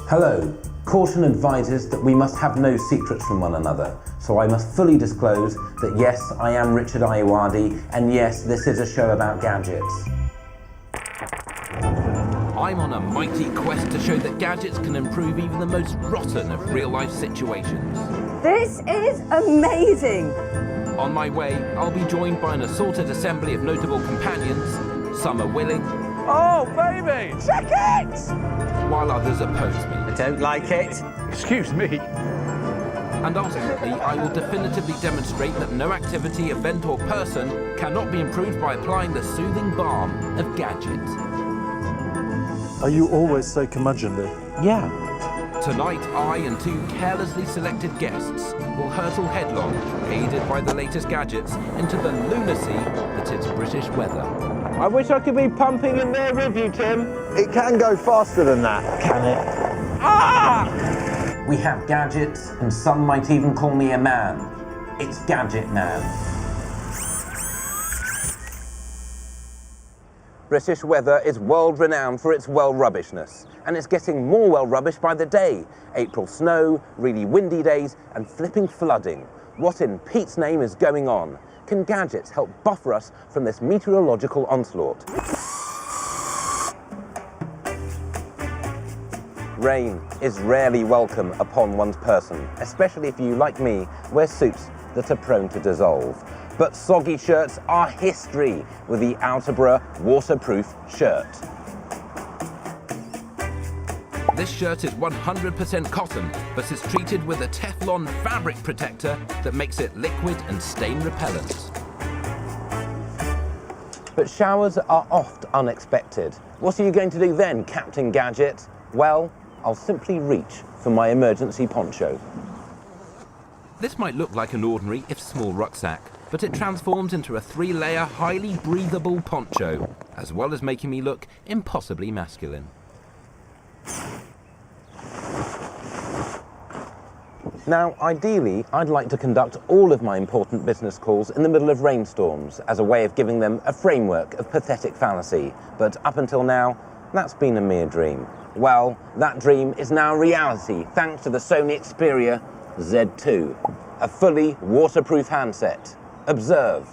Hello. Caution advises that we must have no secrets from one another, so I must fully disclose that yes, I am Richard Ayoade, and yes, this is a show about gadgets. I'm on a mighty quest to show that gadgets can improve even the most rotten of real-life situations. This is amazing! On my way, I'll be joined by an assorted assembly of notable companions. Some are willing. Oh, baby! Check it! While others oppose me. I don't like it. Excuse me. And ultimately, I will definitively demonstrate that no activity, event or person cannot be improved by applying the soothing balm of gadget. Are you always so curmudgeonly? Yeah. Tonight, I and two carelessly selected guests will hurtle headlong, aided by the latest gadgets, into the lunacy that is British weather. I wish I could be pumping in there with you, Tim. It can go faster than that, can it? Ah! We have gadgets, and some might even call me a man. It's Gadget Man. British weather is world-renowned for its well-rubbishness, and it's getting more well-rubbish by the day. April snow, really windy days, and flipping flooding. What in Pete's name is going on? Can gadgets help buffer us from this meteorological onslaught? Rain is rarely welcome upon one's person, especially if you, like me, wear suits that are prone to dissolve. But soggy shirts are history with the Outerborough waterproof shirt. This shirt is 100% cotton, but is treated with a Teflon fabric protector that makes it liquid and stain repellent. But showers are oft unexpected. What are you going to do then, Captain Gadget? Well, I'll simply reach for my emergency poncho. This might look like an ordinary, if small, rucksack, but it transforms into a 3-layer, highly breathable poncho, as well as making me look impossibly masculine. Now, ideally, I'd like to conduct all of my important business calls in the middle of rainstorms as a way of giving them a framework of pathetic fallacy. But up until now, that's been a mere dream. Well, that dream is now reality thanks to the Sony Xperia Z2, a fully waterproof handset. Observe.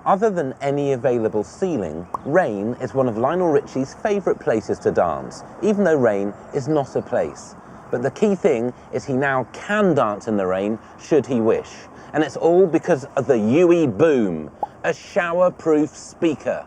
Other than any available ceiling, rain is one of Lionel Richie's favourite places to dance, even though rain is not a place. But the key thing is he now can dance in the rain should he wish. And it's all because of the UE Boom, a shower-proof speaker.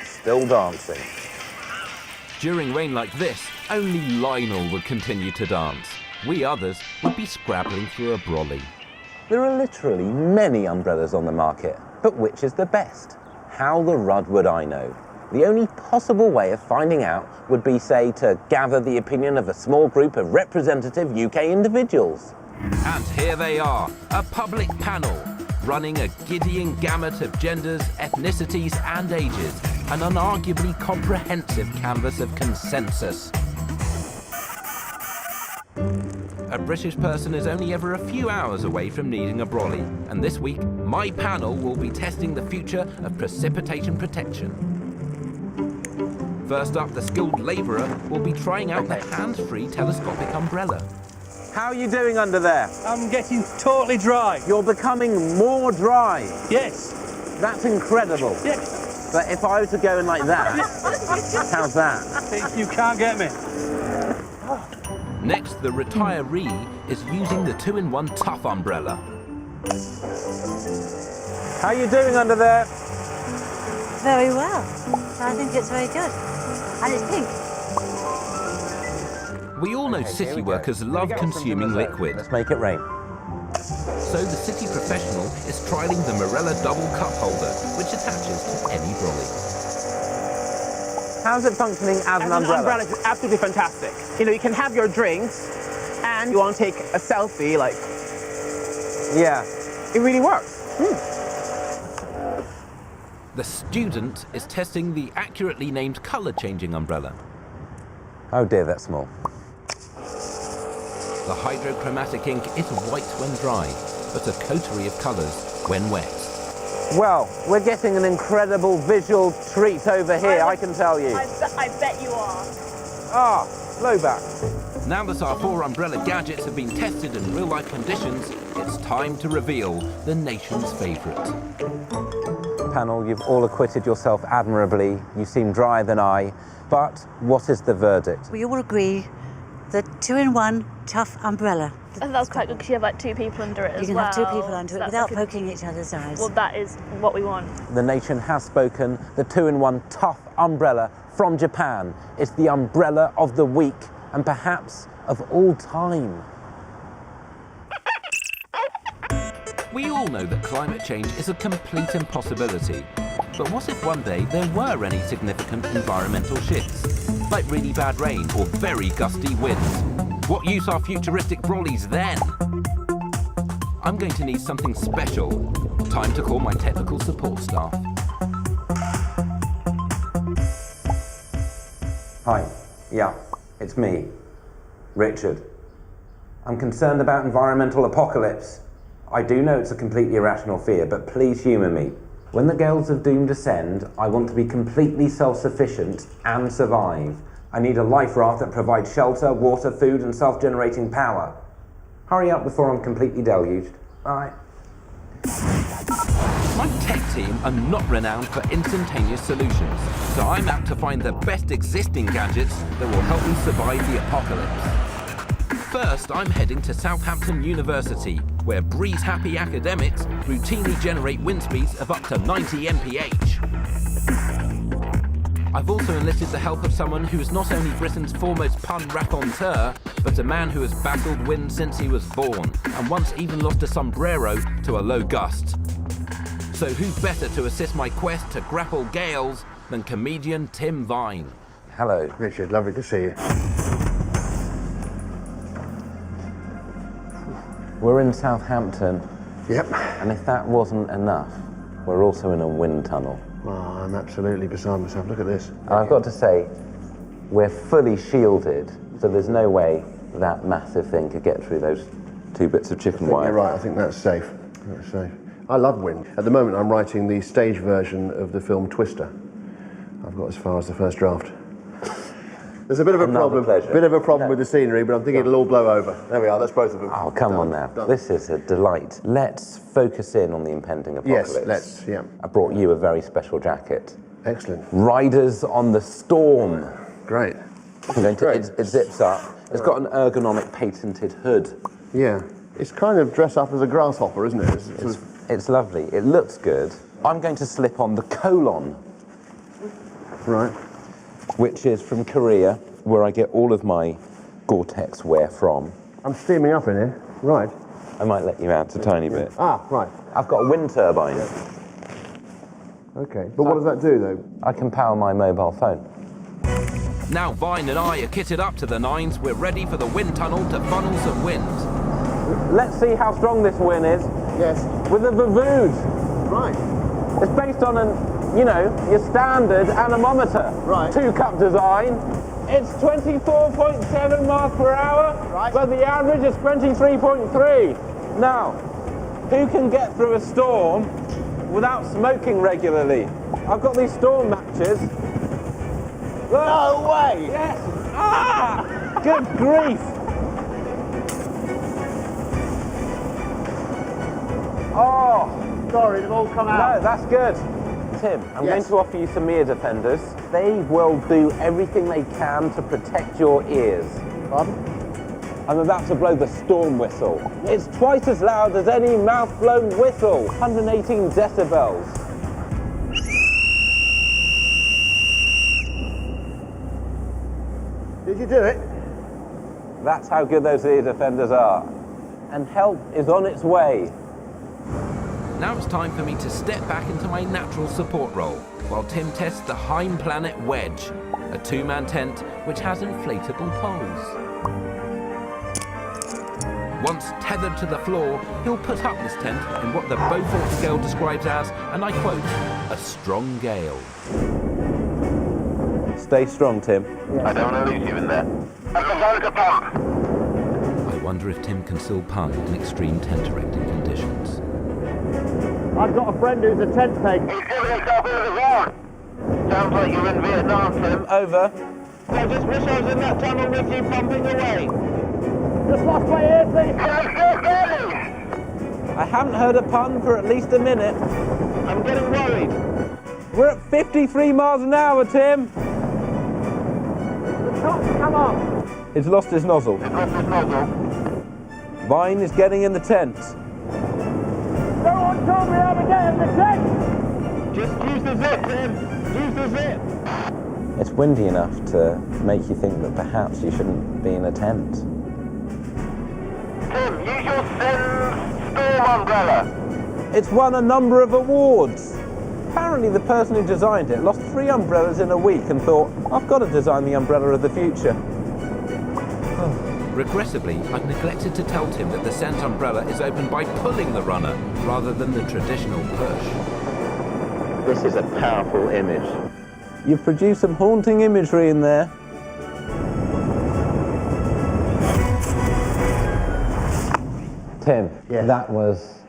Still dancing. During rain like this, only Lionel would continue to dance. We others would be scrabbling through a brolly. There are literally many umbrellas on the market, but which is the best? How the rud would I know? The only possible way of finding out would be, say, to gather the opinion of a small group of representative UK individuals. And here they are, a public panel, running a giddying gamut of genders, ethnicities and ages, an unarguably comprehensive canvas of consensus. A British person is only ever a few hours away from needing a brolly, and this week, my panel will be testing the future of precipitation protection. First up, the skilled labourer will be trying out the hands-free telescopic umbrella. How are you doing under there? I'm getting totally dry. You're becoming more dry. Yes. That's incredible. Yes. But if I was to go in like that, how's that? You can't get me. Next, the retiree is using the 2-in-1 tough umbrella. How are you doing under there? Very well. I think it's very good. And it's pink. We all know city workers love consuming liquid. Let's make it rain. So the city professional is trialling the Morella double cup holder, which attaches to any brolly. How's it functioning as an umbrella? An umbrella is absolutely fantastic. You know, you can have your drinks and you want to take a selfie, like, Yeah. it really works. The student is testing the accurately named colour-changing umbrella. Oh dear, that's small. The hydrochromatic ink is white when dry, but a coterie of colours when wet. Well, we're getting an incredible visual treat over here, I can tell you. I bet you are. Ah, low back. Now that our 4 umbrella gadgets have been tested in real-life conditions, it's time to reveal the nation's favourite. Panel, you've all acquitted yourself admirably. You seem drier than I. But what is the verdict? We all agree the 2-in-1 tough umbrella. And that's quite good because you have like 2 people under it as You can well. have 2 people under So it that's without like poking each other's eyes. Well, that is what we want. The nation has spoken. The 2-in-1 tough umbrella from Japan is the umbrella of the week and perhaps of all time. We all know that climate change is a complete impossibility. But what if one day there were any significant environmental shifts? Like really bad rain or very gusty winds? What use are futuristic brollies then? I'm going to need something special. Time to call my technical support staff. Hi, yeah, it's me, Richard. I'm concerned about environmental apocalypse. I do know it's a completely irrational fear, but please humour me. When the gales of doom descend, I want to be completely self-sufficient and survive. I need a life raft that provides shelter, water, food and self-generating power. Hurry up before I'm completely deluged. Bye. My tech team are not renowned for instantaneous solutions, so I'm out to find the best existing gadgets that will help me survive the apocalypse. First, I'm heading to Southampton University, where breeze-happy academics routinely generate wind speeds of up to 90 mph. I've also enlisted the help of someone who is not only Britain's foremost pun raconteur, but a man who has battled wind since he was born, and once even lost a sombrero to a low gust. So who's better to assist my quest to grapple gales than comedian Tim Vine? Hello. Richard, lovely to see you. We're in Southampton, Yep. and if that wasn't enough, we're also in a wind tunnel. Oh, I'm absolutely beside myself. Look at this. And I've got to say, we're fully shielded, so there's no way that massive thing could get through those 2 bits of chicken wire. You're right, I think that's safe. That's safe. I love wind. At the moment, I'm writing the stage version of the film Twister. I've got as far as the first draft. There's a bit of a Another problem. pleasure. Bit of a problem with the scenery, but I'm thinking it'll all blow over. There we are. That's both of them. Oh, come on now. Done. This is a delight. Let's focus in on the impending apocalypse. Yes, let's. Yeah. I brought you a very special jacket. Excellent. Riders on the Storm. Great. I'm going to, Great. it zips up. It's got an ergonomic patented hood. Yeah. It's kind of dress up as a grasshopper, isn't it? It's sort of... It's lovely. It looks good. I'm going to slip on the colon, Right. which is from Korea, where I get all of my Gore-Tex wear from. I'm steaming up in here. Right. I might let you out a tiny bit. Ah, right. I've got a wind turbine. Okay. But what does that do, though? I can power my mobile phone. Now Vine and I are kitted up to the nines, we're ready for the wind tunnel to funnel some wind. Let's see how strong this wind is Yes. with a Vavood. Right. It's based on your standard anemometer. Right. 2-cup design. It's 24.7 miles per hour, Right. but the average is 23.3. Now, who can get through a storm without smoking regularly? I've got these storm matches. Look. No way! Yes! Ah! Good grief! Oh! Sorry, they've all come out. No, that's good. Tim, I'm going Yes. to offer you some ear defenders. They will do everything they can to protect your ears. Pardon? I'm about to blow the storm whistle. It's twice as loud as any mouth-blown whistle. 118 decibels. Did you do it? That's how good those ear defenders are. And help is on its way. Now it's time for me to step back into my natural support role, while Tim tests the Heim Planet Wedge, a 2-man tent which has inflatable poles. Once tethered to the floor, he'll put up this tent in what the Beaufort scale describes as, and I quote, a strong gale. Stay strong, Tim. I wonder if Tim can still pun in extreme tent erecting conditions. I've got a friend who's a tent peg. He's giving himself over the ground. Sounds like you're in Vietnam, Tim. Over. I just wish I was in that tunnel with you pumping away. Just lost my earpiece. I'm still standing. I haven't heard a pun for at least a minute. I'm getting worried. We're at 53 miles an hour, Tim. The top's come off. He's lost his nozzle. He's lost his nozzle. Vine is getting in the tent. No one told me how to get in the tent. Just use the zip, Tim. Use the zip. It's windy enough to make you think that perhaps you shouldn't be in a tent. Tim, use your Zen storm umbrella. It's won a number of awards. Apparently the person who designed it lost 3 umbrellas in a week and thought, I've got to design the umbrella of the future. Regrettably, I've neglected to tell Tim that the scent umbrella is opened by pulling the runner rather than the traditional push. This is a powerful image. You've produced some haunting imagery in there. Tim, Yes. that was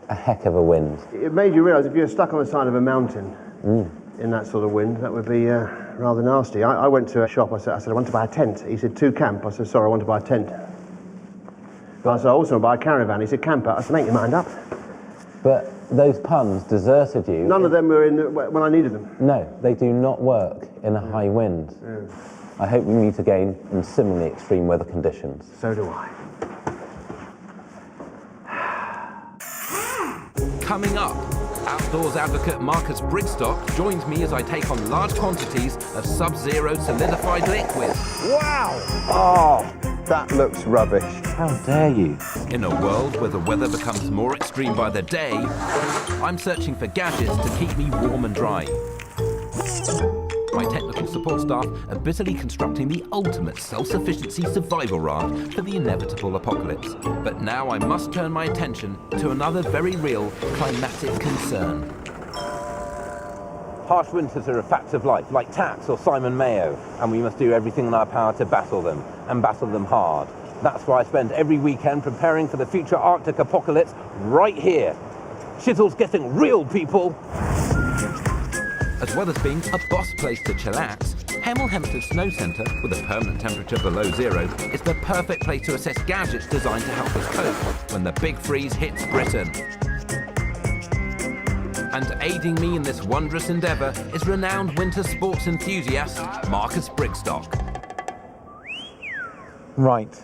a heck of a wind. It made you realise if you're stuck on the side of a mountain in that sort of wind, that would be rather nasty. I went to a shop, I said, I want to buy a tent. He said, 2 camp. I said, sorry, I want to buy a tent. But I said, I also want to buy a caravan. He said, camper. I said, make your mind up. But those puns deserted you. None of them were in when I needed them. No, they do not work in a high wind. I hope we meet again in similarly extreme weather conditions. So do I. Coming up, outdoors advocate Marcus Brigstock joins me as I take on large quantities of sub-zero solidified liquid. Wow! Oh, that looks rubbish. How dare you? In a world where the weather becomes more extreme by the day, I'm searching for gadgets to keep me warm and dry. My technical support staff are busily constructing the ultimate self-sufficiency survival raft for the inevitable apocalypse. But now I must turn my attention to another very real climatic concern. Harsh winters are a fact of life, like Taps or Simon Mayo, and we must do everything in our power to battle them, and battle them hard. That's why I spend every weekend preparing for the future Arctic apocalypse right here. Shittle's getting real, people! As well as being a boss place to chillax, Hemel Hempstead Snow Centre, with a permanent temperature below 0, is the perfect place to assess gadgets designed to help us cope when the big freeze hits Britain. And aiding me in this wondrous endeavour is renowned winter sports enthusiast Marcus Brigstock. Right.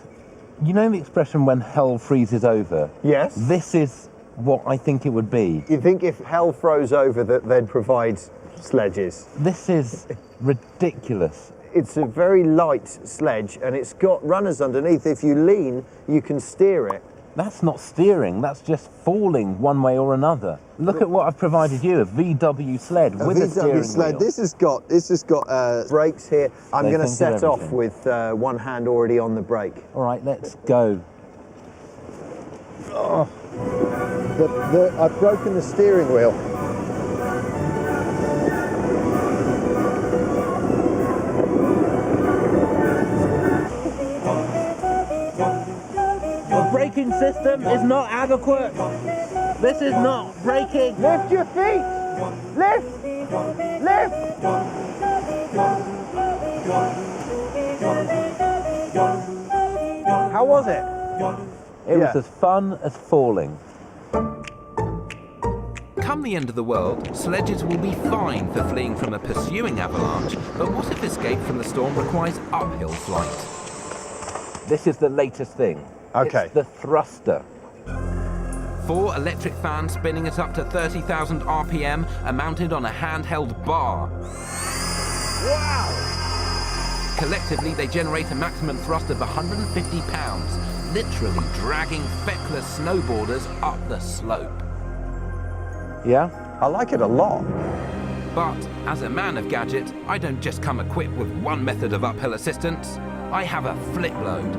You know the expression when hell freezes over? Yes. This is what I think it would be. You think if hell froze over that they'd provide sledges? This is ridiculous. It's a very light sledge and it's got runners underneath. If you lean, you can steer it. That's not steering, that's just falling one way or another. Look at what I've provided you, a VW sled with a steering sled. wheel. This has got brakes here. I'm They going to think set of off everything. with one hand already on the brake. All right, let's go. Oh. I've broken the steering wheel. The braking system is not adequate. This is not braking. Lift your feet! Lift! Lift! How was it? It was as fun as falling. Come the end of the world, sledges will be fine for fleeing from a pursuing avalanche, but what if escape from the storm requires uphill flight? This is the latest thing. Okay. It's the thruster. 4 electric fans spinning at up to 30,000 RPM are mounted on a handheld bar. Wow! Collectively, they generate a maximum thrust of 150 pounds, literally dragging feckless snowboarders up the slope. Yeah? I like it a lot. But as a man of gadget, I don't just come equipped with one method of uphill assistance. I have a flip load.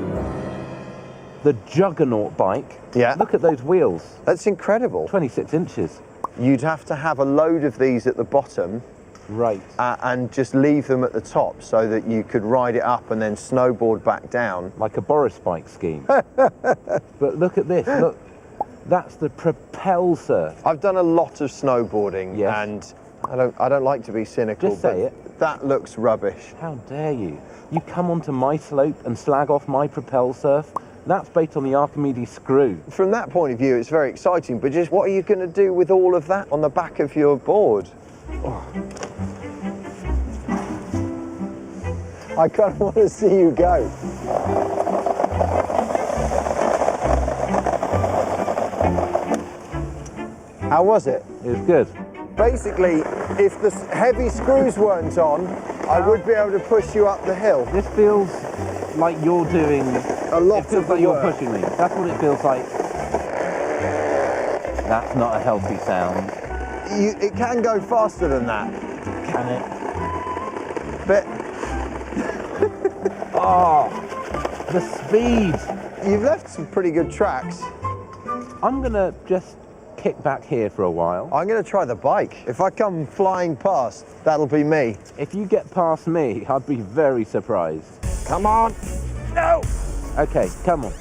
The Juggernaut bike. Yeah. Look at those wheels. That's incredible. 26 inches. You'd have to have a load of these at the bottom Right. And just leave them at the top so that you could ride it up and then snowboard back down. Like a Boris bike scheme. But look at this, look. That's the propel surf. I've done a lot of snowboarding, yes. And I don't like to be cynical, Just say but it. that looks rubbish. How dare you? You come onto my slope and slag off my propel surf? That's based on the Archimedes screw. From that point of view, it's very exciting, but just what are you going to do with all of that on the back of your board? Oh. I kind of want to see you go. How was it? It was good. Basically, if the heavy screws weren't on, I would be able to push you up the hill. This feels like you're doing a lot. It feels like you're pushing me. That's what it feels like. That's not a healthy sound. It can go faster than that. Can it? But oh, the speed. You've left some pretty good tracks. I'm gonna just kick back here for a while. I'm gonna try the bike. If I come flying past, that'll be me. If you get past me, I'd be very surprised. Come on. No. Okay, come on.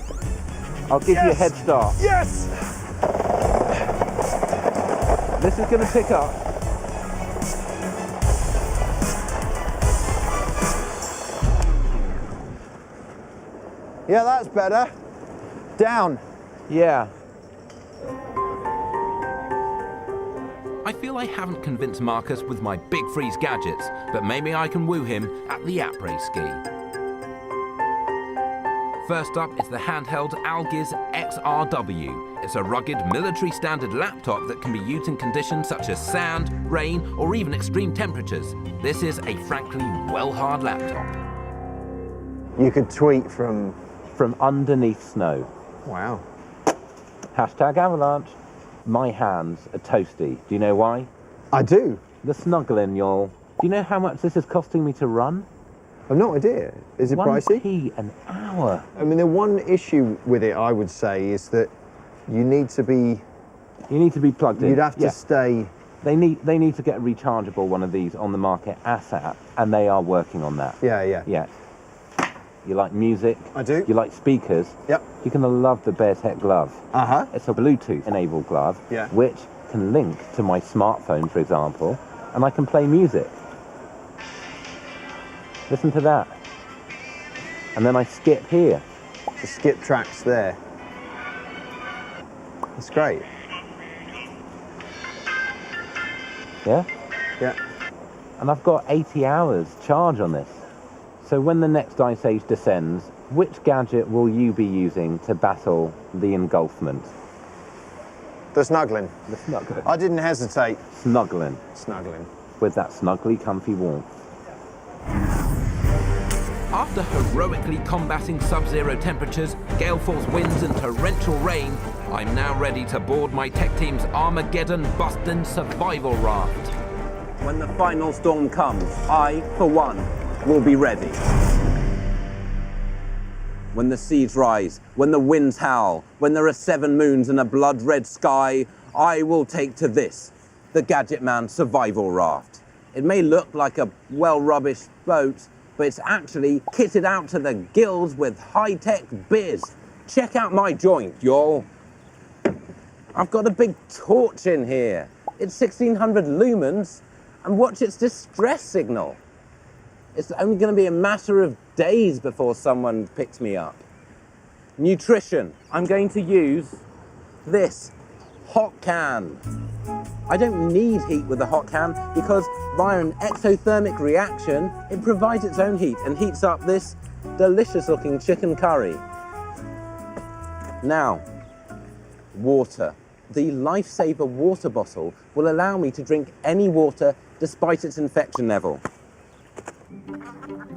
I'll give you a head start. Yes. This is gonna pick up. Yeah, that's better. Down. Yeah. I feel I haven't convinced Marcus with my big freeze gadgets, but maybe I can woo him at the après-ski. First up is the handheld Algiz XRW. It's a rugged military standard laptop that can be used in conditions such as sand, rain, or even extreme temperatures. This is a frankly well-hard laptop. You could tweet from underneath snow. Wow. Hashtag avalanche. My hands are toasty. Do you know why? I do. The snuggling, y'all. Do you know how much this is costing me to run? I've no idea. Is it pricey? £1p an hour. I mean, the one issue with it, I would say, is that you need to be... You need to be plugged in. You'd have to stay... They need to get a rechargeable one of these on the market ASAP, and they are working on that. Yeah. Yeah. You like music? I do. You like speakers? Yep. You're going to love the Bear's Head glove. Uh-huh. It's a Bluetooth-enabled glove, which can link to my smartphone, for example, and I can play music. Listen to that. And then I skip here. The skip track's there. That's great. Yeah? Yeah. And I've got 80 hours charge on this. So when the next ice age descends, which gadget will you be using to battle the engulfment? The snuggling. The snuggling. I didn't hesitate. Snuggling. Snuggling. With that snuggly, comfy warmth. After heroically combating sub-zero temperatures, gale force winds and torrential rain, I'm now ready to board my tech team's Armageddon-busting survival raft. When the final storm comes, I, for one, will be ready. When the seas rise, when the winds howl, when there are 7 moons and a blood-red sky, I will take to this, the Gadget Man survival raft. It may look like a well-rubbished boat, but it's actually kitted out to the gills with high-tech biz. Check out my joint, y'all. I've got a big torch in here. It's 1600 lumens, and watch its distress signal. It's only going to be a matter of days before someone picks me up. Nutrition. I'm going to use this hot can. I don't need heat with the hot can because via an exothermic reaction, it provides its own heat and heats up this delicious looking chicken curry. Now, water. The Lifesaver water bottle will allow me to drink any water despite its infection level.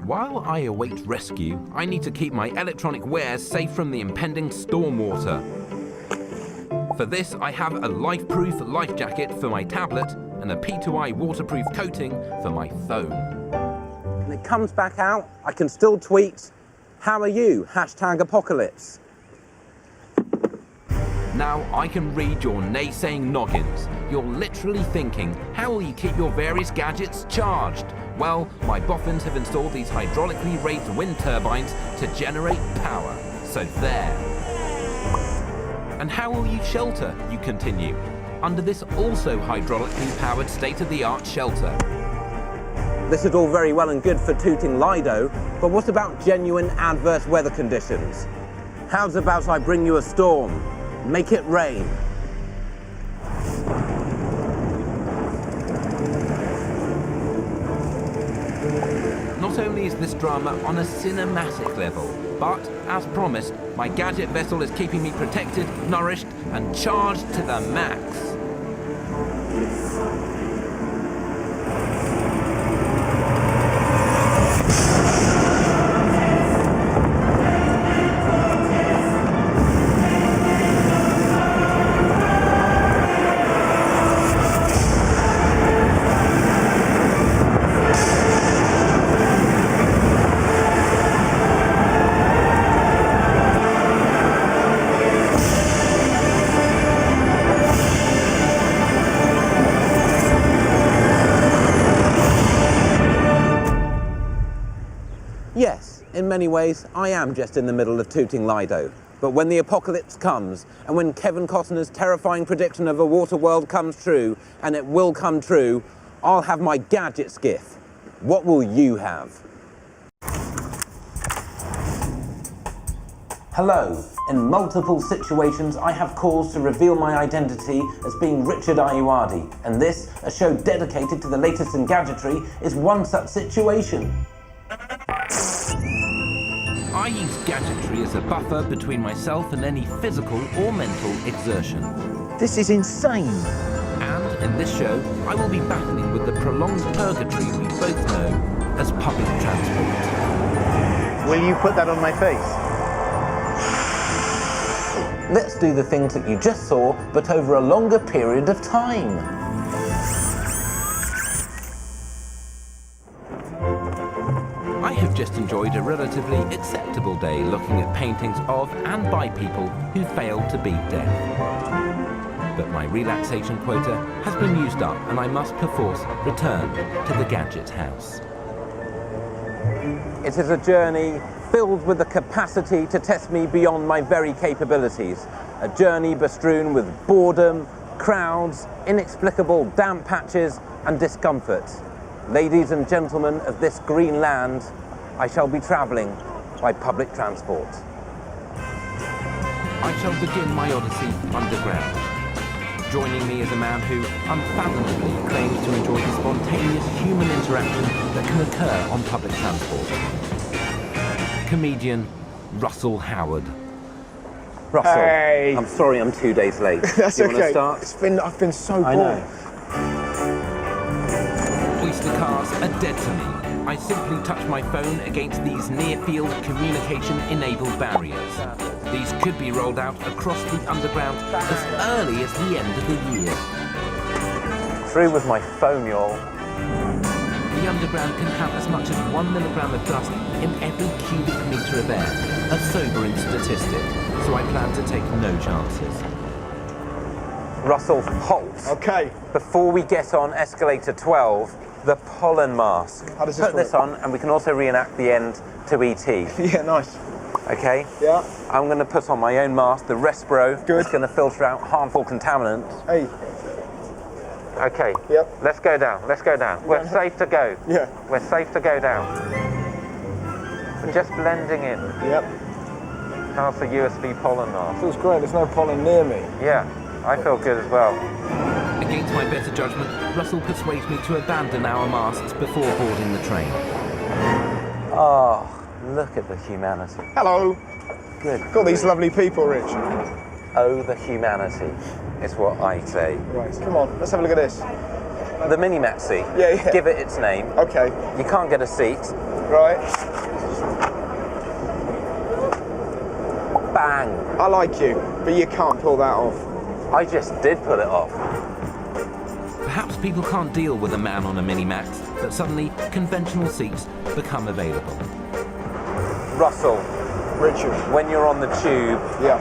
While I await rescue, I need to keep my electronic wares safe from the impending storm water. For this, I have a life-proof life jacket for my tablet and a P2I waterproof coating for my phone. When it comes back out, I can still tweet, how are you? #apocalypse. Now I can read your naysaying noggins. You're literally thinking, how will you keep your various gadgets charged? Well, my boffins have installed these hydraulically raised wind turbines to generate power. So there. And how will you shelter, you continue, under this also hydraulically powered state-of-the-art shelter? This is all very well and good for tooting Lido, but what about genuine adverse weather conditions? How's about I bring you a storm? Make it rain. Not only is this drama on a cinematic level, but, as promised, my gadget vessel is keeping me protected, nourished, and charged to the max. Yes, in many ways, I am just in the middle of tooting Lido. But when the apocalypse comes, and when Kevin Costner's terrifying prediction of a water world comes true, and it will come true, I'll have my gadget skiff. What will you have? Hello. In multiple situations, I have cause to reveal my identity as being Richard Ayoade, and this, a show dedicated to the latest in gadgetry, is one such situation. I use gadgetry as a buffer between myself and any physical or mental exertion. This is insane. And in this show, I will be battling with the prolonged purgatory we both know as public transport. Will you put that on my face? Let's do the things that you just saw, but over a longer period of time. I have just enjoyed a relatively acceptable day looking at paintings of and by people who failed to beat death. But my relaxation quota has been used up and I must perforce return to the gadget house. It is a journey filled with the capacity to test me beyond my very capabilities. A journey bestrewn with boredom, crowds, inexplicable damp patches and discomfort. Ladies and gentlemen of this green land, I shall be travelling by public transport. I shall begin my odyssey underground. Joining me is a man who unfathomably claims to enjoy the spontaneous human interaction that can occur on public transport. Comedian Russell Howard. Russell, Hey. I'm sorry I'm 2 days late. That's Do you want okay. to start? I've been so I bored. know. Oyster cars are dead to me. I simply touch my phone against these near-field communication-enabled barriers. These could be rolled out across the underground as early as the end of the year. Through with my phone, y'all. The underground can have as much as 1 milligram of dust in every cubic metre of air, a sobering statistic, so I plan to take no chances. Russell, halt. Okay. Before we get on escalator 12, the pollen mask. How does this Put this work? on and we can also reenact the end to E.T. Yeah, nice. Okay? Yeah. I'm going to put on my own mask, the Respro. Good. It's going to filter out harmful contaminants. Hey. Okay. Yep. Let's go down. Let's go down. We're safe to go. Yeah. We're safe to go down. We're just blending in. Yep. How's the USB pollen mask? Feels great. There's no pollen near me. Yeah, I feel good as well. Against my better judgment, Russell persuades me to abandon our masks before boarding the train. Oh, look at the humanity. Hello. Good. Got these lovely people, Rich. Oh, the humanity is what I say. Right. Come on. Let's have a look at this. The Mini Maxi. Yeah. Give it its name. Okay. You can't get a seat. Right. Bang. I like you, but you can't pull that off. I just did pull it off. Perhaps people can't deal with a man on a Mini-Max, but suddenly conventional seats become available. Russell, Richard. when you're on the tube Yeah.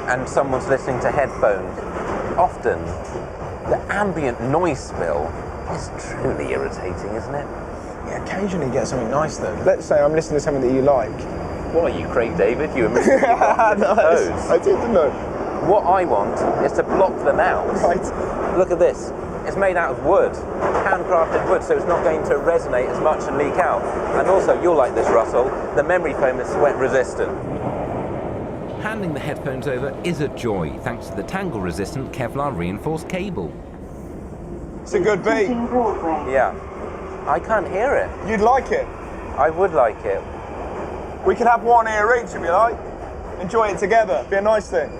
and someone's listening to headphones, often the ambient noise spill is truly irritating, isn't it? Yeah, occasionally you get something nice though. Let's say I'm listening to something that you like. What are you, Craig David? You immediately I didn't know. What I want is to block them out. Right. Look at this. It's made out of wood, handcrafted wood, so it's not going to resonate as much and leak out. And also, you'll like this, Russell, the memory foam is sweat resistant. Handing the headphones over is a joy, thanks to the tangle-resistant Kevlar reinforced cable. It's a good beat. Yeah. I can't hear it. You'd like it. I would like it. We could have one ear each if you like. Enjoy it together. Be a nice thing.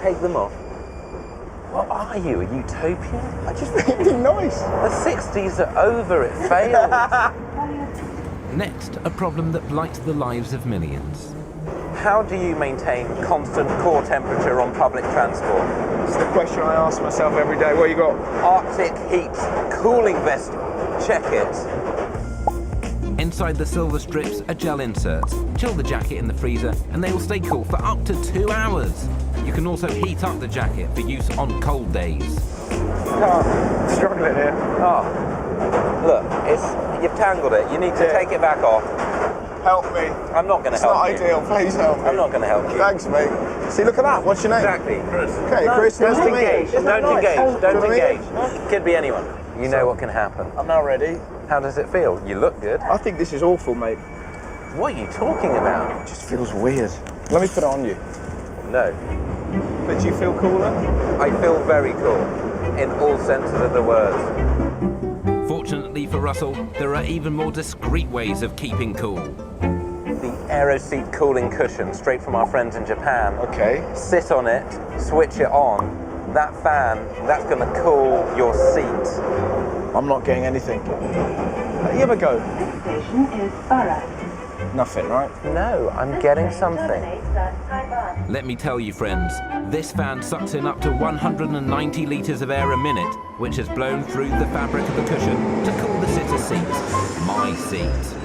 Take them off. What are you, a utopian? I just think it'd be nice. The 60s are over, it failed. Next, a problem that blights the lives of millions. How do you maintain constant core temperature on public transport? It's the question I ask myself every day. What you got? Arctic heat, cooling vest, check it. Inside the silver strips are gel inserts. Chill the jacket in the freezer and they will stay cool for up to 2 hours. You can also heat up the jacket for use on cold days. Oh, struggling here. Oh, look, you've tangled it. You need to take it back off. Help me. I'm not going to help you. It's not ideal. Please help me. I'm not going to help you. Thanks, mate. See, look at that. What's your name? Exactly, Chris. Okay, Chris. Nice Don't to meet you. engage. Don't engage. Don't engage. Could be anyone. You know what can happen. I'm now ready. How does it feel? You look good. I think this is awful, mate. What are you talking about? It just feels weird. Let me put it on you. No. But do you feel cooler? I feel very cool, in all senses of the word. Fortunately for Russell, there are even more discreet ways of keeping cool. The AeroSeat cooling cushion, straight from our friends in Japan. Okay. Sit on it, switch it on. That fan, that's going to cool your seat. I'm not getting anything. You ever go? This station is Borough. Nothing, right? No, I'm getting something. Let me tell you, friends, this fan sucks in up to 190 litres of air a minute, which has blown through the fabric of the cushion to cool the sitter's seat. My seat.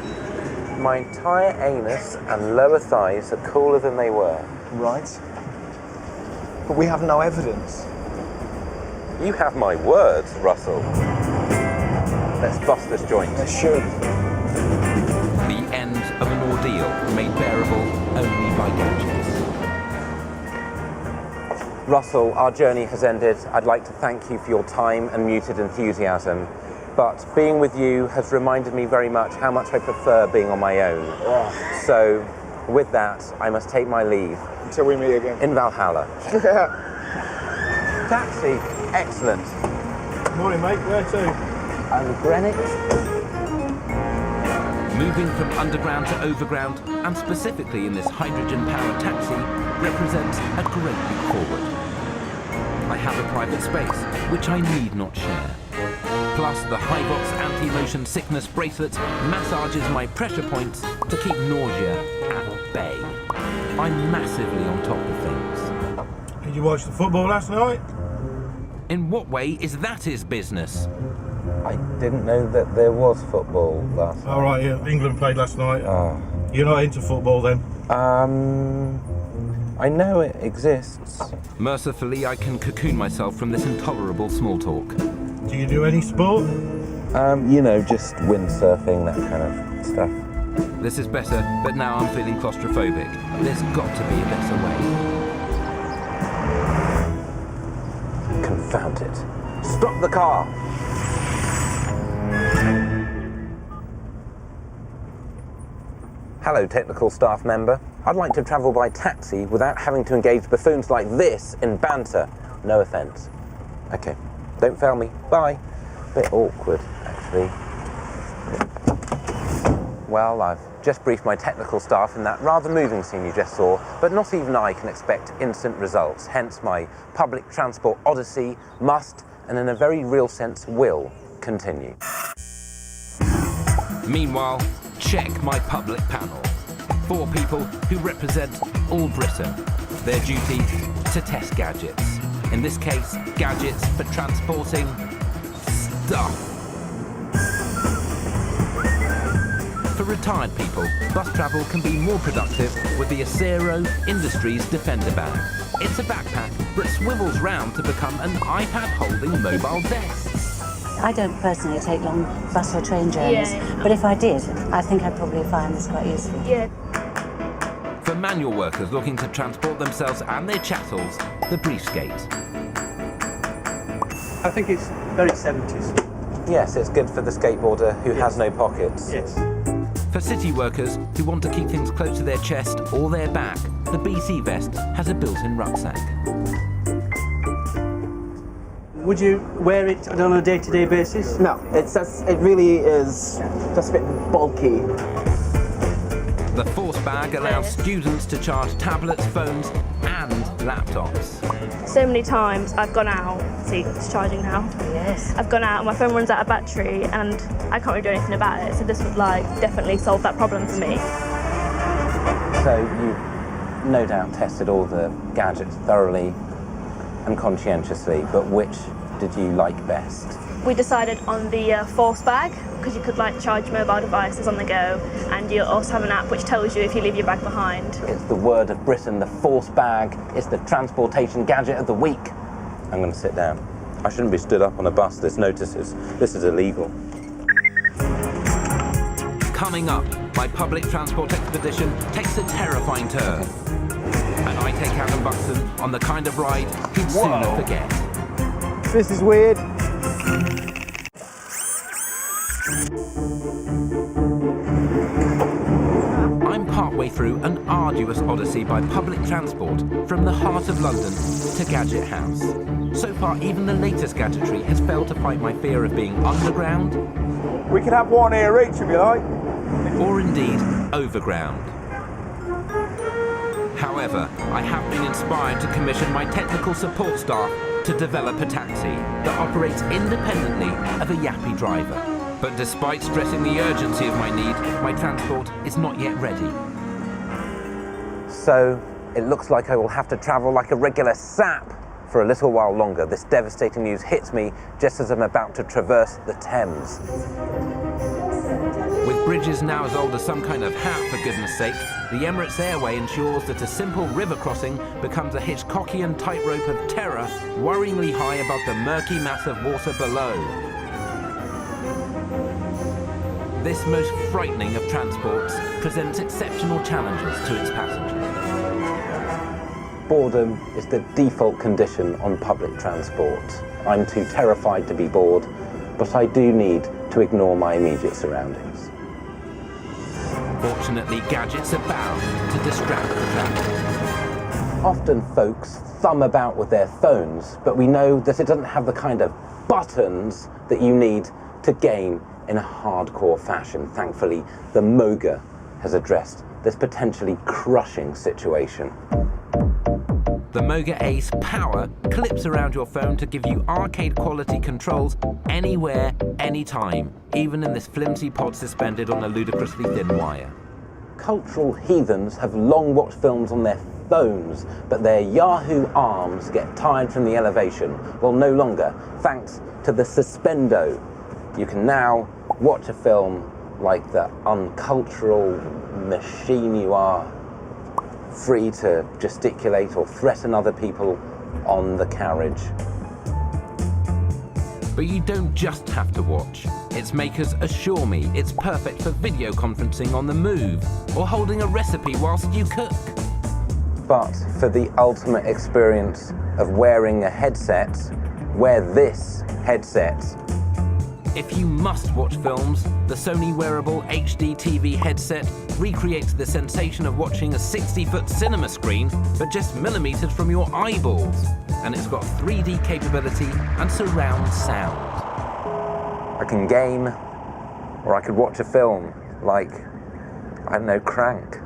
My entire anus and lower thighs are cooler than they were. Right. But we have no evidence. You have my words, Russell. Let's bust this joint. They should. The end of an ordeal made bearable only by gadgets. Russell, our journey has ended. I'd like to thank you for your time and muted enthusiasm. But being with you has reminded me very much how much I prefer being on my own. Oh. So, with that, I must take my leave. Until we meet again. In Valhalla. Taxi. Excellent. Morning, mate. Where to? Greenwich. Moving from underground to overground, and specifically in this hydrogen-powered taxi, represents a great leap forward. I have a private space, which I need not share. Plus, the Hyvox anti-motion sickness bracelet massages my pressure points to keep nausea at bay. I'm massively on top of things. Did you watch the football last night? In what way is that his business? I didn't know that there was football last night. All right, yeah. England played last night. Oh. You're not into football then? I know it exists. Mercifully, I can cocoon myself from this intolerable small talk. Do you do any sport? You know, just windsurfing, that kind of stuff. This is better, but now I'm feeling claustrophobic. There's got to be a better way. Confound it. Stop the car! Hello, technical staff member. I'd like to travel by taxi without having to engage buffoons like this in banter. No offence. Okay, don't fail me. Bye. Bit awkward, actually. Well, I've just briefed my technical staff in that rather moving scene you just saw, but not even I can expect instant results. Hence, my public transport odyssey must, and in a very real sense, will continue. Meanwhile, check my public panel. 4 people who represent all Britain. Their duty to test gadgets. In this case, gadgets for transporting stuff. for retired people, bus travel can be more productive with the Acero Industries Defender bag. It's a backpack that swivels round to become an iPad-holding mobile desk. I don't personally take long bus or train journeys, but if I did, I think I'd probably find this quite useful. Yeah. For manual workers looking to transport themselves and their chattels, the briefskate. I think it's very 70s. Yes, it's good for the skateboarder who has no pockets. Yes. For city workers who want to keep things close to their chest or their back, the BC vest has a built-in rucksack. Would you wear it on a day-to-day basis? No, it really is just a bit bulky. The Force bag allows students to charge tablets, phones and laptops. So many times I've gone out, see it's charging now. Yes. I've gone out and my phone runs out of battery and I can't really do anything about it. So this would definitely solve that problem for me. So you've no doubt tested all the gadgets thoroughly and conscientiously, but which did you like best? We decided on the Force bag because you could charge mobile devices on the go, and you also have an app which tells you if you leave your bag behind. It's the word of Britain, the Force bag. It's the transportation gadget of the week. I'm going to sit down. I shouldn't be stood up on a bus. There's notices. This is illegal. Coming up, my public transport expedition takes a terrifying turn. And I take Adam Buxton on the kind of ride he'd sooner forget. This is weird. I'm partway through an arduous odyssey by public transport from the heart of London to Gadget House. So far, even the latest gadgetry has failed to fight my fear of being underground. We could have one here each if you like. Or indeed, overground. However, I have been inspired to commission my technical support staff to develop a taxi that operates independently of a yappy driver. But despite stressing the urgency of my need, my transport is not yet ready. So it looks like I will have to travel like a regular sap for a little while longer. This devastating news hits me just as I'm about to traverse the Thames. With bridges now as old as some kind of hat, for goodness sake, the Emirates Airway ensures that a simple river crossing becomes a Hitchcockian tightrope of terror, worryingly high above the murky mass of water below. This most frightening of transports presents exceptional challenges to its passengers. Boredom is the default condition on public transport. I'm too terrified to be bored, but I do need to ignore my immediate surroundings. Fortunately, gadgets abound to distract the traffic. Often folks thumb about with their phones, but we know that it doesn't have the kind of buttons that you need to game in a hardcore fashion. Thankfully, the Moga has addressed this potentially crushing situation. The Moga Ace Power clips around your phone to give you arcade-quality controls anywhere, anytime, even in this flimsy pod suspended on a ludicrously thin wire. Cultural heathens have long watched films on their phones, but their Yahoo arms get tired from the elevation. Well, no longer, thanks to the Suspendo. You can now watch a film like the uncultural machine you are, free to gesticulate or threaten other people on the carriage. But you don't just have to watch. Its makers assure me it's perfect for video conferencing on the move or holding a recipe whilst you cook. But for the ultimate experience of wearing a headset, wear this headset. If you must watch films, the Sony wearable HD TV headset recreates the sensation of watching a 60-foot cinema screen, but just millimeters from your eyeballs. And it's got 3D capability and surround sound. I can game, or I could watch a film like, I don't know, Crank.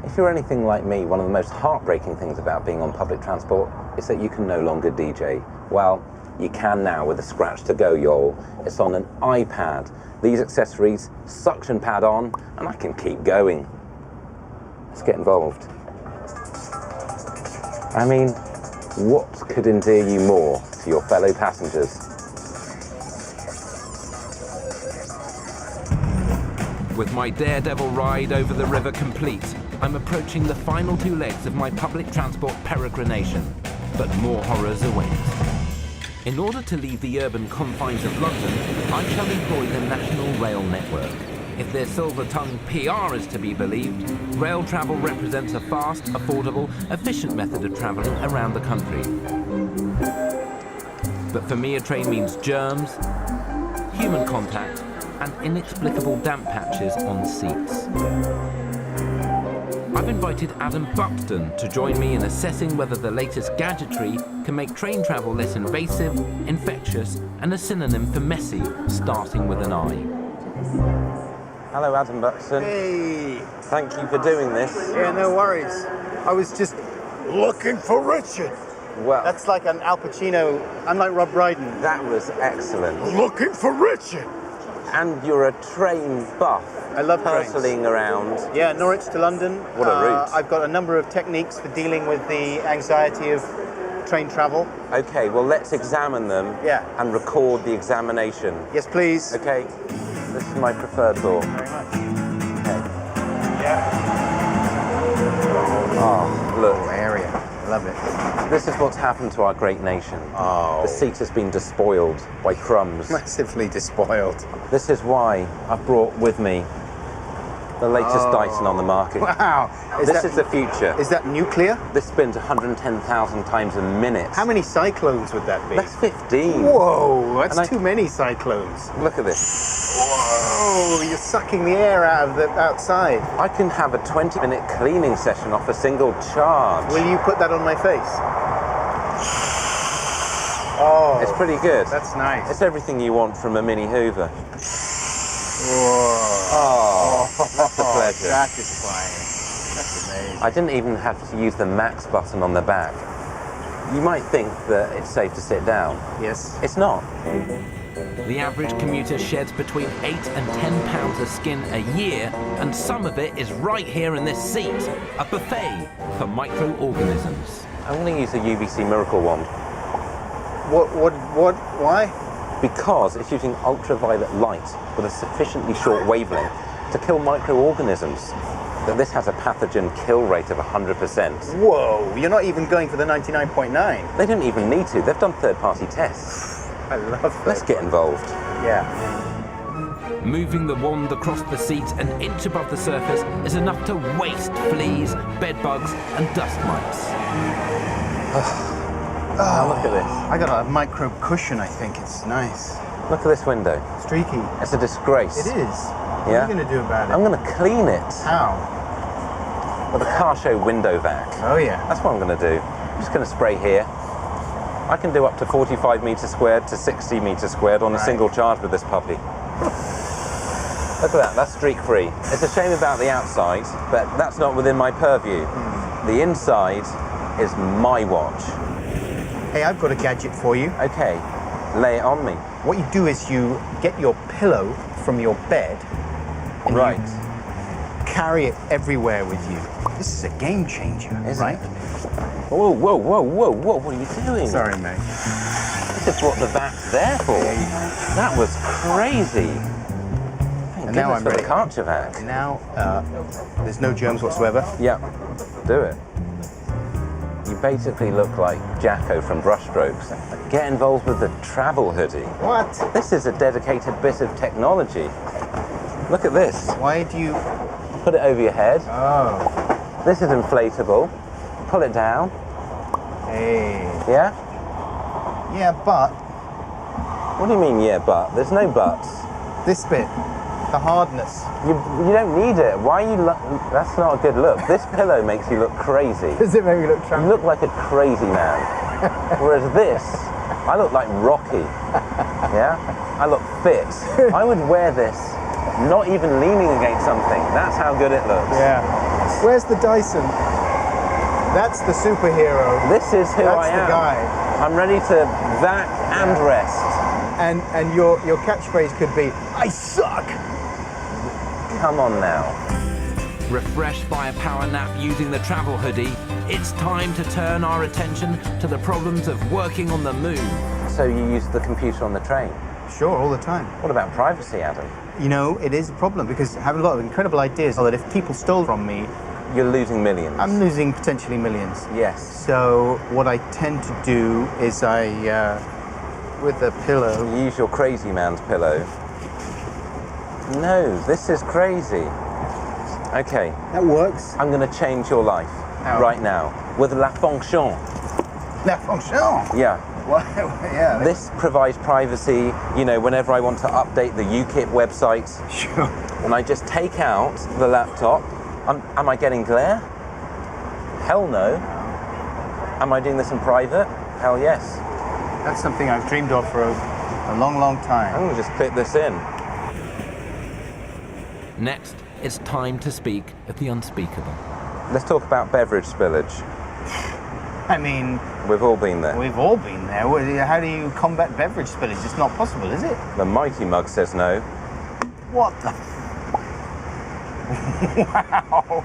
If you're anything like me, one of the most heartbreaking things about being on public transport is that you can no longer DJ. Well, you can now with a scratch to go, y'all. It's on an iPad. These accessories suction pad on, and I can keep going. Let's get involved. I mean, what could endear you more to your fellow passengers? With my daredevil ride over the river complete, I'm approaching the final 2 legs of my public transport peregrination. But more horrors await. In order to leave the urban confines of London, I shall employ the National Rail Network. If their silver-tongued PR is to be believed, rail travel represents a fast, affordable, efficient method of travelling around the country. But for me, a train means germs, human contact, and inexplicable damp patches on seats. I've invited Adam Buxton to join me in assessing whether the latest gadgetry can make train travel less invasive, infectious, and a synonym for messy, starting with an I. Hello, Adam Buxton. Hey. Thank you for doing this. Yeah, no worries. I was just looking for Richard. Well, That's like an Al Pacino. I'm like Rob Brydon. that was excellent. Looking for Richard. And you're a train buff. I love trains. Hurtling around. Yeah, Norwich to London. What a route. I've got a number of techniques for dealing with the anxiety of train travel. Okay, well, let's examine them and record the examination. Yes, please. Okay, this is my preferred door. Very much. Okay. Yeah. Oh, look. Area. Love it. This is what's happened to our great nation. Oh. The seat has been despoiled by crumbs. Massively despoiled. This is why I've brought with me the latest Dyson on the market. Wow. This is the future. Is that nuclear? This spins 110,000 times a minute. How many cyclones would that be? That's 15. Whoa, that's too many cyclones. Look at this. Whoa, you're sucking the air out of the outside. I can have a 20-minute cleaning session off a single charge. Will you put that on my face? Oh. It's pretty good. That's nice. It's everything you want from a mini Hoover. Whoa. Oh, that's a pleasure. Satisfying. That's amazing. I didn't even have to use the max button on the back. You might think that it's safe to sit down. Yes. It's not. The average commuter sheds between 8 and 10 pounds of skin a year, and some of it is right here in this seat, a buffet for microorganisms. I'm going to use a UVC miracle wand. Why? Because it's using ultraviolet light with a sufficiently short wavelength to kill microorganisms. That this has a pathogen kill rate of 100%. Whoa, you're not even going for the 99.9. They don't even need to. They've done third-party tests. I love that. Let's get involved. Yeah. Moving the wand across the seat an inch above the surface is enough to waste fleas, bed bugs, and dust mites. Oh, look at this. I got a micro cushion, I think. It's nice. Look at this window. Streaky. It's a disgrace. It is. Yeah? What are you going to do about it? I'm going to clean it. How? With a car show window vac. Oh, yeah. That's what I'm going to do. I'm just going to spray here. I can do up to 45 metres squared to 60 metres squared on a single charge with this puppy. Look at that, that's streak-free. It's a shame about the outside, but that's not within my purview. The inside is my watch. Hey, I've got a gadget for you. Okay, lay it on me. What you do is you get your pillow from your bed. And right. You carry it everywhere with you. This is a game changer, right? Whoa, whoa, whoa, whoa, whoa, what are you doing? Sorry, mate. This is what the vac's there for. That was crazy. And now I'm for ready. the Karcher vac. Now, there's no germs whatsoever. Yeah, do it. You basically look like Jacko from Brushstrokes. Get involved with the travel hoodie. What? This is a dedicated bit of technology. Look at this. Why do you... Put it over your head. Oh. This is inflatable. Pull it down. Hey. Yeah? Yeah, but... What do you mean, yeah, but? There's no buts. This bit. The hardness. You don't need it. Why are you... That's not a good look. This pillow makes you look crazy. Does it make me look trapped? You look like a crazy man. Whereas this, I look like Rocky. Yeah? I look fit. I would wear this not even leaning against something. That's how good it looks. Yeah. Where's the Dyson? That's the superhero. This is who I am. That's the guy. I'm ready to vac and rest. And your catchphrase could be, I suck! Come on now. Refreshed by a power nap using the travel hoodie, it's time to turn our attention to the problems of working on the moon. So you use the computer on the train? Sure, all the time. What about privacy, Adam? You know, it is a problem because I have a lot of incredible ideas that if people stole from me, you're losing millions. I'm losing potentially millions. Yes. So what I tend to do is with a pillow. You use your crazy man's pillow. No, this is crazy. Okay. That works. I'm going to change your life right now with La Fonction. La Fonction? Yeah. Well, yeah. This provides privacy, you know, whenever I want to update the UKIP website. Sure. And I just take out the laptop. Am I getting glare? Hell no. Am I doing this in private? Hell yes. That's something I've dreamed of for a long, long time. I'm going to just clip this in. Next, it's time to speak of the unspeakable. Let's talk about beverage spillage. I mean... We've all been there. We've all been there. How do you combat beverage spillage? It's not possible, is it? The mighty mug says no. What the... Wow!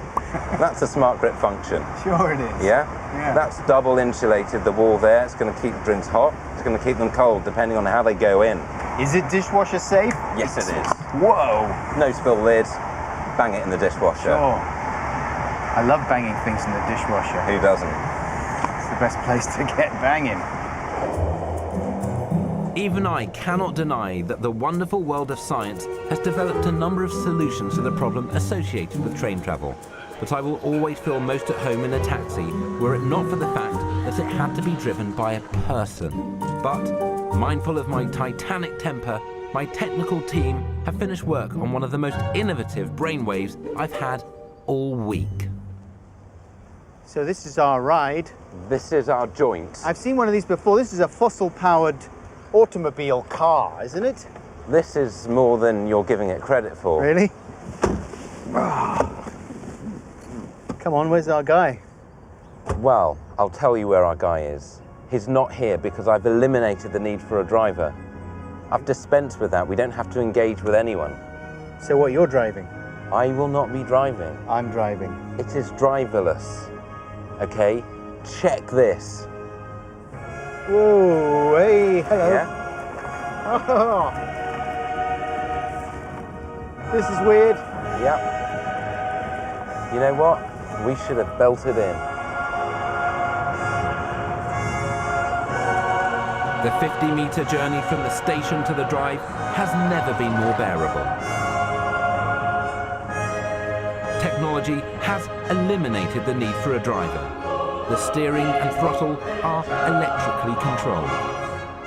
That's a smart grip function. Sure it is. Yeah? Yeah. That's double insulated, the wall there. It's going to keep drinks hot. It's going to keep them cold, depending on how they go in. Is it dishwasher safe? Yes, it is. Whoa! No spill lid. Bang it in the dishwasher. Sure. I love banging things in the dishwasher. Who doesn't? It's the best place to get banging. Even I cannot deny that the wonderful world of science has developed a number of solutions to the problem associated with train travel. But I will always feel most at home in a taxi were it not for the fact that it had to be driven by a person. But, mindful of my titanic temper, my technical team have finished work on one of the most innovative brainwaves I've had all week. So this is our ride. This is our joint. I've seen one of these before. This is a fossil-powered automobile car, isn't it? This is more than you're giving it credit for. Really? Come on, where's our guy? Well, I'll tell you where our guy is. He's not here because I've eliminated the need for a driver. I've dispensed with that. We don't have to engage with anyone. So what, you're driving? I will not be driving. I'm driving. It is driverless. Okay? Check this. Whoa, hey, hello. Yeah? Oh. This is weird. Yep. You know what? We should have belted in. The 50-metre journey from the station to the drive has never been more bearable. Technology has eliminated the need for a driver. The steering and throttle are electrically controlled.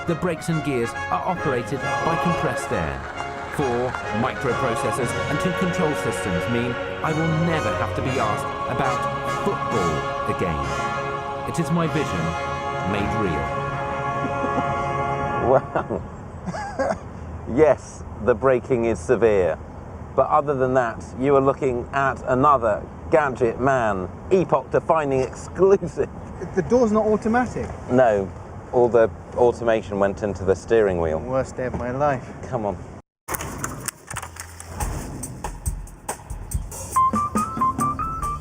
The brakes and gears are operated by compressed air. 4 microprocessors and 2 control systems mean I will never have to be asked about football again. It is my vision made real. Well, yes, the braking is severe. But other than that, you are looking at another Gadget Man, epoch-defining exclusive. The door's not automatic. No, all the automation went into the steering wheel. Worst day of my life. Come on.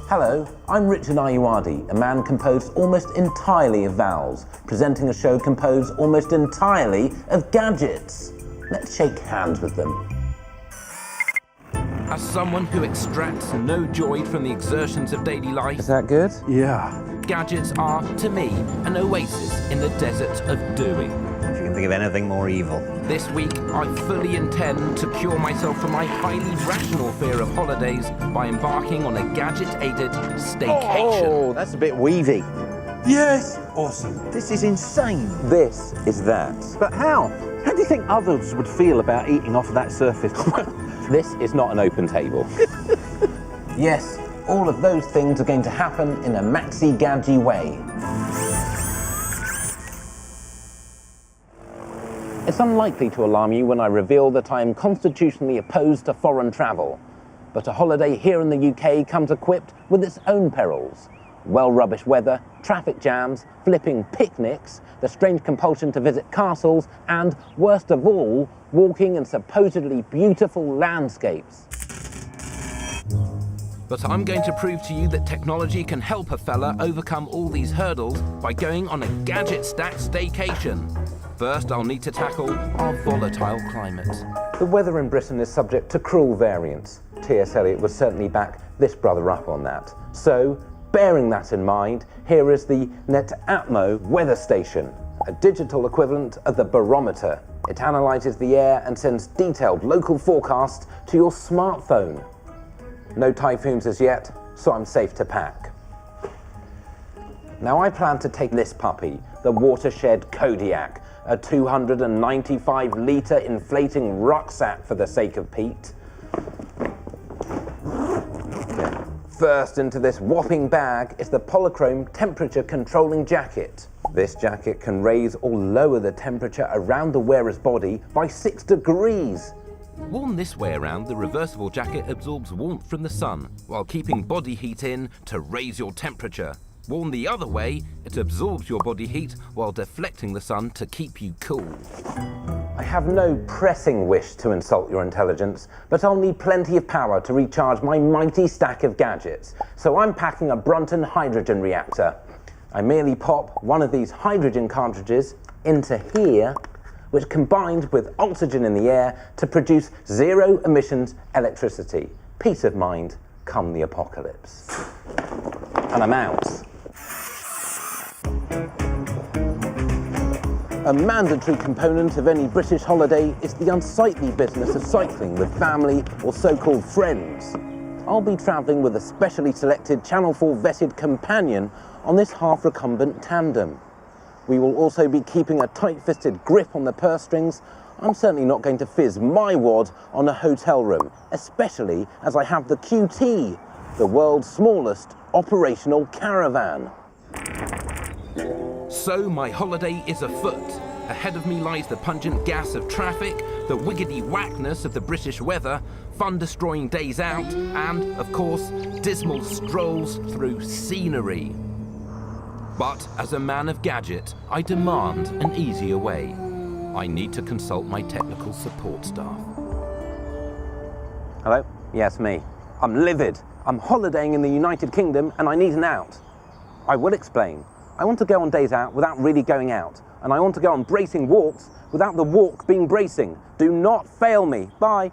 Hello, I'm Richard Ayoade, a man composed almost entirely of vowels, presenting a show composed almost entirely of gadgets. Let's shake hands with them. As someone who extracts no joy from the exertions of daily life, Is that good? Yeah. gadgets are, to me, an oasis in the desert of doing. If you can think of anything more evil. This week, I fully intend to cure myself from my highly rational fear of holidays by embarking on a gadget-aided staycation. Oh, that's a bit weavy. Yes. Awesome. This is insane. This is that. But how? How do you think others would feel about eating off that surface? This is not an open table. Yes, all of those things are going to happen in a maxi-gadgy way. It's unlikely to alarm you when I reveal that I am constitutionally opposed to foreign travel. But a holiday here in the UK comes equipped with its own perils. Well-rubbish weather, traffic jams, flipping picnics, the strange compulsion to visit castles, and, worst of all, walking in supposedly beautiful landscapes. But I'm going to prove to you that technology can help a fella overcome all these hurdles by going on a gadget-stacked staycation. First, I'll need to tackle our volatile climate. The weather in Britain is subject to cruel variance. T.S. Eliot would certainly back this brother up on that. So, bearing that in mind, here is the Netatmo weather station, a digital equivalent of the barometer. It analyses the air and sends detailed local forecasts to your smartphone. No typhoons as yet, so I'm safe to pack. Now I plan to take this puppy, the Watershed Kodiak, a 295-litre inflating rucksack for the sake of Pete. First into this whopping bag is the polychrome temperature controlling jacket. This jacket can raise or lower the temperature around the wearer's body by 6 degrees. Worn this way around, the reversible jacket absorbs warmth from the sun while keeping body heat in to raise your temperature. Worn the other way, it absorbs your body heat while deflecting the sun to keep you cool. I have no pressing wish to insult your intelligence, but I'll need plenty of power to recharge my mighty stack of gadgets, so I'm packing a Brunton hydrogen reactor. I merely pop one of these hydrogen cartridges into here, which combined with oxygen in the air to produce zero emissions electricity. Peace of mind come the apocalypse. And I'm out. A mandatory component of any British holiday is the unsightly business of cycling with family or so-called friends. I'll be travelling with a specially selected Channel 4 vetted companion on this half-recumbent tandem. We will also be keeping a tight-fisted grip on the purse strings. I'm certainly not going to fizz my wad on a hotel room, especially as I have the QT, the world's smallest operational caravan. So my holiday is afoot. Ahead of me lies the pungent gas of traffic, the wiggity whackness of the British weather, fun-destroying days out, and, of course, dismal strolls through scenery. But as a man of gadget, I demand an easier way. I need to consult my technical support staff. Hello? Yes, me. I'm livid. I'm holidaying in the United Kingdom and I need an out. I will explain. I want to go on days out without really going out, and I want to go on bracing walks without the walk being bracing. Do not fail me. Bye.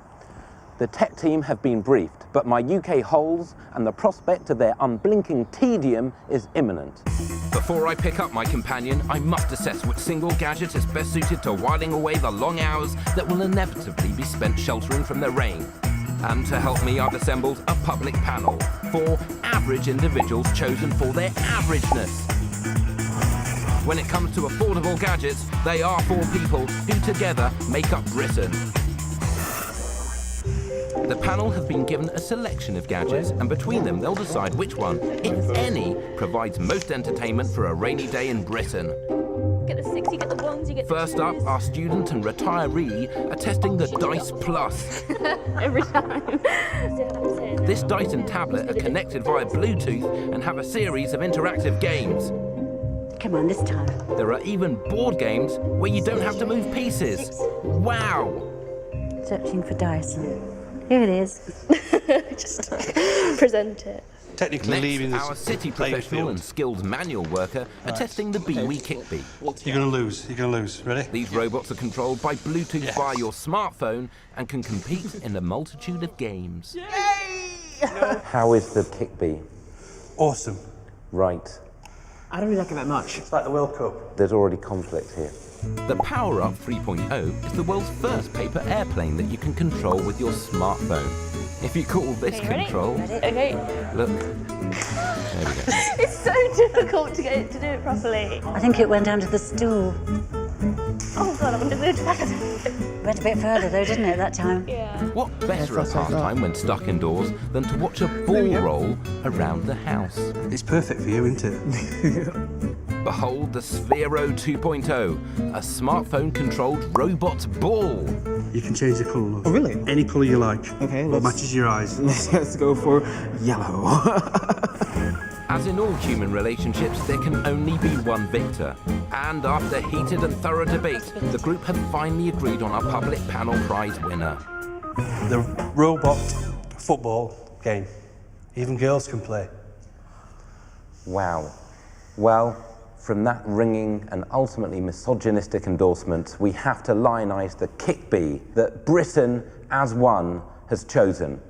The tech team have been briefed, but my UK holes and the prospect of their unblinking tedium is imminent. Before I pick up my companion, I must assess which single gadget is best suited to whiling away the long hours that will inevitably be spent sheltering from the rain. And to help me, I've assembled a public panel, 4 average individuals chosen for their averageness. When it comes to affordable gadgets, they are 4 people who together make up Britain. The panel have been given a selection of gadgets, and between them they'll decide which one, if any, provides most entertainment for a rainy day in Britain. Get the 6, you get the 1s, you get the 2s. First up, our student and retiree are testing the Dice Plus. Every time. This Dyson tablet are connected via Bluetooth and have a series of interactive games. Come on, this time. There are even board games where you don't have to move pieces. Wow! Searching for Dyson. Here it is. Just present it. Technically Next, leaving this our city professional and skilled manual worker are testing the Bee-Wee Kickbee. You're going to lose. You're going to lose. Ready? These robots are controlled by Bluetooth via your smartphone and can compete in a multitude of games. How is the Kickbee? Awesome. Right. I don't really like it that much. It's like the World Cup. There's already conflict here. The Power Up 3.0 is the world's first paper airplane that you can control with your smartphone. If you call this control... Okay. Look. There we go. It's so difficult to do it properly. I think it went under the stool. Oh god, I wonder if it Went a bit further though, didn't it, that time? Yeah. What better a pastime when stuck indoors than to watch a ball roll around the house? It's perfect for you, isn't it? Behold the Sphero 2.0, a smartphone-controlled robot ball. You can change the colour. Oh, really? Any colour you like. Okay, What matches your eyes. Let's go for yellow. As in all human relationships, there can only be one victor. And after heated and thorough debate, the group have finally agreed on our public panel prize winner. The robot football game. Even girls can play. Wow. Well, from that ringing and ultimately misogynistic endorsement, we have to lionise the kickbee that Britain, as one, has chosen.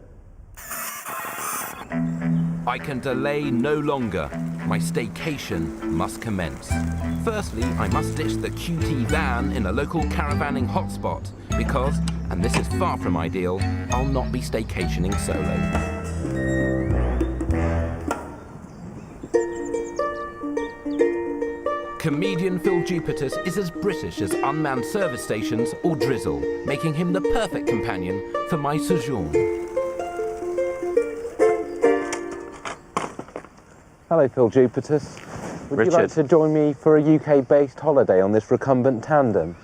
I can delay no longer. My staycation must commence. Firstly, I must ditch the QT van in a local caravanning hotspot because, and this is far from ideal, I'll not be staycationing solo. Comedian Phil Jupitus is as British as unmanned service stations or drizzle, making him the perfect companion for my sojourn. Hello, Phil Jupitus. Would you like to join me for a UK-based holiday on this recumbent tandem?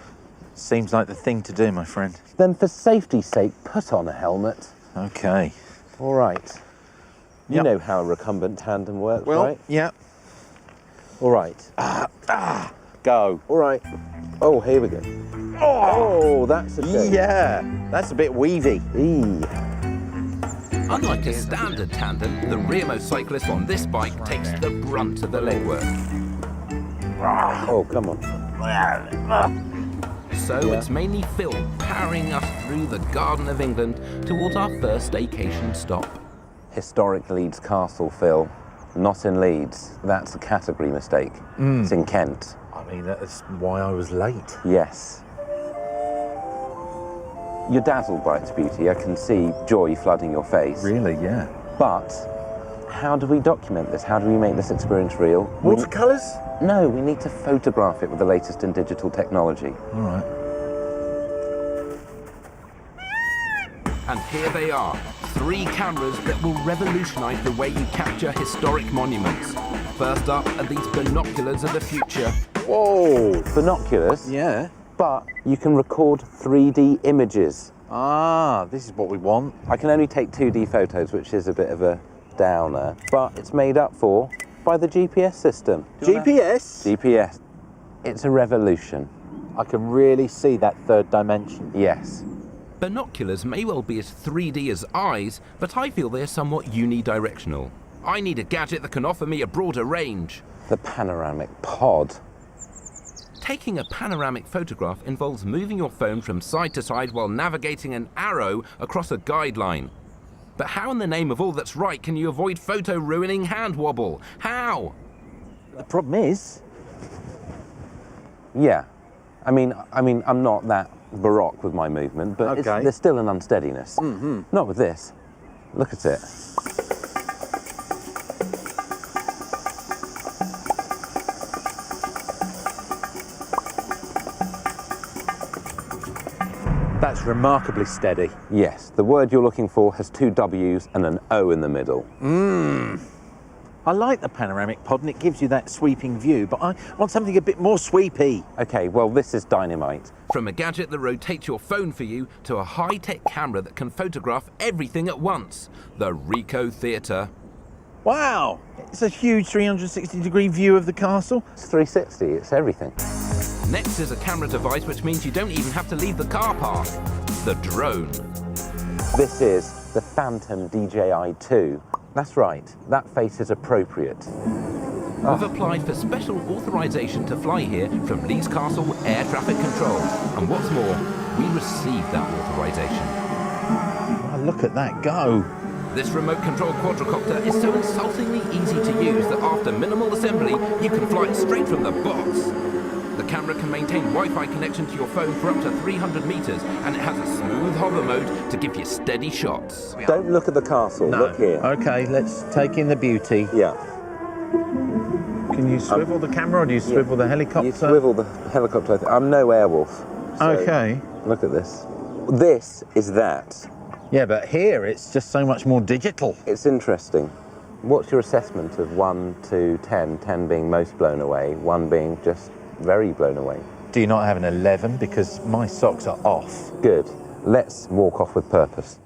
Seems like the thing to do, my friend. Then for safety's sake, put on a helmet. Okay. All right. You know how a recumbent tandem works, right? Yeah. All right. Go. All right. Oh, here we go. Oh, that's a shame. Yeah, that's a bit weavy. Unlike a standard tandem, the rearmost cyclist on this bike takes the brunt of the legwork. Oh, come on. So it's mainly Phil powering us through the Garden of England towards our first staycation stop. Historic Leeds Castle, Phil. Not in Leeds. That's a category mistake. It's in Kent. I mean, that's why I was late. Yes. You're dazzled by its beauty. I can see joy flooding your face. Really, yeah. But how do we document this? How do we make this experience real? Watercolours? No, we need to photograph it with the latest in digital technology. All right. And here they are, 3 cameras that will revolutionise the way you capture historic monuments. First up are these binoculars of the future. Whoa! Binoculars? Yeah. But you can record 3D images. Ah, this is what we want. I can only take 2D photos, which is a bit of a downer, but it's made up for by the GPS system. GPS? GPS. It's a revolution. I can really see that third dimension. Yes. Binoculars may well be as 3D as eyes, but I feel they're somewhat unidirectional. I need a gadget that can offer me a broader range. The panoramic pod. Taking a panoramic photograph involves moving your phone from side to side while navigating an arrow across a guideline. But how in the name of all that's right can you avoid photo-ruining hand wobble? How? The problem is... Yeah. I mean, I'm not that baroque with my movement, but there's still an unsteadiness. Not with this. Look at it. That's remarkably steady. Yes, the word you're looking for has 2 W's and an O in the middle. I like the panoramic pod and it gives you that sweeping view, but I want something a bit more sweepy. Okay, well, this is dynamite. From a gadget that rotates your phone for you to a high-tech camera that can photograph everything at once. The Ricoh Theatre. Wow, it's a huge 360-degree view of the castle. It's 360, it's everything. Next is a camera device which means you don't even have to leave the car park. The drone. This is the Phantom DJI-2. That's right, that face is appropriate. We've applied for special authorization to fly here from Leeds Castle Air Traffic Control. And what's more, we received that authorization. Oh, look at that go. This remote-controlled quadricopter is so insultingly easy to use that after minimal assembly, you can fly it straight from the box. The camera can maintain Wi-Fi connection to your phone for up to 300 meters, and it has a smooth hover mode to give you steady shots. Don't look at the castle, look here. Okay, let's take in the beauty. Yeah. Can you swivel the camera or do you swivel the helicopter? You swivel the helicopter. I'm no airwolf. So okay. Look at this. This is that. Yeah, but here it's just so much more digital. It's interesting. What's your assessment of 1 to 10, 10 being most blown away, 1 being just very blown away? Do you not have an 11? Because my socks are off. Good. Let's walk off with purpose.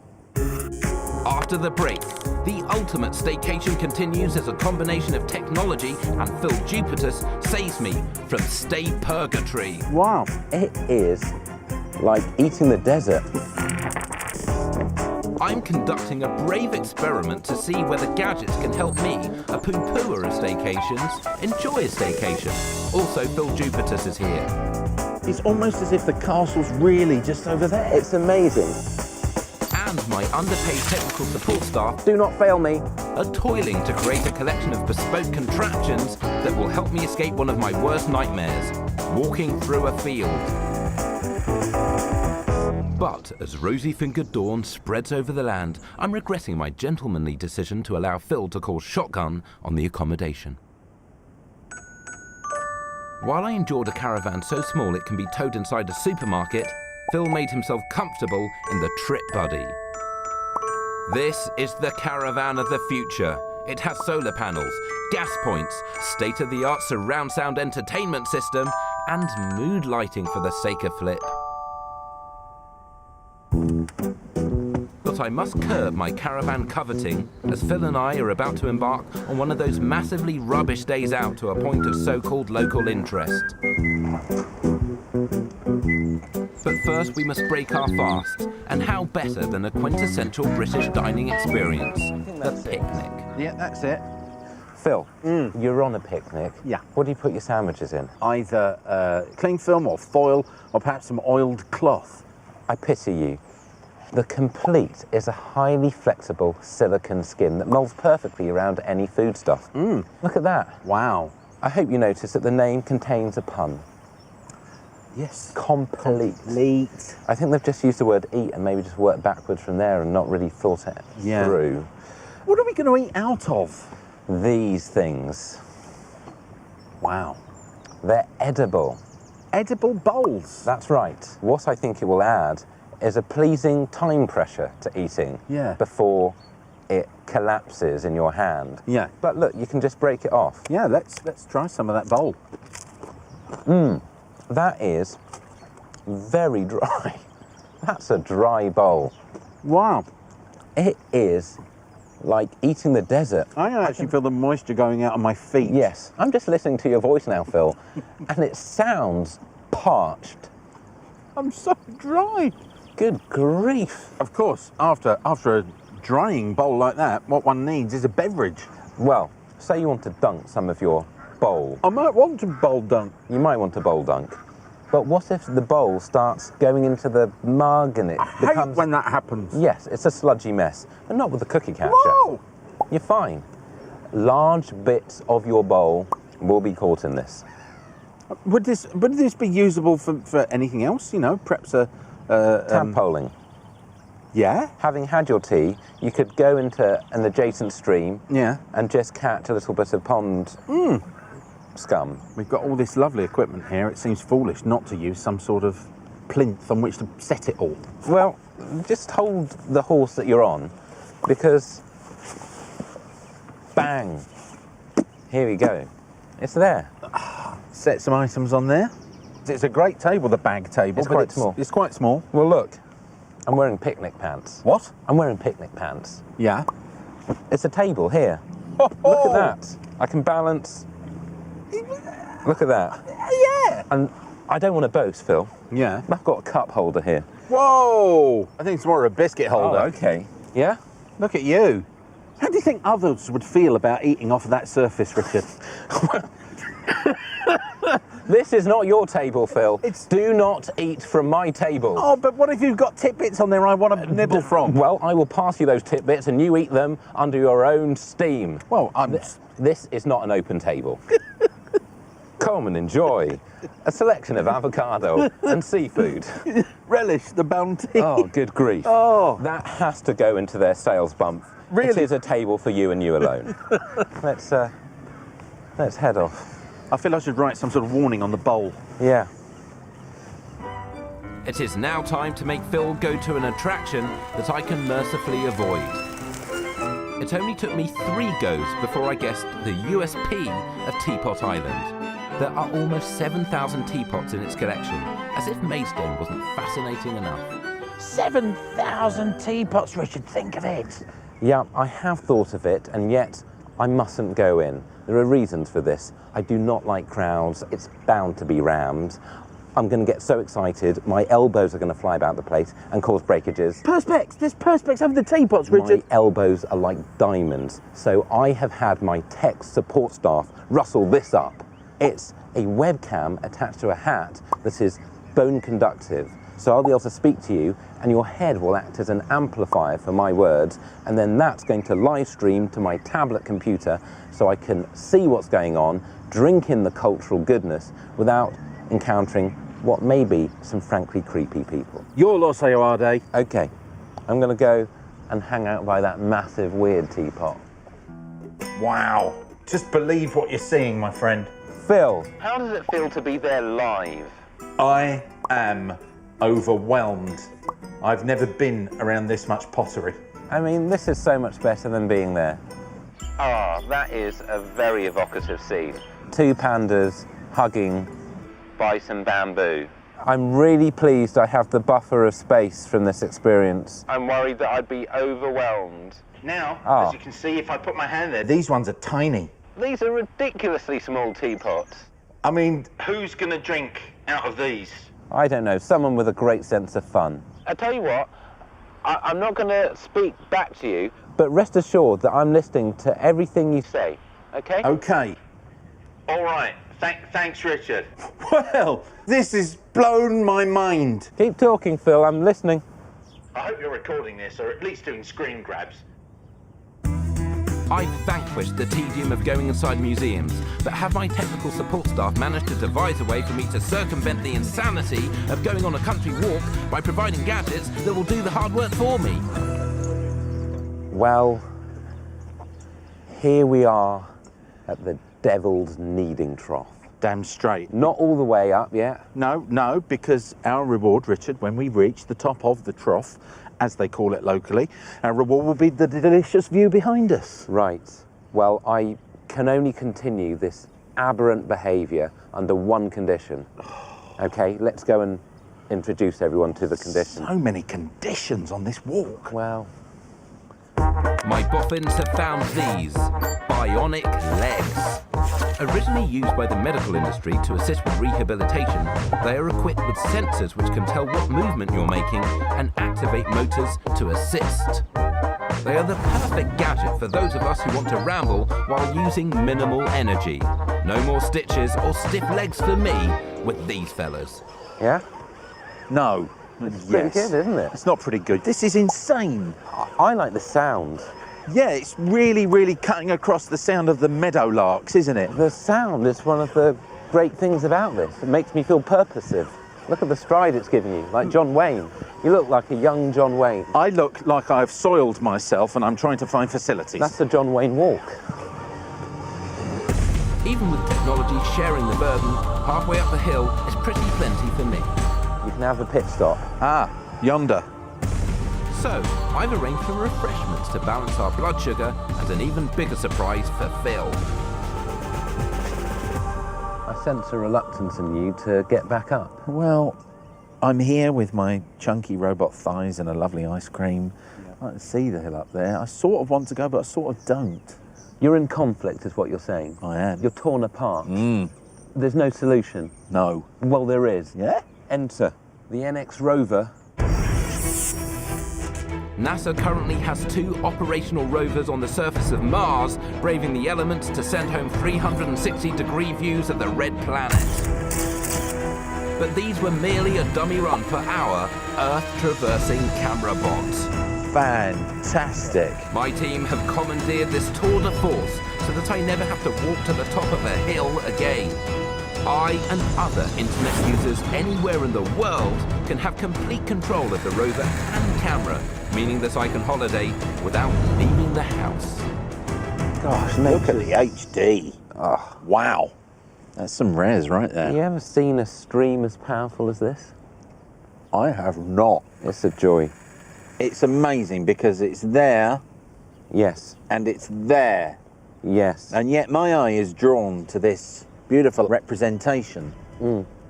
After the break, the ultimate staycation continues as a combination of technology and Phil Jupitus saves me from stay purgatory. Wow. It is like eating the desert. I'm conducting a brave experiment to see whether gadgets can help me, a poo-pooer of staycations, enjoy a staycation. Also, Phil Jupitus is here. It's almost as if the castle's really just over there. It's amazing. And my underpaid technical support staff Do not fail me. are toiling to create a collection of bespoke contraptions that will help me escape one of my worst nightmares, walking through a field. But as rosy-fingered dawn spreads over the land, I'm regretting my gentlemanly decision to allow Phil to call shotgun on the accommodation. While I endured a caravan so small it can be towed inside a supermarket, Phil made himself comfortable in the Trip Buddy. This is the caravan of the future. It has solar panels, gas points, state-of-the-art surround sound entertainment system, and mood lighting for the sake of flip. But I must curb my caravan coveting, as Phil and I are about to embark on one of those massively rubbish days out to a point of so-called local interest. But first we must break our fast, and how better than a quintessential British dining experience, a picnic. Yeah, that's it. Phil, you're on a picnic. Yeah. What do you put your sandwiches in? Either cling film or foil, or perhaps some oiled cloth. I pity you. The Complete is a highly flexible silicone skin that molds perfectly around any foodstuff. Look at that. Wow. I hope you notice that the name contains a pun. Yes. Complete. Complete. I think they've just used the word eat and maybe just worked backwards from there and not really thought it through. What are we going to eat out of? These things. Wow. They're edible. Edible bowls. That's right. What I think it will add is a pleasing time pressure to eating before it collapses in your hand. Yeah. But look, you can just break it off. Yeah, let's try some of that bowl. That is very dry. That's a dry bowl. Wow. It is like eating the desert. I can actually feel the moisture going out of my feet. Yes. I'm just listening to your voice now, Phil, and it sounds parched. I'm so dry. Good grief. Of course, after a drying bowl like that, what one needs is a beverage. Well, say you want to dunk some of your bowl. I might want to bowl dunk. You might want to bowl dunk. But what if the bowl starts going into the mug and it becomes... hate when that happens. Yes, it's a sludgy mess, but not with the cookie catcher. Whoa! You're fine. Large bits of your bowl will be caught in this. Would this be usable for anything else? You know, perhaps a... Tadpoling. Yeah? Having had your tea, you could go into an adjacent stream and just catch a little bit of pond scum. We've got all this lovely equipment here. It seems foolish not to use some sort of plinth on which to set it all. Well, just hold the horse that you're on, because bang, here we go. It's there. Set some items on there. It's a great table, the bag table. It's quite small. It's quite small. Well, look, I'm wearing picnic pants. What? I'm wearing picnic pants. Yeah. It's a table here. Look at that. I can balance. Look at that. Yeah. And I don't want to boast, Phil. Yeah. I've got a cup holder here. Whoa! I think it's more of a biscuit holder. Oh, okay. Yeah? Look at you. How do you think others would feel about eating off of that surface, Richard? This is not your table, Phil. Do not eat from my table. Oh, but what if you've got tidbits on there I want to nibble from? Well, I will pass you those tidbits and you eat them under your own steam. Well, This is not an open table. Come and enjoy a selection of avocado and seafood. Relish the bounty. Oh, good grief. Oh. That has to go into their sales bump. Really? It is a table for you and you alone. Let's head off. I feel I should write some sort of warning on the bowl. Yeah. It is now time to make Phil go to an attraction that I can mercifully avoid. It only took me 3 goes before I guessed the USP of Teapot Island. There are almost 7,000 teapots in its collection, as if Maidstone wasn't fascinating enough. 7,000 teapots, Richard, think of it. Yeah, I have thought of it, and yet I mustn't go in. There are reasons for this. I do not like crowds. It's bound to be rammed. I'm going to get so excited, my elbows are going to fly about the place and cause breakages. Perspex! There's Perspex over the teapots, Richard. My elbows are like diamonds, so I have had my tech support staff rustle this up. It's a webcam attached to a hat that is bone conductive, so I'll be able to speak to you and your head will act as an amplifier for my words, and then that's going to live stream to my tablet computer so I can see what's going on, drink in the cultural goodness without encountering what may be some frankly creepy people. Your loss, Ayoade. Okay, I'm going to go and hang out by that massive weird teapot. Wow. Just believe what you're seeing, my friend. Phil, how does it feel to be there live? I am overwhelmed. I've never been around this much pottery. I mean, this is so much better than being there. Ah, that is a very evocative scene. Two pandas hugging by some bamboo. I'm really pleased I have the buffer of space from this experience. I'm worried that I'd be overwhelmed. Now, as you can see, if I put my hand there, these ones are tiny. These are ridiculously small teapots. I mean, who's going to drink out of these? I don't know, someone with a great sense of fun. I tell you what, I'm not going to speak back to you, but rest assured that I'm listening to everything you say, okay? Okay. All right. Thanks, Richard. Well, this has blown my mind. Keep talking, Phil, I'm listening. I hope you're recording this, or at least doing screen grabs. I've vanquished the tedium of going inside museums, but have my technical support staff managed to devise a way for me to circumvent the insanity of going on a country walk by providing gadgets that will do the hard work for me? Well, here we are at the Devil's Kneading Trough. Damn straight. Not all the way up yet. No, because our reward, Richard, when we reach the top of the trough, as they call it locally, our reward will be the delicious view behind us. Right. Well, I can only continue this aberrant behaviour under one condition. Okay, let's go and introduce everyone to the conditions. So many conditions on this walk. Well, my boffins have found these bionic legs. Originally used by the medical industry to assist with rehabilitation, they are equipped with sensors which can tell what movement you're making and activate motors to assist. They are the perfect gadget for those of us who want to ramble while using minimal energy. No more stitches or stiff legs for me with these fellas. Yeah? No. It's pretty good, isn't it? It's not pretty good. This is insane. I like the sound. Yeah, it's really, really cutting across the sound of the meadowlarks, isn't it? The sound is one of the great things about this. It makes me feel purposive. Look at the stride it's giving you, like John Wayne. You look like a young John Wayne. I look like I've soiled myself and I'm trying to find facilities. That's the John Wayne walk. Even with technology sharing the burden, halfway up the hill is pretty plenty for me. You can have a pit stop. Ah, yonder. So, I've arranged for refreshments to balance our blood sugar and an even bigger surprise for Phil. I sense a reluctance in you to get back up. Well, I'm here with my chunky robot thighs and a lovely ice cream. I can see the hill up there. I sort of want to go, but I sort of don't. You're in conflict, is what you're saying. I am. You're torn apart. There's no solution. No. Well, there is. Yeah? Enter the NX rover. NASA currently has 2 operational rovers on the surface of Mars, braving the elements to send home 360-degree views of the red planet. But these were merely a dummy run for our Earth-traversing camera bots. Fantastic. My team have commandeered this tour de force so that I never have to walk to the top of a hill again. I and other internet users anywhere in the world can have complete control of the rover and camera, meaning that I can holiday without leaving the house. Gosh, look at the HD. Oh, wow. That's some res right there. Have you ever seen a stream as powerful as this? I have not. It's a joy. It's amazing because it's there. Yes. And it's there. Yes. And yet my eye is drawn to this beautiful representation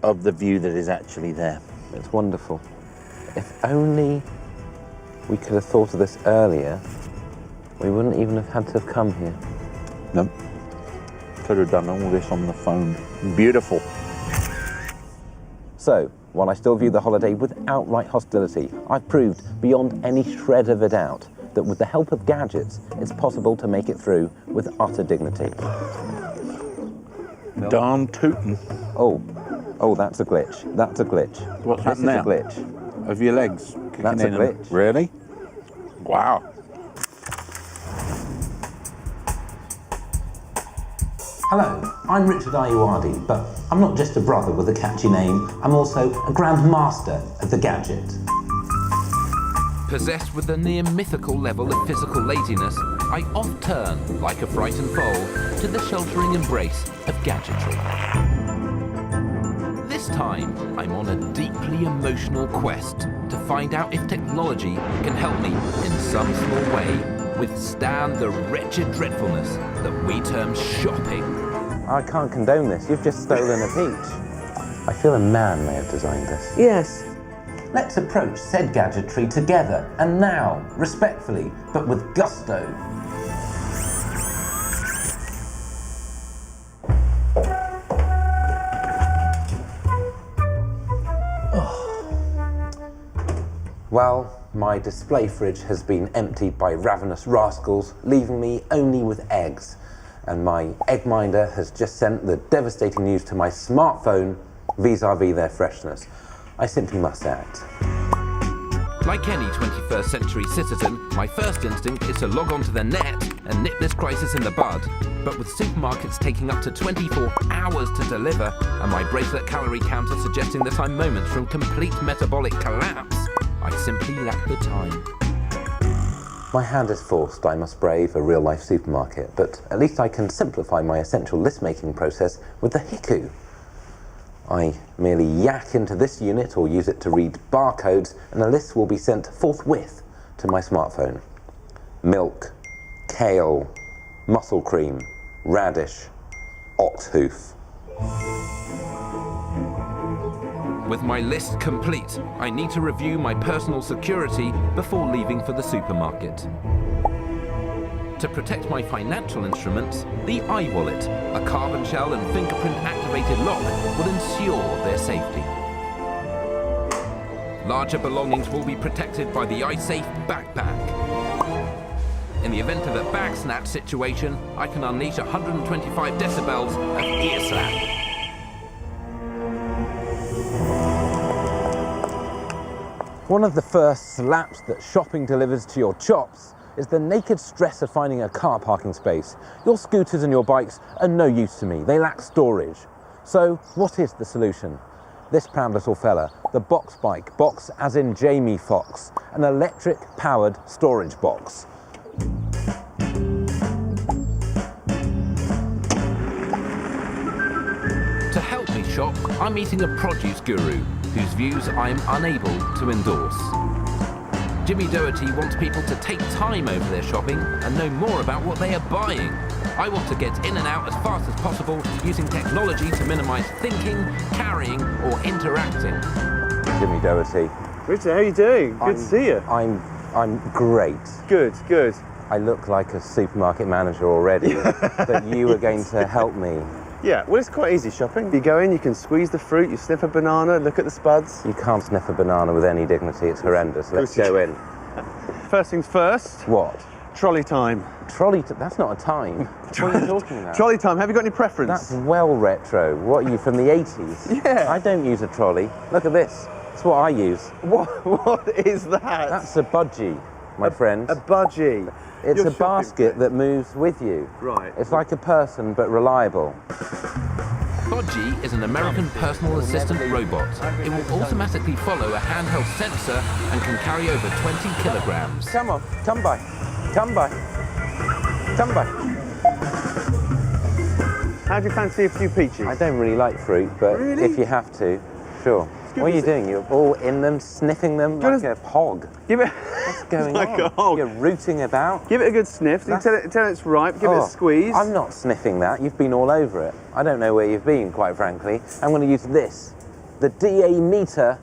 of the view that is actually there. It's wonderful. If only we could have thought of this earlier, we wouldn't even have had to have come here. No. Could have done all this on the phone. Beautiful. So, while I still view the holiday with outright hostility, I've proved beyond any shred of a doubt that with the help of gadgets, it's possible to make it through with utter dignity. Darn tootin'. Oh, that's a glitch. That's a glitch. What's happened now? This is a glitch. Of your legs kicking That's a in glitch. Really? Wow. Hello, I'm Richard Ayoade, but I'm not just a brother with a catchy name, I'm also a grand master of the gadget. Possessed with a near mythical level of physical laziness, I oft turn, like a frightened foal, to the sheltering embrace of gadgetry. This time, I'm on a deeply emotional quest to find out if technology can help me, in some small way, withstand the wretched dreadfulness that we term shopping. I can't condone this, you've just stolen a peach. I feel a man may have designed this. Yes. Let's approach said gadgetry together, and now, respectfully, but with gusto. Well, my display fridge has been emptied by ravenous rascals, leaving me only with eggs. And my egg minder has just sent the devastating news to my smartphone vis-à-vis their freshness. I simply must act. Like any 21st century citizen, my first instinct is to log onto the net and nip this crisis in the bud. But with supermarkets taking up to 24 hours to deliver, and my bracelet calorie counter suggesting that I'm moments from complete metabolic collapse, I simply lack the time. My hand is forced, I must brave a real-life supermarket, but at least I can simplify my essential list-making process with the Hiku. I merely yak into this unit or use it to read barcodes, and a list will be sent forthwith to my smartphone. Milk, kale, muscle cream, radish, ox hoof. With my list complete, I need to review my personal security before leaving for the supermarket. To protect my financial instruments, the iWallet, a carbon shell and fingerprint-activated lock, will ensure their safety. Larger belongings will be protected by the iSafe backpack. In the event of a bag snatch situation, I can unleash 125 decibels of ear slap. One of the first slaps that shopping delivers to your chops is the naked stress of finding a car parking space. Your scooters and your bikes are no use to me. They lack storage. So what is the solution? This proud little fella, the Box Bike, box as in Jamie Foxx, an electric powered storage box. To help me shop, I'm meeting a produce guru whose views I am unable to endorse. Jimmy Doherty wants people to take time over their shopping and know more about what they are buying. I want to get in and out as fast as possible using technology to minimize thinking, carrying, or interacting. Jimmy Doherty. Richard, how are you doing? Good to see you. I'm great. Good, good. I look like a supermarket manager already, but you are going to help me. Yeah, well, it's quite easy shopping. You go in, you can squeeze the fruit, you sniff a banana, look at the spuds. You can't sniff a banana with any dignity, it's horrendous. Let's go in. First things first. What? Trolley time. That's not a time. What are you talking about? Trolley time, have you got any preference? That's well retro. What are you, from the 80s? Yeah. I don't use a trolley. Look at this. It's what I use. What is that? That's a budgie, my friend. A budgie. It's a basket that moves with you. Right. It's like a person, but reliable. Bodgy is an American personal assistant robot. It will automatically follow a handheld sensor and can carry over 20 kilograms. Come on, come by. Come by. Come by. How do you fancy a few peaches? I don't really like fruit, but really? If you have to, sure. What are you doing? You're all in them, sniffing them like a hog. Give it. What's going like on? A hog. You're rooting about. Give it a good sniff. Tell it it's ripe. Give it a squeeze. I'm not sniffing that. You've been all over it. I don't know where you've been, quite frankly. I'm going to use this, the DA meter.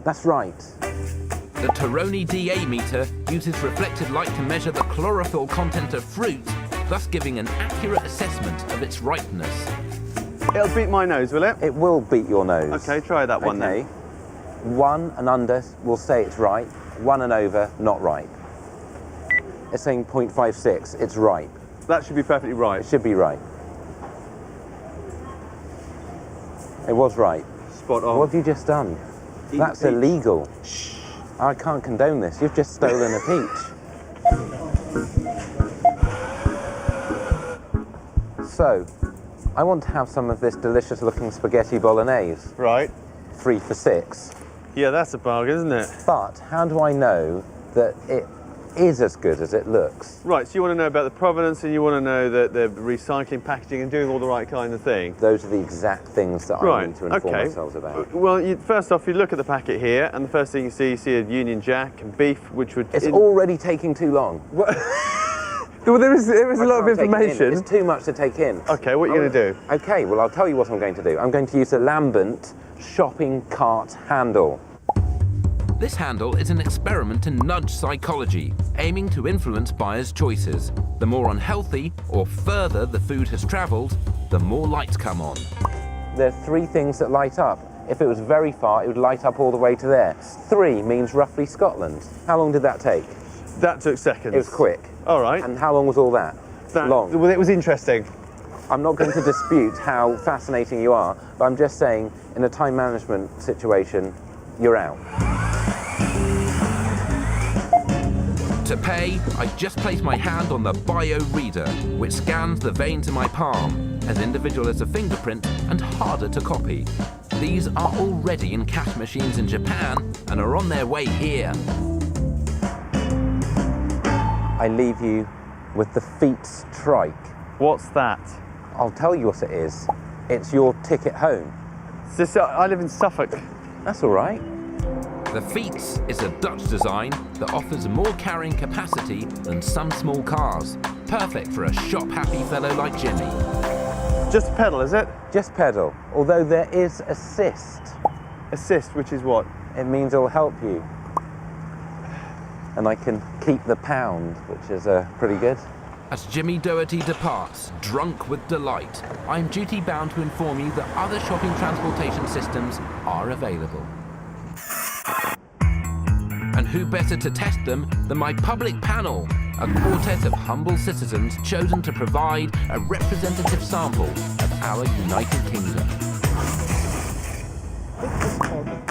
That's right. The Toroni DA meter uses reflected light to measure the chlorophyll content of fruit, thus giving an accurate assessment of its ripeness. It'll beat my nose, will it? It will beat your nose. Okay, try that one then. 1 and under will say it's right. 1 and over, not right. It's saying 0.56. It's ripe. That should be perfectly right. It should be right. It was right. Spot on. What have you just done? That's illegal. Shh. I can't condone this. You've just stolen a peach. So, I want to have some of this delicious looking spaghetti bolognese. Right. 3 for 6. Yeah, that's a bargain, isn't it? But how do I know that it is as good as it looks? Right, so you want to know about the provenance and you want to know that the recycling, packaging and doing all the right kind of thing. Those are the exact things that I need to inform ourselves about. Well, first off, you look at the packet here and the first thing you see a Union Jack and beef, which would... It's already taking too long. Well, there is a lot of information. It's too much to take in. Okay, what are you going to do? Okay, well, I'll tell you what I'm going to do. I'm going to use the Lambent shopping cart handle. This handle is an experiment in nudge psychology, aiming to influence buyers' choices. The more unhealthy or further the food has travelled, the more lights come on. There are 3 things that light up. If it was very far, it would light up all the way to there. 3 means roughly Scotland. How long did that take? That took seconds. It was quick. All right. And how long was all that? Long. Well, it was interesting. I'm not going to dispute how fascinating you are, but I'm just saying, in a time management situation, you're out. To pay, I just place my hand on the bio reader, which scans the veins in my palm, as individual as a fingerprint and harder to copy. These are already in cash machines in Japan and are on their way here. I leave you with the feet strike. What's that? I'll tell you what it is. It's your ticket home. I live in Suffolk. That's all right. The Fiets is a Dutch design that offers more carrying capacity than some small cars. Perfect for a shop-happy fellow like Jimmy. Just pedal, is it? Just pedal, although there is assist. Assist, which is what? It means it'll help you. And I can keep the pound, which is pretty good. As Jimmy Doherty departs, drunk with delight, I'm duty-bound to inform you that other shopping transportation systems are available. And who better to test them than my public panel, a quartet of humble citizens chosen to provide a representative sample of our United Kingdom.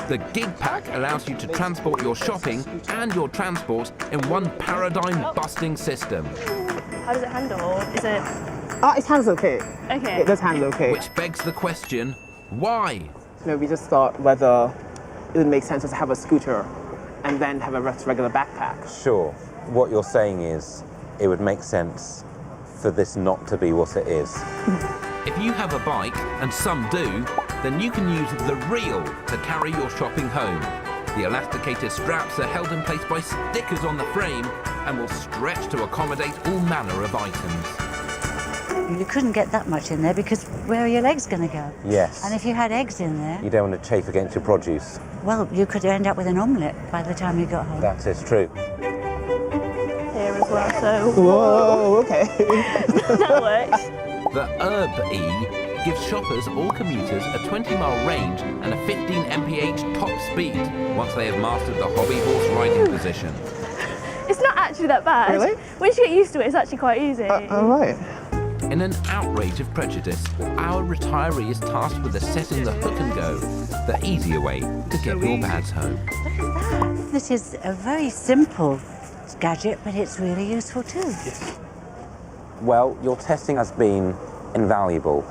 The Gig Pack allows you to transport your shopping and your transport in one paradigm-busting system. How does it handle? Is it... It handles okay. Okay. It does handle okay. Which begs the question, why? So we just thought whether it would make sense to have a scooter and then have a regular backpack. Sure. What you're saying is, it would make sense for this not to be what it is. If you have a bike, and some do, then you can use the reel to carry your shopping home. The elasticated straps are held in place by stickers on the frame and will stretch to accommodate all manner of items. You couldn't get that much in there because where are your legs going to go? Yes. And if you had eggs in there... You don't want to chafe against your produce. Well, you could end up with an omelette by the time you got home. That is true. Here as well, so... Whoa, okay. That works. The Herb E gives shoppers or commuters a 20-mile range and a 15 mph top speed once they have mastered the hobby horse riding position. It's not actually that bad. Really? Once you get used to it, it's actually quite easy. All right. In an outrage of prejudice, our retiree is tasked with assessing the hook and go, the easier way to get your bags home. Look at that. This is a very simple gadget, but it's really useful too. Yes. Well, your testing has been invaluable.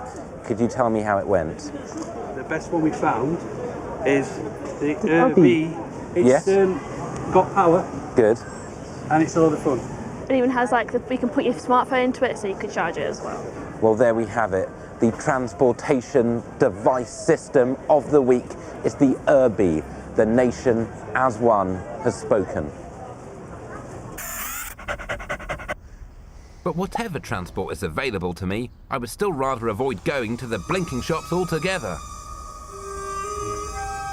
Could you tell me how it went? The best one we found is the B. It's got power. Good. And it's a lot of fun. It even has you can put your smartphone into it so you could charge it as well. Well, there we have it. The transportation device system of the week is the Irby. The nation as one has spoken. But whatever transport is available to me, I would still rather avoid going to the blinking shops altogether.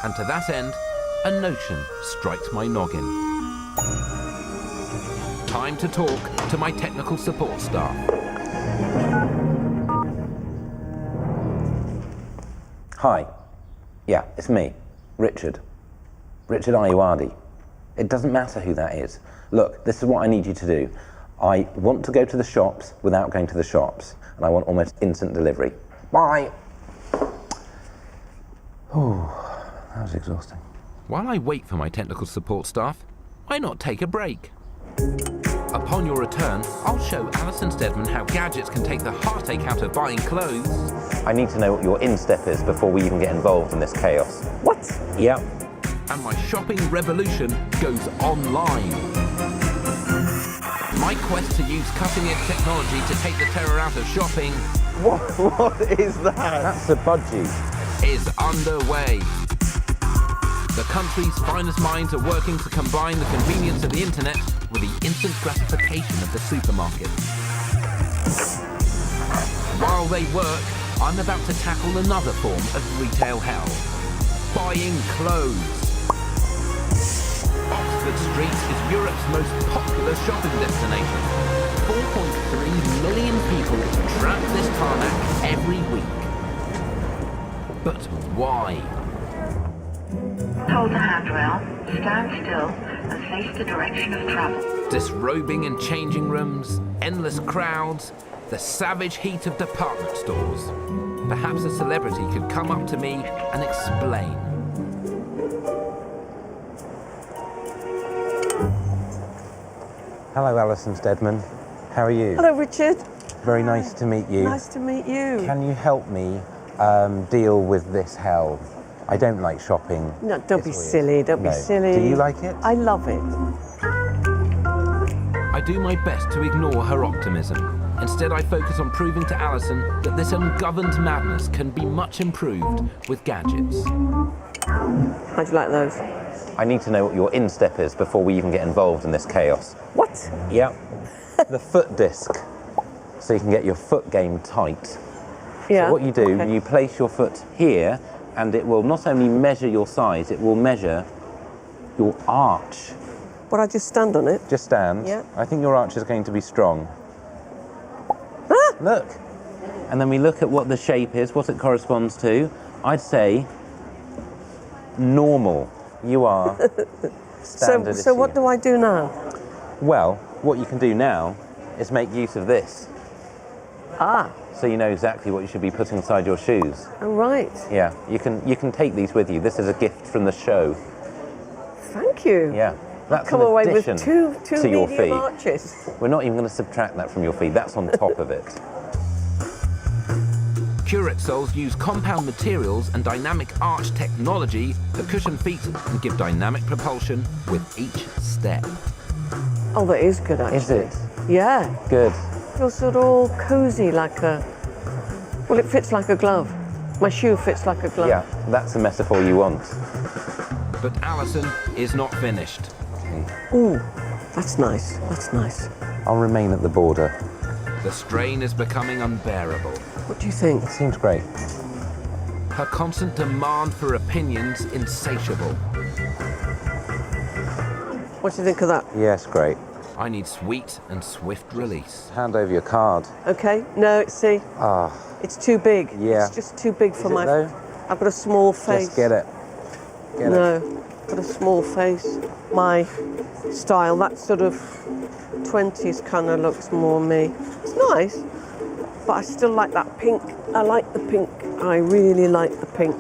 And to that end, a notion strikes my noggin. Time to talk to my technical support staff. Hi. Yeah, it's me, Richard. Richard Ayoade. It doesn't matter who that is. Look, this is what I need you to do. I want to go to the shops without going to the shops, and I want almost instant delivery. Bye. Oh, that was exhausting. While I wait for my technical support staff, why not take a break? Upon your return, I'll show Alison Steadman how gadgets can take the heartache out of buying clothes. I need to know what your instep is before we even get involved in this chaos. What? Yeah. And my shopping revolution goes online. My quest to use cutting-edge technology to take the terror out of shopping... What is that? That's a budgie. ...is underway. The country's finest minds are working to combine the convenience of the internet with the instant gratification of the supermarket. While they work, I'm about to tackle another form of retail hell. Buying clothes. Oxford Street is Europe's most popular shopping destination. 4.3 million people tramp this tarmac every week. But why? Hold the handrail, stand still, and face the direction of travel. Disrobing in changing rooms, endless crowds, the savage heat of department stores. Perhaps a celebrity could come up to me and explain. Hello, Alison Steadman. How are you? Hello, Richard. Very nice to meet you. Nice to meet you. Can you help me deal with this hell? I don't like shopping. No, don't be silly. Don't be silly. Do you like it? I love it. I do my best to ignore her optimism. Instead, I focus on proving to Alison that this ungoverned madness can be much improved with gadgets. How'd you like those? I need to know what your instep is before we even get involved in this chaos. What? Yeah. The foot disc, so you can get your foot game tight. Yeah. So what you do, you place your foot here, and it will not only measure your size, it will measure your arch. What, I just stand on it? Just stand. Yeah. I think your arch is going to be strong. Ah! Look. And then we look at what the shape is, what it corresponds to. I'd say normal. You are standard. So what do I do now? Well, what you can do now is make use of this. Ah. So you know exactly what you should be putting inside your shoes. Oh, right. Yeah, you can take these with you. This is a gift from the show. Thank you. Yeah, that's come an away with addition two to your medium fee. arches. We're not even going to subtract that from your fee. That's on top of it. Curate soles use compound materials and dynamic arch technology to cushion feet and give dynamic propulsion with each step. Oh, that is good, actually. Is it? Yeah. Good. Feels sort of all cosy, like a... Well, it fits like a glove. My shoe fits like a glove. Yeah, that's the metaphor you want. But Alison is not finished. Ooh, that's nice. That's nice. I'll remain at the border. The strain is becoming unbearable. What do you think? It seems great. Her constant demand for opinions insatiable. What do you think of that? Yes, great. I need sweet and swift release. Hand over your card. Okay. No, see, Ah. it's too big. Yeah. It's just too big for Is it my... though? I've got a small face. Just get it. Get no, it. got a small face. My style, that sort of 20s kind of looks more me. It's nice, but I still like that pink. I like the pink. I really like the pink.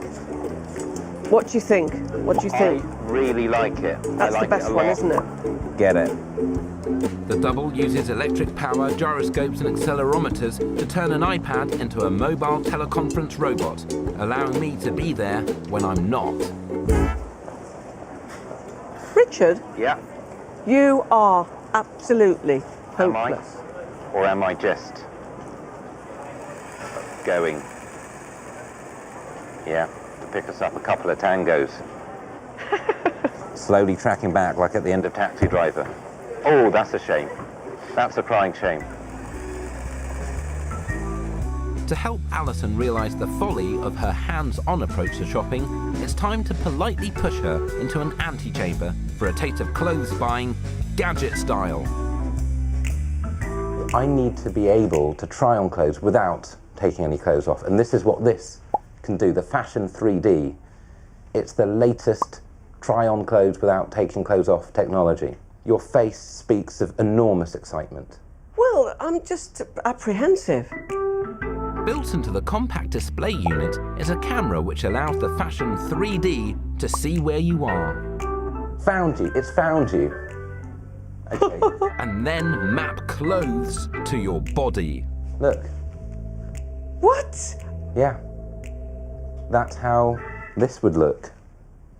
What do you think? What do you think? I really like it. That's the best one, isn't it? Get it. The double uses electric power, gyroscopes and accelerometers to turn an iPad into a mobile teleconference robot, allowing me to be there when I'm not. Richard? Yeah? You are absolutely hopeless. Am I? Or am I just going? Yeah, to pick us up a couple of tangos. Slowly tracking back like at the end of Taxi Driver. Oh, that's a shame. That's a crying shame. To help Alison realise the folly of her hands-on approach to shopping, it's time to politely push her into an antechamber for a taste of clothes buying, gadget style. I need to be able to try on clothes without taking any clothes off, and this is what this can do, the Fashion 3D, it's the latest try-on clothes without taking clothes off technology. Your face speaks of enormous excitement. Well, I'm just apprehensive. Built into the compact display unit is a camera which allows the Fashion 3D to see where you are. Found you, it's found you. Okay. And then map clothes to your body. Look. What? Yeah. That's how this would look.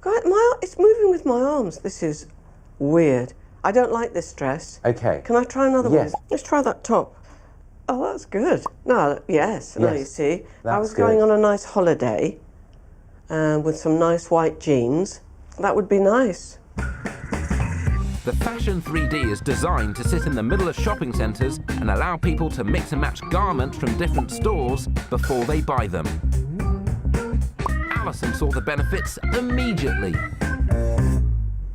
God, it's moving with my arms. This is weird. I don't like this dress. Okay. Can I try another Yes. one? Let's try that top. Oh, that's good. No, yes. No, you see, I was that's going good. on a nice holiday with some nice white jeans. That would be nice. The Fashion 3D is designed to sit in the middle of shopping centres and allow people to mix and match garments from different stores before they buy them. Alison saw the benefits immediately.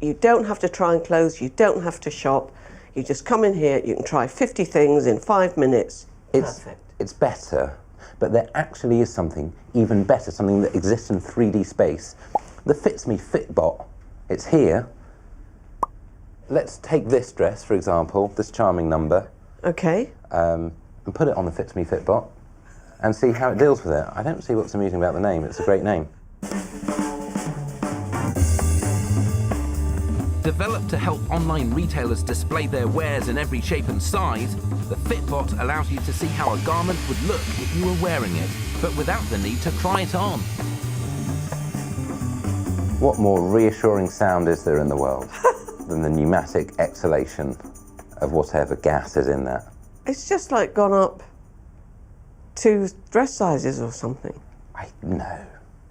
You don't have to try on clothes, you don't have to shop. You just come in here, you can try 50 things in 5 minutes. Perfect. It's better, but there actually is something even better, something that exists in 3D space. The Fits Me Fitbot. It's here. Let's take this dress, for example, this charming number. Okay. And put it on the Fits Me Fitbot and see how it deals with it. I don't see what's amusing about the name. It's a great name. Developed to help online retailers display their wares in every shape and size, the Fitbot allows you to see how a garment would look if you were wearing it, but without the need to try it on. What more reassuring sound is there in the world than the pneumatic exhalation of whatever gas is in that? It's just like gone up 2 dress sizes or something. No.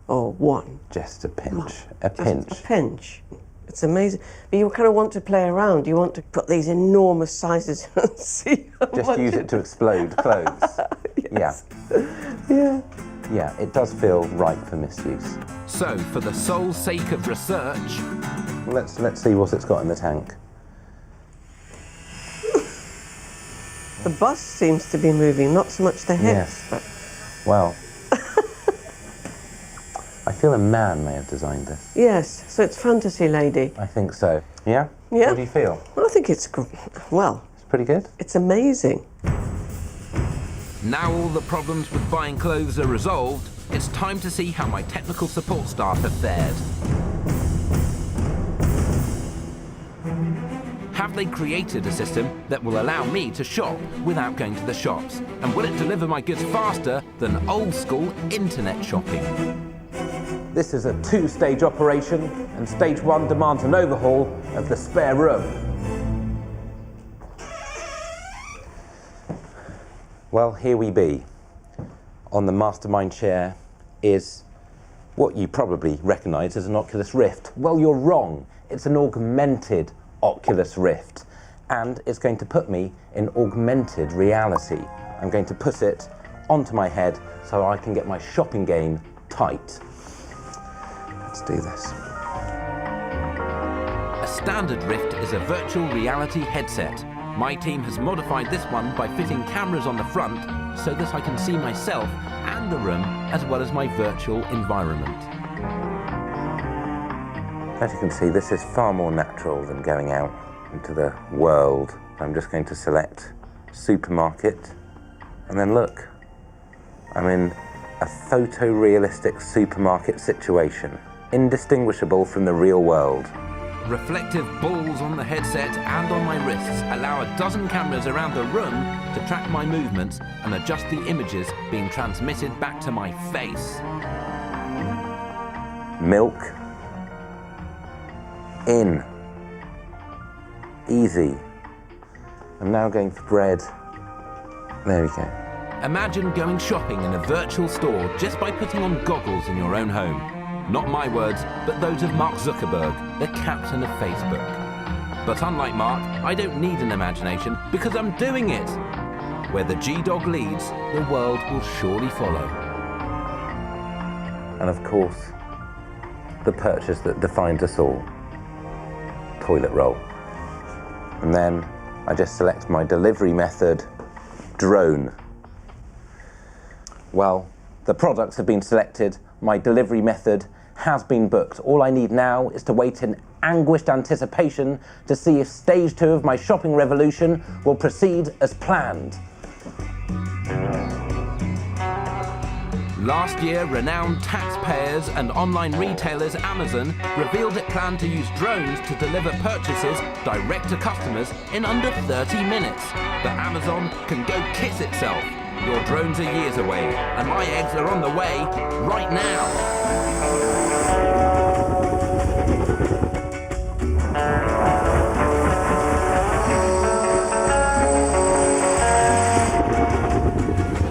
Or 1. Just a pinch. Just A pinch. a pinch. It's amazing. But you kind of want to play around. You want to put these enormous sizes and see how Just much use it to explode clothes. Yes. Yeah. Yeah, it does feel ripe for misuse. So, for the sole sake of research... Let's see what it's got in the tank. The bust seems to be moving, not so much the hips. Yes. But Well, I feel a man may have designed this. yes, so it's Fantasy Lady. I think so. Yeah? Yeah. What do you feel? Well, I think it's well. It's pretty good. It's amazing. Now all the problems with buying clothes are resolved, it's time to see how my technical support staff have fared. Have they created a system that will allow me to shop without going to the shops? And will it deliver my goods faster than old-school internet shopping? This is a 2-stage operation, and stage 1 demands an overhaul of the spare room. Well, here we be. On the mastermind chair is what you probably recognise as an Oculus Rift. Well, you're wrong. It's an augmented Oculus Rift, and it's going to put me in augmented reality. I'm going to put it onto my head so I can get my shopping game tight. Let's do this. A standard Rift is a virtual reality headset. My team has modified this one by fitting cameras on the front so that I can see myself and the room as well as my virtual environment. As you can see, this is far more natural than going out into the world. I'm just going to select supermarket, and then look, I'm in a photorealistic supermarket situation, indistinguishable from the real world. Reflective balls on the headset and on my wrists allow a dozen cameras around the room to track my movements and adjust the images being transmitted back to my face. Milk. In. Easy. I'm now going for bread. There we go. Imagine going shopping in a virtual store just by putting on goggles in your own home. Not my words, but those of Mark Zuckerberg, the captain of Facebook. But unlike Mark, I don't need an imagination because I'm doing it. Where the G-Dog leads, the world will surely follow. And of course, the purchase that defines us all. Toilet roll. And then I just select my delivery method, drone. Well, the products have been selected. my delivery method has been booked. All I need now is to wait in anguished anticipation to see if stage 2 of my shopping revolution will proceed as planned. Last year, renowned taxpayers and online retailers Amazon revealed it planned to use drones to deliver purchases direct to customers in under 30 minutes. But Amazon can go kiss itself. Your drones are years away, and my eggs are on the way right now.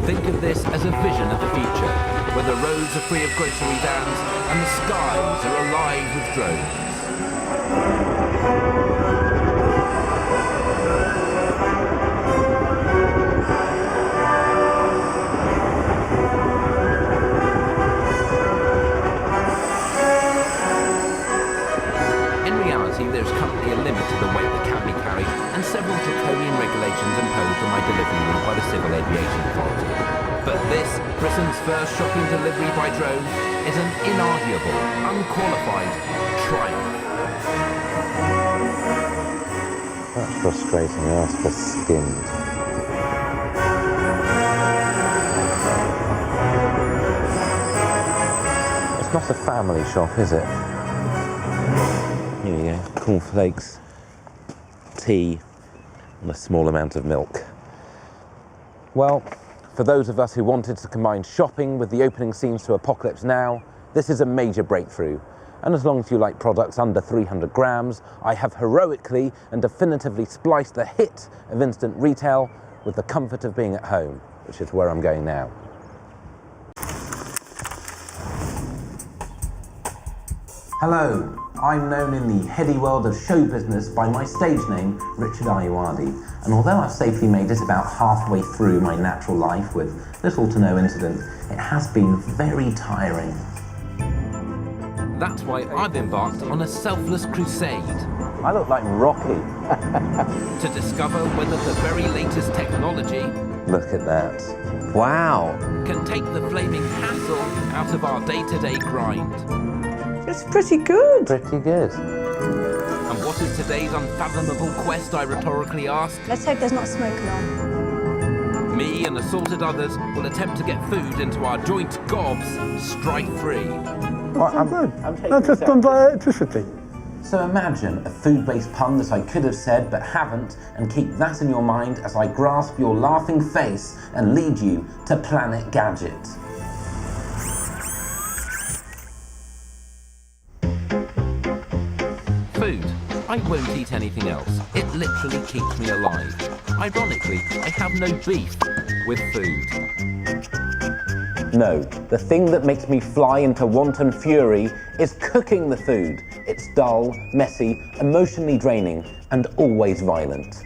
Think of this as a vision of the future, where the roads are free of grocery vans and the skies are alive with drones. In reality, there's currently a limit to the weight that can be carried and several draconian regulations imposed on my delivery route by the Civil Aviation Authority. But this, Britain's first shopping delivery by drone, is an inarguable, unqualified triumph. That's frustrating. I asked for skimmed. It's not a family shop, is it? Here you go. Cornflakes, tea, and a small amount of milk. Well, for those of us who wanted to combine shopping with the opening scenes to Apocalypse Now, this is a major breakthrough. And as long as you like products under 300 grams, I have heroically and definitively spliced the hit of instant retail with the comfort of being at home, which is where I'm going now. Hello, I'm known in the heady world of show business by my stage name, Richard Ayoade, and although I've safely made it about halfway through my natural life with little to no incident, it has been very tiring. That's why I've embarked on a selfless crusade. I look like Rocky. To discover whether the very latest technology... Look at that. Wow. ...can take the flaming hassle out of our day-to-day grind. It's pretty good. Pretty good. And what is today's unfathomable quest, I rhetorically ask? Let's hope there's not smoke along. Me and assorted others will attempt to get food into our joint gobs strife-free. I'm good. That's just done by electricity. So imagine a food-based pun that I could have said but haven't, and keep that in your mind as I grasp your laughing face and lead you to Planet Gadget. Food. I won't eat anything else. It literally keeps me alive. Ironically, I have no beef with food. No, the thing that makes me fly into wanton fury is cooking the food. It's dull, messy, emotionally draining, and always violent.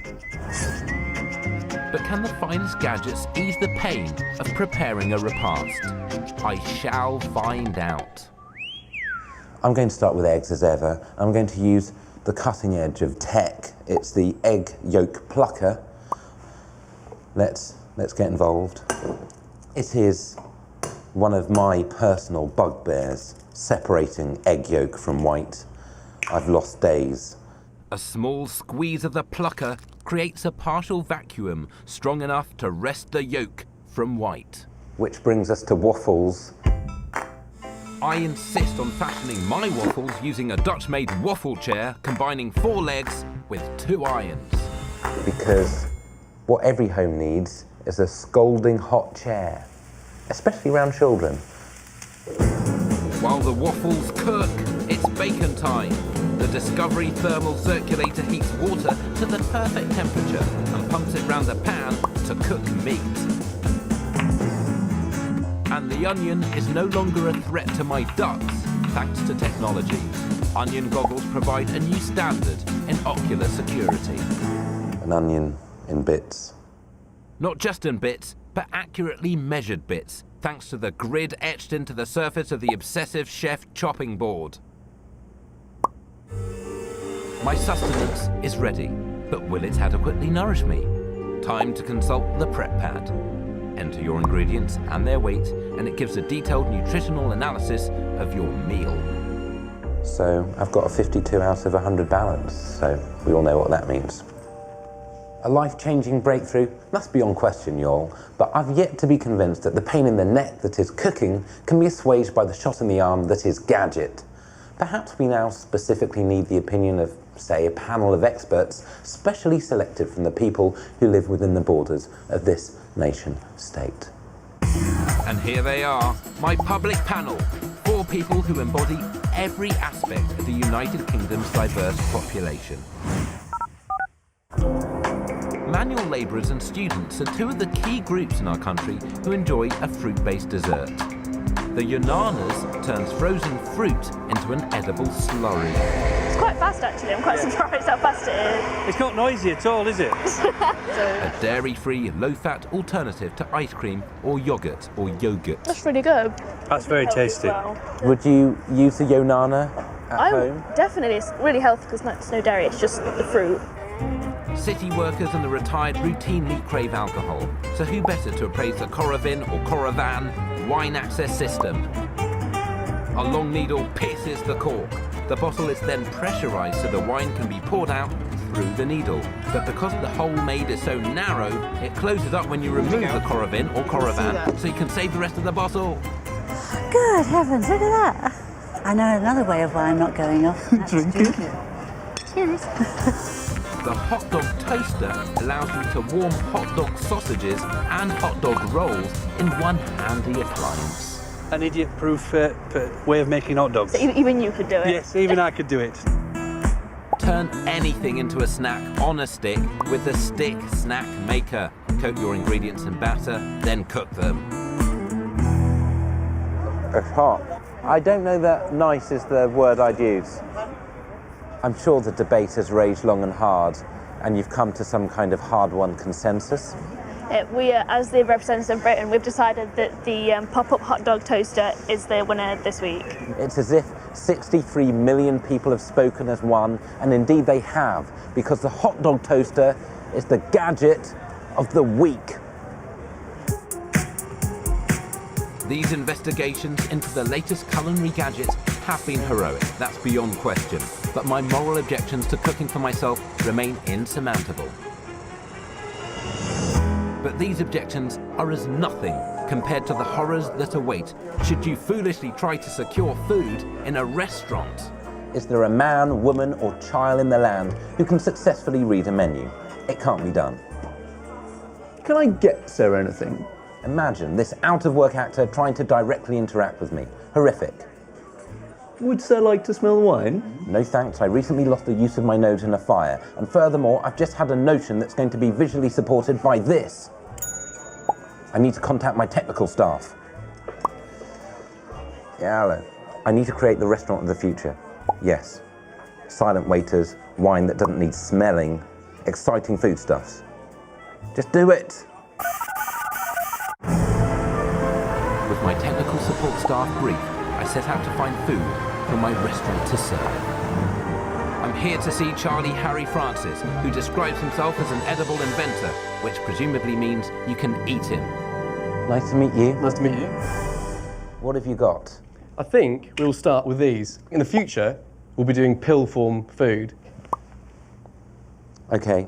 But can the finest gadgets ease the pain of preparing a repast? I shall find out. I'm going to start with eggs as ever. I'm going to use the cutting edge of tech. It's the egg yolk plucker. Let's get involved. It is one of my personal bugbears, separating egg yolk from white. I've lost days. A small squeeze of the plucker creates a partial vacuum strong enough to wrest the yolk from white. Which brings us to waffles. I insist on fashioning my waffles using a Dutch-made waffle chair, combining 4 legs with 2 irons. Because what every home needs is a scalding hot chair, especially around children. While the waffles cook, it's bacon time. The Discovery thermal circulator heats water to the perfect temperature and pumps it round the pan to cook meat. And the onion is no longer a threat to my ducks, thanks to technology. Onion goggles provide a new standard in ocular security. An onion in bits. Not just in bits, but accurately measured bits, thanks to the grid etched into the surface of the obsessive chef chopping board. My sustenance is ready, but will it adequately nourish me? Time to consult the prep pad. Enter your your ingredients and their weight, and it gives a detailed nutritional analysis of your meal. So I've got a 52 out of 100 balance, so we all know what that means. A life-changing breakthrough? That's beyond question, y'all, but I've yet to be convinced that the pain in the neck that is cooking can be assuaged by the shot in the arm that is Gadget. Perhaps we now specifically need the opinion of, say, a panel of experts specially selected from the people who live within the borders of this nation-state. And here they are, my public panel. 4 people who embody every aspect of the United Kingdom's diverse population. Manual labourers and students are 2 of the key groups in our country who enjoy a fruit-based dessert. The Yonanas turns frozen fruit into an edible slurry. It's quite fast actually, I'm quite surprised how fast it is. It's not noisy at all, is it? A dairy-free, low-fat alternative to ice cream or yogurt. That's really good. That's very tasty. Well. Would you use the Yonana at home? Definitely, it's really healthy because it's no dairy, it's just the fruit. City workers and the retired routinely crave alcohol, so who better to appraise the Coravin or Coravan wine access system? A long needle pierces the cork. The bottle is then pressurised so the wine can be poured out through the needle. But because the hole made is so narrow, it closes up when you remove the Coravin or Coravan, so you can save the rest of the bottle. Good heavens, look at that. I know another way of why I'm not going off. Drink it. Cheers. The hot dog toaster allows you to warm hot dog sausages and hot dog rolls in one handy appliance. An idiot-proof way of making hot dogs. So even you could do it? Yes, even I could do it. Turn anything into a snack on a stick with the Stick Snack Maker. Coat your ingredients in batter, then cook them. It's hot. I don't know that nice is the word I'd use. I'm sure the debate has raged long and hard, and you've come to some kind of hard-won consensus. We, as the representatives of Britain, we've decided that the pop-up hot dog toaster is the winner this week. It's as if 63 million people have spoken as one, and indeed they have, because the hot dog toaster is the gadget of the week. These investigations into the latest culinary gadgets have been heroic, that's beyond question. But my moral objections to cooking for myself remain insurmountable. But these objections are as nothing compared to the horrors that await should you foolishly try to secure food in a restaurant. Is there a man, woman, or child in the land who can successfully read a menu? It can't be done. Can I get Sarah anything? Imagine this out-of-work actor trying to directly interact with me. Horrific. Would Sir like to smell the wine? No thanks, I recently lost the use of my nose in a fire, and furthermore, I've just had a notion that's going to be visually supported by this. I need to contact my technical staff. Yeah, hello. I need to create the restaurant of the future. Yes. Silent waiters, wine that doesn't need smelling, exciting foodstuffs. Just do it! With my technical support staff briefed, I set out to find food for my restaurant to serve. I'm here to see Charlie Harry Francis, who describes himself as an edible inventor, which presumably means you can eat him. Nice to meet you. Nice to meet you. What have you got? I think we'll start with these. In the future, we'll be doing pill form food. Okay.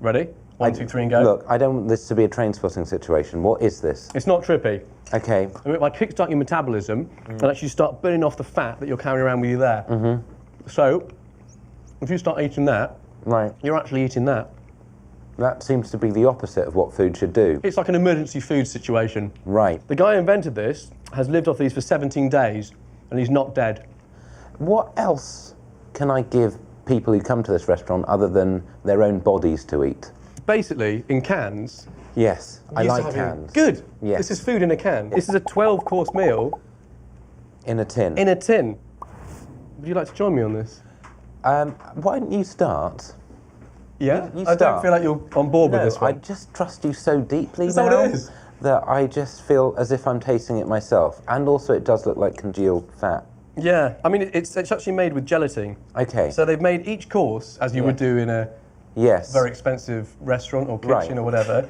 Ready? 1, 2, 3 and go. Look, I don't want this to be a train spotting situation. What is this? It's not trippy. Okay. I mean, like kickstart your metabolism and actually start burning off the fat that you're carrying around with you there. So, if you start eating that, right, you're actually eating that. That seems to be the opposite of what food should do. It's like an emergency food situation. Right. The guy who invented this has lived off these for 17 days and he's not dead. What else can I give people who come to this restaurant other than their own bodies to eat? Basically, in cans. Yes, I like cans. Good. Yes. This is food in a can. This is a 12-course meal. In a tin. In a tin. Would you like to join me on this? Why don't you start? Yeah? You I don't feel like you're on board with this one. I just trust you so deeply Is now that what it is? that I just feel as if I'm tasting it myself. And also it does look like congealed fat. Yeah, I mean, it's actually made with gelatin. Okay. So they've made each course, as you would do in a very expensive restaurant or kitchen or whatever,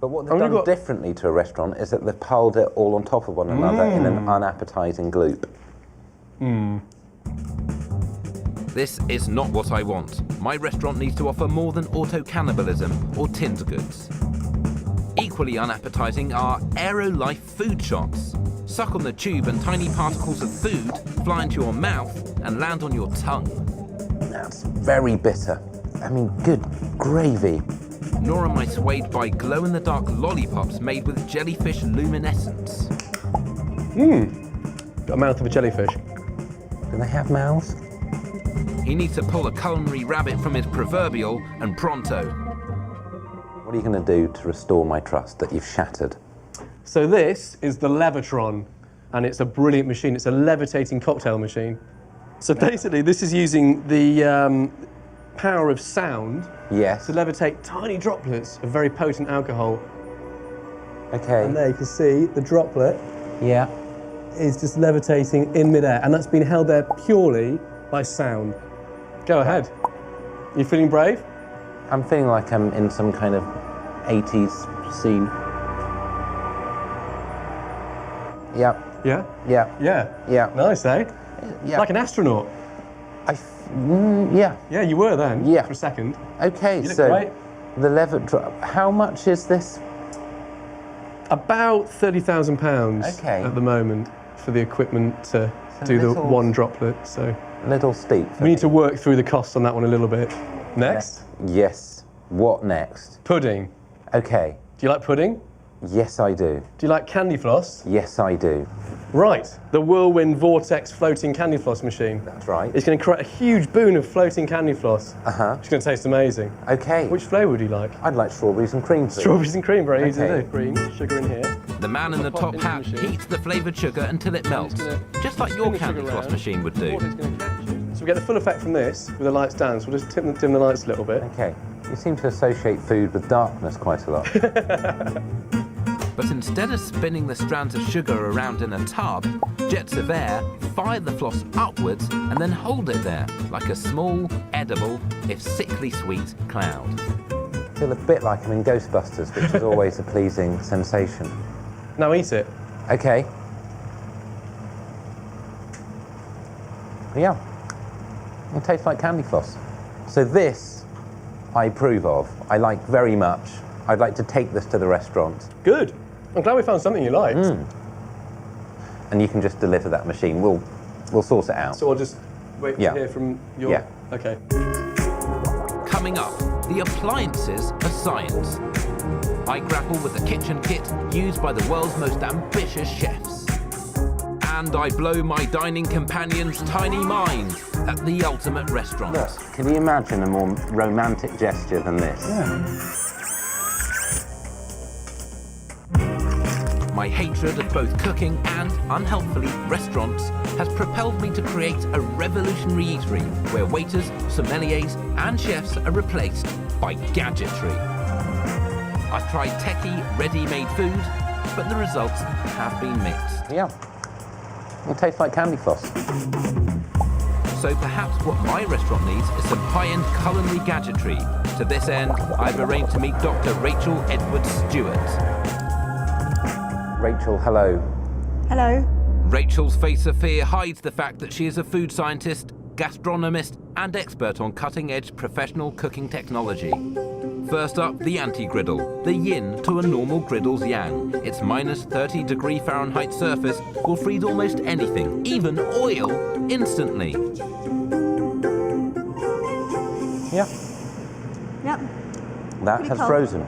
But what they've done differently to a restaurant is that they've piled it all on top of one another in an unappetising gloop. This is not what I want. My restaurant needs to offer more than auto-cannibalism or tinned goods. Equally unappetising are aero-life food shots. Suck on the tube and tiny particles of food fly into your mouth and land on your tongue. That's very bitter. I mean, good gravy. Nor am I swayed by glow-in-the-dark lollipops made with jellyfish luminescence. Got a mouth of a jellyfish. Do they have mouths? He needs to pull a culinary rabbit from his proverbial and pronto. What are you going to do to restore my trust that you've shattered? So this is the Levitron, and it's a brilliant machine. It's a levitating cocktail machine. So basically, this is using the power of sound to levitate tiny droplets of very potent alcohol. Okay. And there you can see the droplet is just levitating in midair, and that's been held there purely by sound. Go ahead. You feeling brave? I'm feeling like I'm in some kind of 80s scene. Yeah. Yeah? Yeah. Yeah. Yeah. Nice, eh? Yeah. Like an astronaut. Yeah. Yeah, you were then. Yeah. For a second. Okay, You look so great. the Levitron, how much is this? About £30,000 at the moment for the equipment to do the one droplet. So a little steep. We need to work through the costs on that one a little bit. Next? Yes. What next? Pudding. Okay. Do you like pudding? Yes, I do. Do you like candy floss? Yes, I do. Right. The Whirlwind Vortex floating candy floss machine. That's right. It's going to create a huge boon of floating candy floss. It's going to taste amazing. Okay. Which flavour would you like? I'd like strawberries and cream. Please. Strawberries and cream, very easy to do. Cream, sugar in here. The man in the top hat heats the flavoured sugar until it melts, just like your candy floss machine would do. So we get the full effect from this with the lights down, so we'll just dim the lights a little bit. Okay. You seem to associate food with darkness quite a lot. But instead of spinning the strands of sugar around in a tub, jets of air fire the floss upwards and then hold it there, like a small, edible, if sickly sweet, cloud. I feel a bit like I'm in Ghostbusters, which is always a pleasing sensation. Now eat it. Okay. Yeah. It tastes like candy floss. So this, I approve of. I like very much. I'd like to take this to the restaurant. Good. I'm glad we found something you liked. And you can just deliver that machine. We'll sort it out. So I'll just wait to hear from your... Yeah. Okay. Coming up, the appliances of science. I grapple with the kitchen kit used by the world's most ambitious chefs. And I blow my dining companion's tiny mind at the ultimate restaurant. Look, can you imagine a more romantic gesture than this? Yeah. My hatred of both cooking and, unhelpfully, restaurants has propelled me to create a revolutionary eatery where waiters, sommeliers and chefs are replaced by gadgetry. I've tried techie, ready-made food, but the results have been mixed. Yeah. It tastes like candy floss. So perhaps what my restaurant needs is some high-end culinary gadgetry. To this end, I've arranged to meet Dr. Rachel Edwards-Stewart. Rachel, hello. Hello. Rachel's face of fear hides the fact that she is a food scientist, gastronomist, and expert on cutting-edge professional cooking technology. First up, the anti-griddle, the yin to a normal griddle's yang. Its minus 30 Fahrenheit surface will freeze almost anything, even oil, instantly. Yeah. Yep. That Pretty has cold. frozen.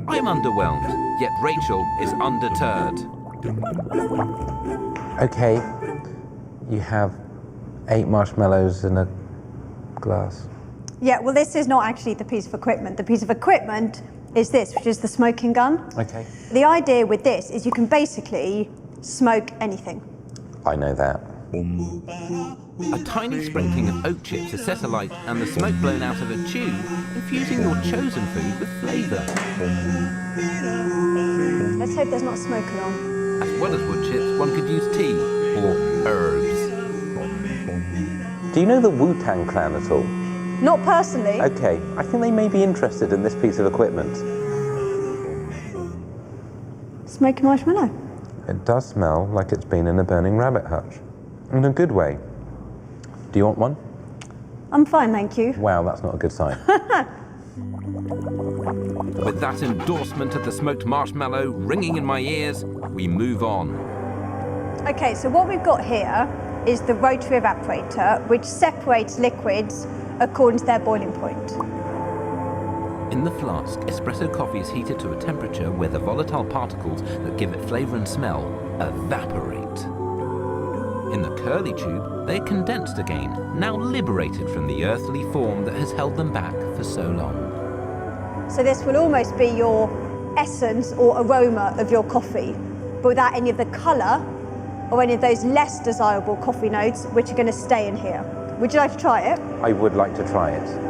I'm underwhelmed, yet Rachel is undeterred. Okay. You have 8 marshmallows in a glass. Yeah, well, this is not actually the piece of equipment. The piece of equipment is this, which is the smoking gun. Okay. The idea with this is you can basically smoke anything. I know that. A tiny sprinkling of oat chips is set alight and the smoke blown out of a tube, infusing your chosen food with flavour. Let's hope there's not smoke along. As well as wood chips, one could use tea or herbs. Do you know the Wu-Tang Clan at all? Not personally. Okay, I think they may be interested in this piece of equipment. smoky marshmallow. It does smell like it's been in a burning rabbit hutch. In a good way. Do you want one? I'm fine, thank you. Wow, that's not a good sign. With that endorsement of the smoked marshmallow ringing in my ears, we move on. Okay, so what we've got here is the rotary evaporator, which separates liquids according to their boiling point. In the flask, espresso coffee is heated to a temperature where the volatile particles that give it flavour and smell evaporate. In the curly tube, they're condensed again, now liberated from the earthly form that has held them back for so long. So this will almost be your essence or aroma of your coffee, but without any of the colour or any of those less desirable coffee notes, which are going to stay in here. Would you like to try it? I would like to try it.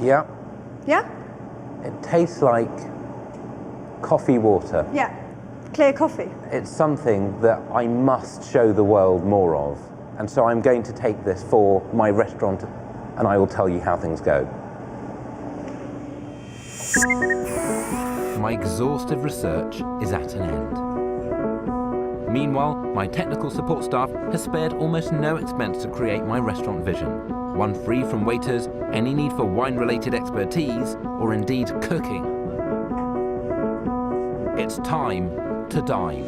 Yeah. Yeah? It tastes like coffee water. Yeah. Clear coffee. It's something that I must show the world more of. And so I'm going to take this for my restaurant and I will tell you how things go. My exhaustive research is at an end. Meanwhile, my technical support staff has spared almost no expense to create my restaurant vision. One free from waiters, any need for wine-related expertise, or indeed cooking. It's time to dine.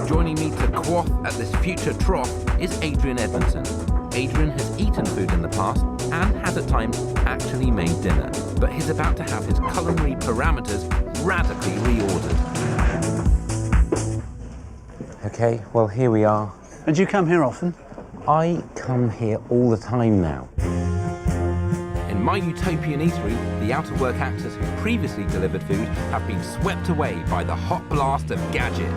Joining me to quaff at this future trough is Adrian Edmondson. Adrian has eaten food in the past and has at times actually made dinner, but he's about to have his culinary parameters radically reordered. Okay, well here we are. And do you come here often? I come here all the time now. In my utopian eatery, the out-of-work actors who previously delivered food have been swept away by the hot blast of Gadget.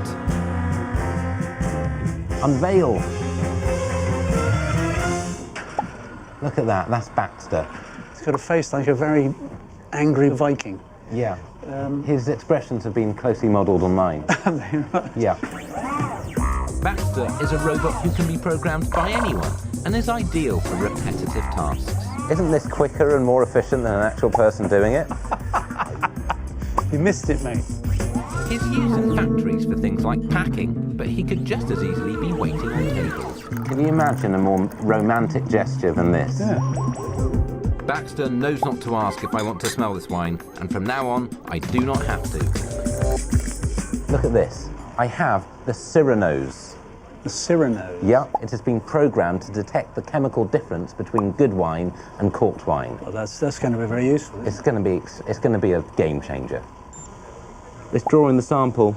Unveil! Look at that, that's Baxter. He's got a face like a very angry Viking. Yeah. His expressions have been closely modelled on mine. Yeah. Baxter is a robot who can be programmed by anyone and is ideal for repetitive tasks. Isn't this quicker and more efficient than an actual person doing it? You missed it, mate. He's used in factories for things like packing, but he could just as easily be waiting on tables. Can you imagine a more romantic gesture than this? Yeah. Baxter knows not to ask if I want to smell this wine, and from now on, I do not have to. Look at this. I have the Cyranose. The Cyranose? Yeah, it has been programmed to detect the chemical difference between good wine and corked wine. Well, that's going to be very useful. It's going to be a game changer. Let's draw in the sample.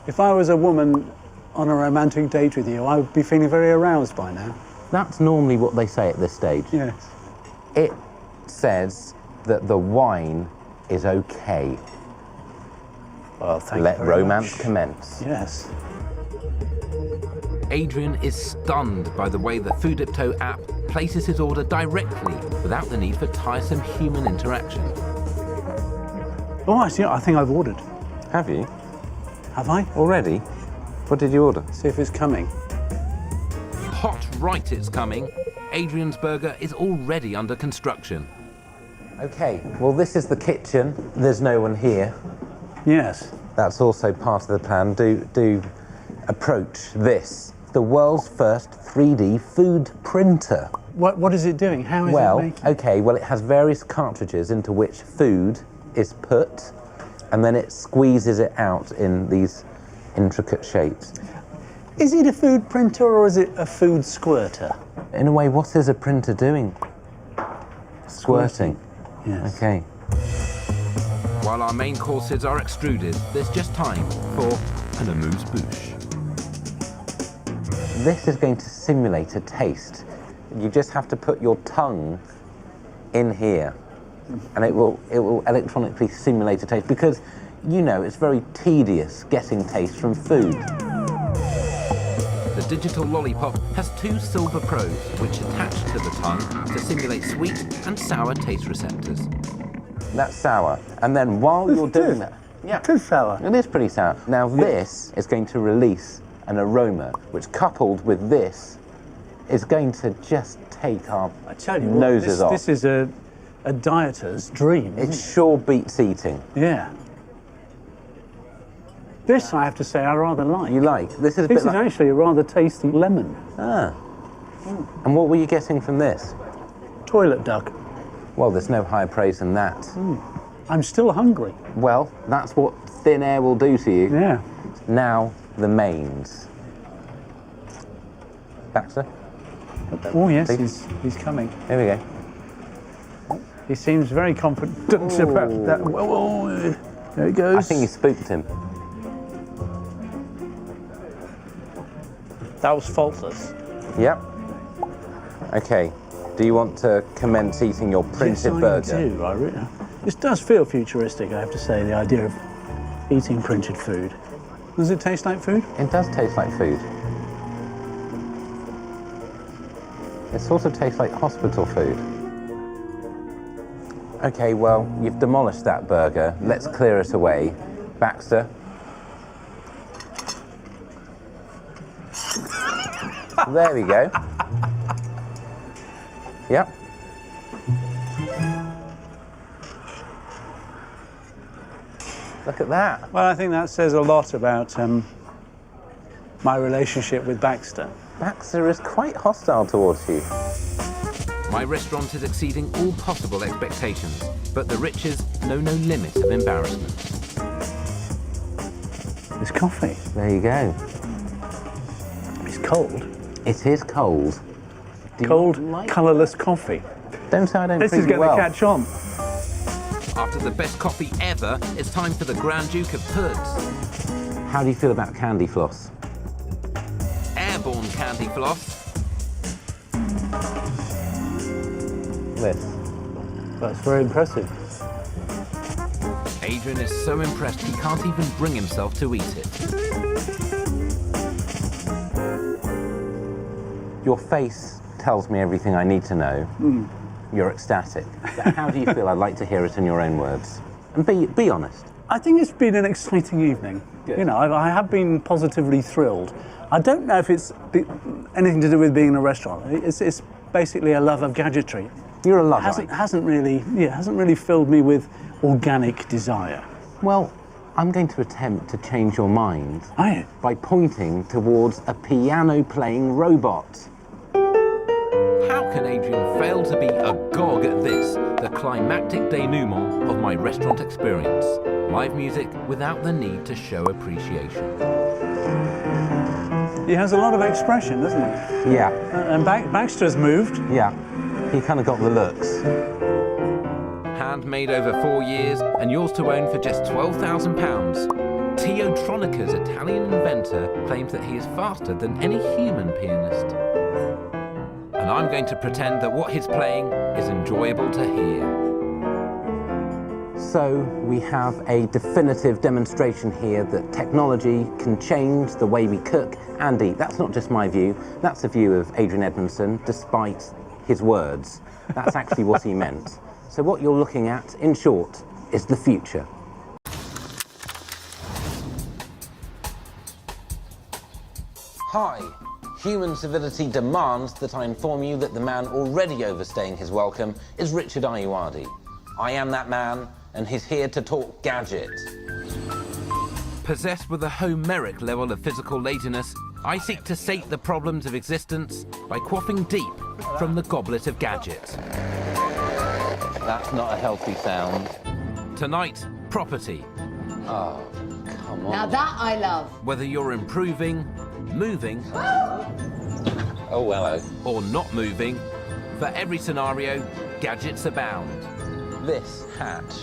If I was a woman on a romantic date with you, I would be feeling very aroused by now. That's normally what they say at this stage. Yes. It says that the wine is okay. Well, thank you Let very romance much. commence. Yes. Adrian is stunned by the way the Foodipto app places his order directly without the need for tiresome human interaction. Oh, I see. I think I've ordered. Have you? Have I? Already? What did you order? See if it's coming. Hot right it's coming. Adrian's burger is already under construction. Okay, well this is the kitchen. There's no one here. Yes. That's also part of the plan. Do approach this. The world's first 3D food printer. What is it doing? How is it making? Okay, well it has various cartridges into which food is put, and then it squeezes it out in these intricate shapes. Is it a food printer or is it a food squirter? In a way, what is a printer doing? Squirting. Yes. Okay. While our main courses are extruded, there's just time for an amuse-bouche. This is going to simulate a taste. You just have to put your tongue in here, and it will electronically simulate a taste, because you know it's very tedious getting taste from food. The digital lollipop has two silver probes which attach to the tongue to simulate sweet and sour taste receptors. That's sour. And then while you're doing that, Yeah. It is sour. It is pretty sour. Now this is going to release an aroma, which coupled with this is going to just take our noses off. This is a dieter's dream. It sure beats eating. Yeah. This, I have to say, I rather like. You like? This is a bit This is like... actually a rather tasty lemon. Ah. And what were you getting from this? Toilet duck. Well, there's no higher praise than that. I'm still hungry. Well, that's what thin air will do to you. Yeah. Now, the mains. Baxter? Oh, yes, Please. he's coming. Here we go. He seems very confident about that. Whoa, there he goes. I think you spooked him. That was faultless. Yep. Okay. Do you want to commence eating your printed burger? I do. This does feel futuristic, I have to say, the idea of eating printed food. Does it taste like food? It does taste like food. It sort of tastes like hospital food. Okay, well, you've demolished that burger. Let's clear it away. Baxter. There we go. Yep. Look at that. Well, I think that says a lot about my relationship with Baxter. Baxter is quite hostile towards you. My restaurant is exceeding all possible expectations, but the riches know no limit of embarrassment. It's coffee. There you go. It's cold. It is cold. Cold, colourless coffee. Don't say I don't This treat is you going to well. catch on. After the best coffee ever, it's time for the Grand Duke of Puds. How do you feel about candy floss? Airborne candy floss. This. That's very impressive. Adrian is so impressed he can't even bring himself to eat it. Your face tells me everything I need to know. You're ecstatic. But how do you feel? I'd like to hear it in your own words. And be honest. I think it's been an exciting evening. Good. You know, I have been positively thrilled. I don't know if it's anything to do with being in a restaurant. It's basically a love of gadgetry. You're a Luddite. Hasn't really filled me with organic desire. Well, I'm going to attempt to change your mind. Are you? By pointing towards a piano-playing robot. How can Adrian fail to be agog at this, the climactic denouement of my restaurant experience? Live music without the need to show appreciation. He has a lot of expression, doesn't he? Yeah. And Baxter's moved. Yeah. He kind of got the looks. Handmade over 4 years and yours to own for just £12,000. Teotronica's Italian inventor claims that he is faster than any human pianist. And I'm going to pretend that what he's playing is enjoyable to hear. So we have a definitive demonstration here that technology can change the way we cook and eat. That's not just my view, that's the view of Adrian Edmondson, despite his words. That's actually what he meant. So what you're looking at, in short, is the future. Hi. Human civility demands that I inform you that the man already overstaying his welcome is Richard Ayoade. I am that man, and he's here to talk gadget. Possessed with a Homeric level of physical laziness, I seek to sate the problems of existence by quaffing deep from the goblet of gadget. That's not a healthy sound. Tonight, property. Oh, come on. Now that I love. Whether you're improving, moving, oh, hello, or not moving, for every scenario, gadgets abound. This hatch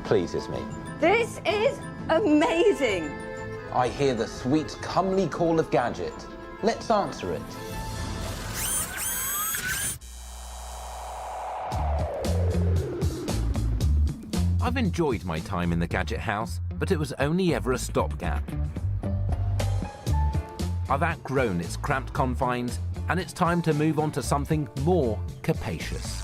pleases me. This is amazing. I hear the sweet, comely call of gadget. Let's answer it. I've enjoyed my time in the Gadget House, but it was only ever a stopgap. I've outgrown its cramped confines, and it's time to move on to something more capacious.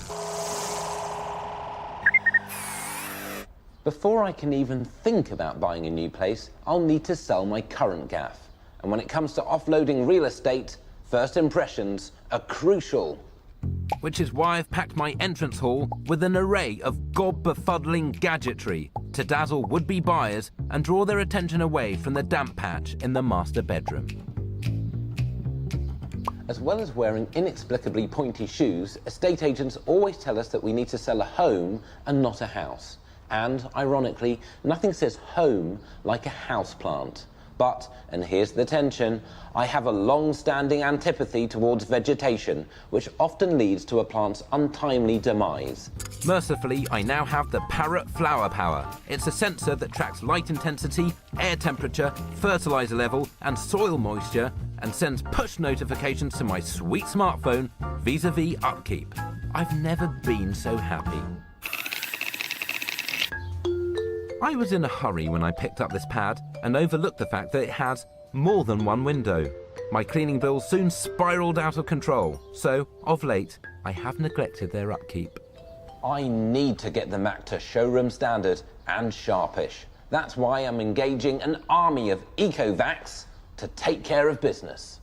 Before I can even think about buying a new place, I'll need to sell my current gaff. And when it comes to offloading real estate, first impressions are crucial. Which is why I've packed my entrance hall with an array of gob-befuddling gadgetry to dazzle would-be buyers and draw their attention away from the damp patch in the master bedroom. As well as wearing inexplicably pointy shoes, estate agents always tell us that we need to sell a home and not a house. And, ironically, nothing says home like a houseplant. But, and here's the tension, I have a long-standing antipathy towards vegetation, which often leads to a plant's untimely demise. Mercifully, I now have the Parrot Flower Power. It's a sensor that tracks light intensity, air temperature, fertilizer level, and soil moisture, and sends push notifications to my sweet smartphone vis-a-vis upkeep. I've never been so happy. I was in a hurry when I picked up this pad and overlooked the fact that it has more than one window. My cleaning bills soon spiraled out of control, so, of late, I have neglected their upkeep. I need to get the Mac to showroom standard and sharpish. That's why I'm engaging an army of eco-vacs to take care of business.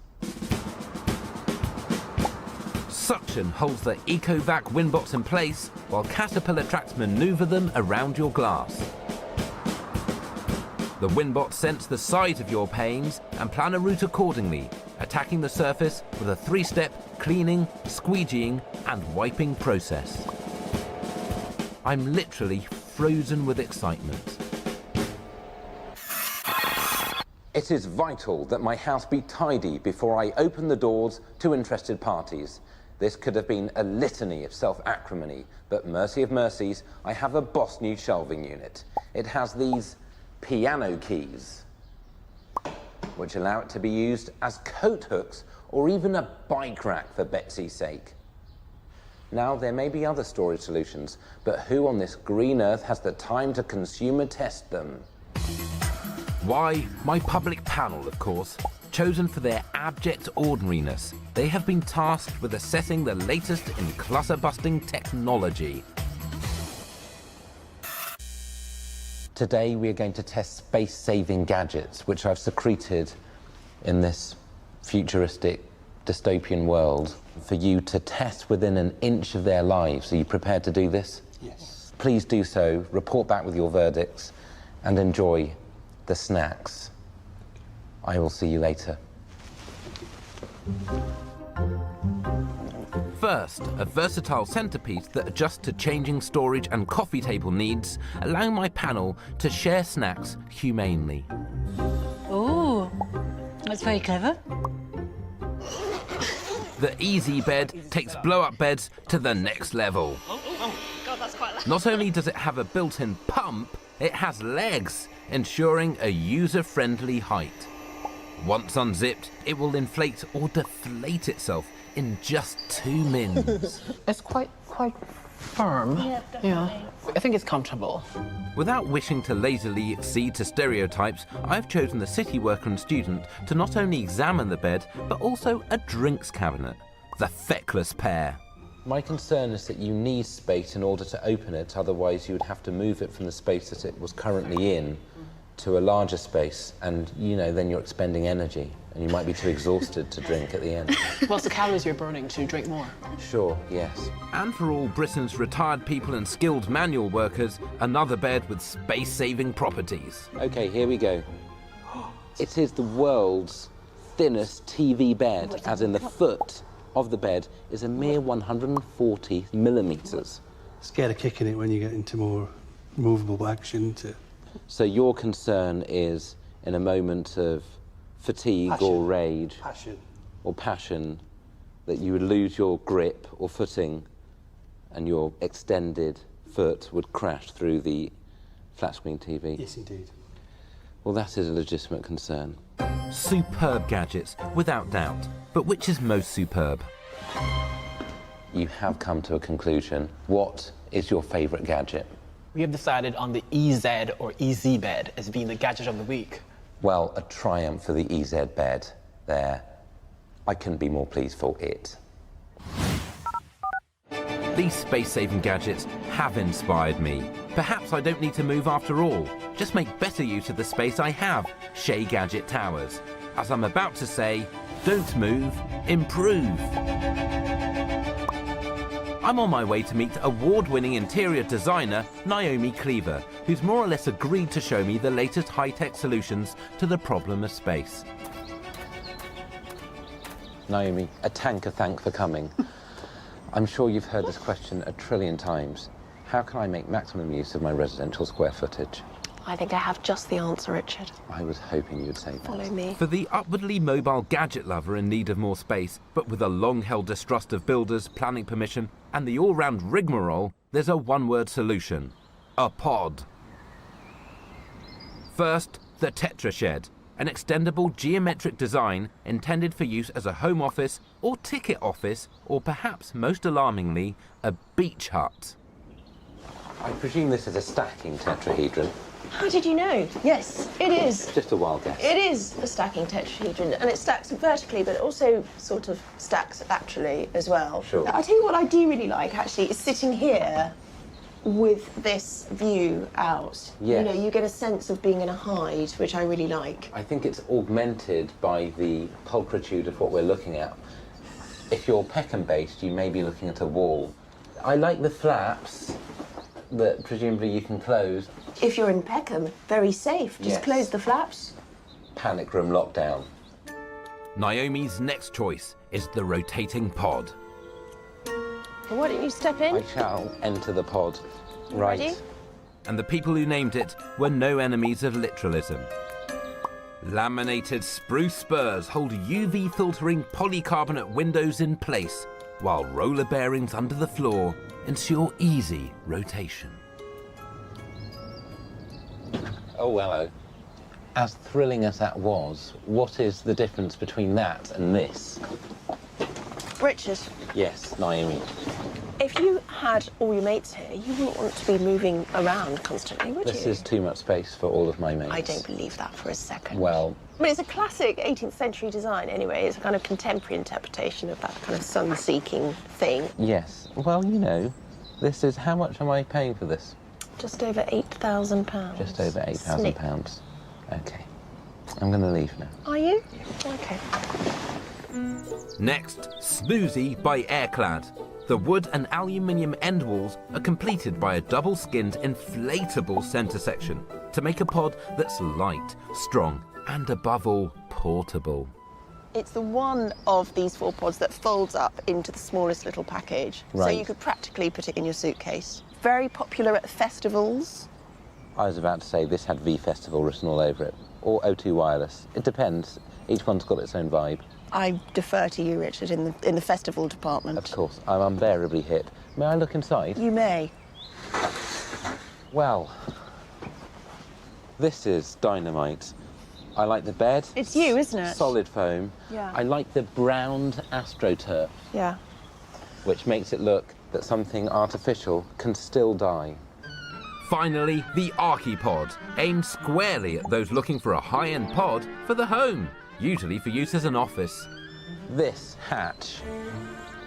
Suction holds the eco-vac windbox in place, while Caterpillar tracks maneuver them around your glass. The windbot sense the size of your panes and plan a route accordingly, attacking the surface with a 3-step cleaning, squeegeeing and wiping process. I'm literally frozen with excitement. It is vital that my house be tidy before I open the doors to interested parties. This could have been a litany of self-acrimony, but mercy of mercies, I have a Boss new shelving unit. It has these piano keys, which allow it to be used as coat hooks or even a bike rack for Betsy's sake. Now, there may be other storage solutions, but who on this green earth has the time to consumer test them? Why, my public panel, of course. Chosen for their abject ordinariness, they have been tasked with assessing the latest in clutter-busting technology. Today we are going to test space-saving gadgets, which I've secreted in this futuristic dystopian world for you to test within an inch of their lives. Are you prepared to do this? Yes. Please do so, report back with your verdicts, and enjoy the snacks. I will see you later. First, a versatile centerpiece that adjusts to changing storage and coffee table needs, allowing my panel to share snacks humanely. Oh, that's very clever. The Easy Bed takes blow-up beds to the next level. Oh, God, that's quite loud. Not only does it have a built-in pump, it has legs, ensuring a user-friendly height. Once unzipped, it will inflate or deflate itself in just 2 mins. It's quite firm. Yeah, definitely. I think it's comfortable. Without wishing to lazily accede to stereotypes, I've chosen the city worker and student to not only examine the bed, but also a drinks cabinet. The feckless pair. My concern is that you need space in order to open it, otherwise you would have to move it from the space that it was currently in to a larger space, and then you're expending energy and you might be too exhausted to drink at the end. What's the calories you're burning to drink more? Sure, yes. And for all Britain's retired people and skilled manual workers, another bed with space-saving properties. Okay, here we go. It is the world's thinnest TV bed, as in the foot of the bed is a mere 140 millimetres. Scared of kicking it when you get into more movable action. So your concern is, in a moment of fatigue or rage or passion, that you would lose your grip or footing and your extended foot would crash through the flat screen TV? Yes, indeed. Well, that is a legitimate concern. Superb gadgets, without doubt. But which is most superb? You have come to a conclusion. What is your favourite gadget? We have decided on the EZ or EZ bed as being the gadget of the week. Well, a triumph for the EZ bed there. I couldn't be more pleased for it. These space-saving gadgets have inspired me, Perhaps I don't need to move after all. Just make better use of the space I have, Shea Gadget Towers. As I'm about to say, don't move, improve. I'm on my way to meet award-winning interior designer Naomi Cleaver, who's more or less agreed to show me the latest high-tech solutions to the problem of space. Naomi, a tanker thank for coming. I'm sure you've heard this question a trillion times. How can I make maximum use of my residential square footage? I think I have just the answer, Richard. I was hoping you'd say that. Follow me. For the upwardly mobile gadget lover in need of more space, but with a long-held distrust of builders, planning permission, and the all-round rigmarole, there's a one-word solution: a pod. First, the Tetra Shed, an extendable geometric design intended for use as a home office or ticket office, or perhaps most alarmingly, a beach hut. I presume this is a stacking tetrahedron. How did you know? Yes, it is. Just a wild guess. It is a stacking tetrahedron, and it stacks vertically, but it also sort of stacks laterally as well. Sure. I tell you what I do really like, actually, is sitting here with this view out. Yes. You know, you get a sense of being in a hide, which I really like. I think it's augmented by the pulchritude of what we're looking at. If you're Peckham-based, you may be looking at a wall. I like the flaps that presumably you can close. If you're in Peckham, very safe. Just Yes. close the flaps. Panic room lockdown. Naomi's next choice is the rotating pod. Well, why don't you step in? I shall enter the pod. You Right. ready? And the people who named it were no enemies of literalism. Laminated spruce spurs hold UV filtering polycarbonate windows in place, while roller bearings under the floor ensure easy rotation. Oh, hello. As thrilling as that was, what is the difference between that and this? Richard, Yes, Naomi. if you had all your mates here, you wouldn't want to be moving around constantly, would This you? is too much space for all of my mates. I don't believe that for a second. Well, But it's a classic 18th century design anyway. It's a kind of contemporary interpretation of that kind of sun-seeking thing. yes. Well, you know, this is... How much am I paying for this? Just over £8,000. Just over £8,000. Okay. I'm going to leave now. Are you? Okay. Next, Snoozy by Airclad. The wood and aluminium end walls are completed by a double-skinned inflatable centre section to make a pod that's light, strong, and above all, portable. It's the one of these 4 pods that folds up into the smallest little package. So Right. you could practically put it in your suitcase. Very popular at festivals. I was about to say this had V Festival written all over it. Or O2 Wireless. It depends. Each one's got its own vibe. I defer to you, Richard, in the festival department. Of course, I'm unbearably hip. May I look inside? You may. Well, this is dynamite. I like the bed. It's you, isn't it? Solid foam. Yeah. I like the browned AstroTurf, Yeah. which makes it look that something artificial can still die. Finally, the Archipod, aimed squarely at those looking for a high-end pod for the home, usually for use as an office. This hatch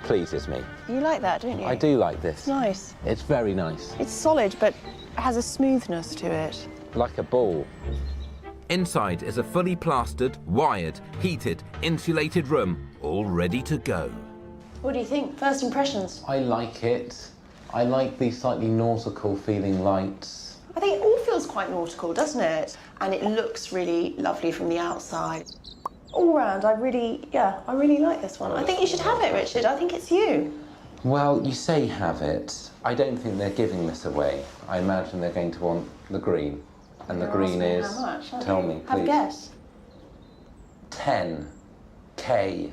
pleases me. You like that, don't you? I do like It's this. nice. It's very nice. It's solid, but has a smoothness to it. Like a ball. Inside is a fully plastered, wired, heated, insulated room, all ready to go. What do you think? First impressions? I like it. I like the slightly nautical feeling lights. I think it all feels quite nautical, doesn't it? And it looks really lovely from the outside. All round, I really like this one. I think you should have it, Richard. I think it's you. Well, you say have it. I don't think they're giving this away. I imagine they're going to want the green. And the You're green asking is... how much, aren't Tell you? me, please. Have a guess. 10K.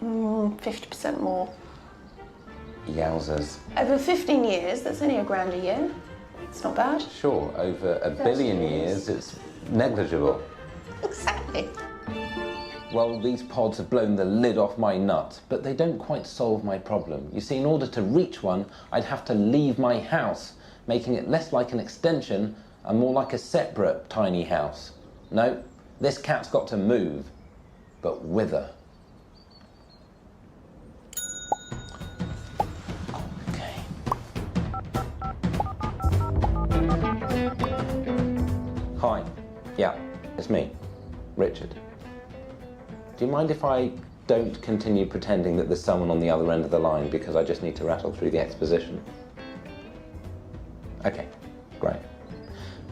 50% more. Yowzers. Over 15 years, that's only £1,000 a year. It's not bad. Sure, over a billion years, it's negligible. Exactly. Well, these pods have blown the lid off my nut, but they don't quite solve my problem. You see, in order to reach one, I'd have to leave my house, making it less like an extension and more like a separate tiny house. No, this cat's got to move, but whither? Okay. Hi. Yeah, it's me, Richard. Do you mind if I don't continue pretending that there's someone on the other end of the line because I just need to rattle through the exposition? Okay, great.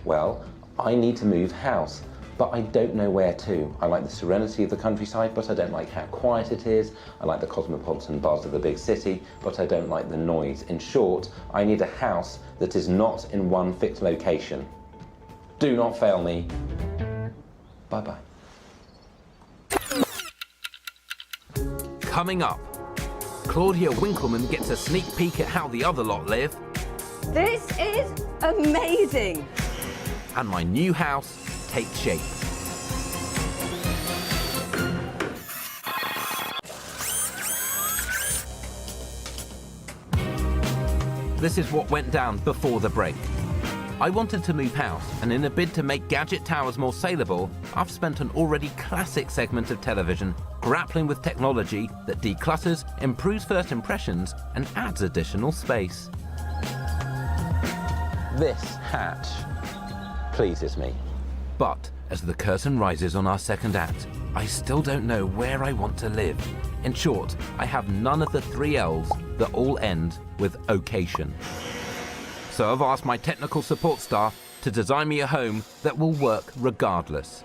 Well, I need to move house, but I don't know where to. I like the serenity of the countryside, but I don't like how quiet it is. I like the cosmopolitan buzz of the big city, but I don't like the noise. In short, I need a house that is not in one fixed location. Do not fail me. Bye-bye. Coming up, Claudia Winkleman gets a sneak peek at how the other lot live. This is amazing. And my new house takes shape. This is what went down before the break. I wanted to move house, and in a bid to make Gadget Towers more saleable, I've spent an already classic segment of television grappling with technology that declutters, improves first impressions, and adds additional space. This hatch pleases me. But as the curtain rises on our second act, I still don't know where I want to live. In short, I have none of the 3 L's that all end with location. So I've asked my technical support staff to design me a home that will work regardless.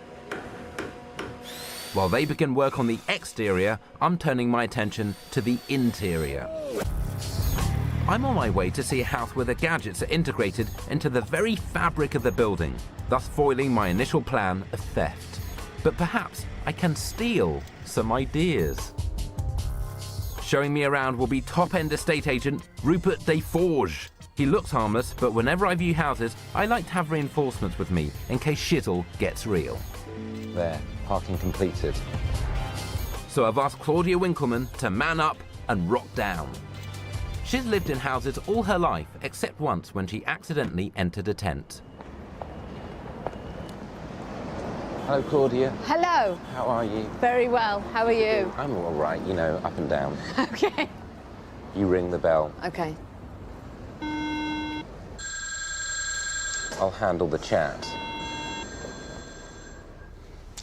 While they begin work on the exterior, I'm turning my attention to the interior. I'm on my way to see a house where the gadgets are integrated into the very fabric of the building, thus foiling my initial plan of theft. But perhaps I can steal some ideas. Showing me around will be top-end estate agent Rupert Desforges. He looks harmless, but whenever I view houses, I like to have reinforcements with me in case shizzle gets real. There, parking completed. So I've asked Claudia Winkleman to man up and rock down. She's lived in houses all her life, except once when she accidentally entered a tent. Hello, Claudia. Hello. How are you? Very well. How are you? I'm all right, you know, up and down. Okay. You ring the bell. Okay. I'll handle the chat.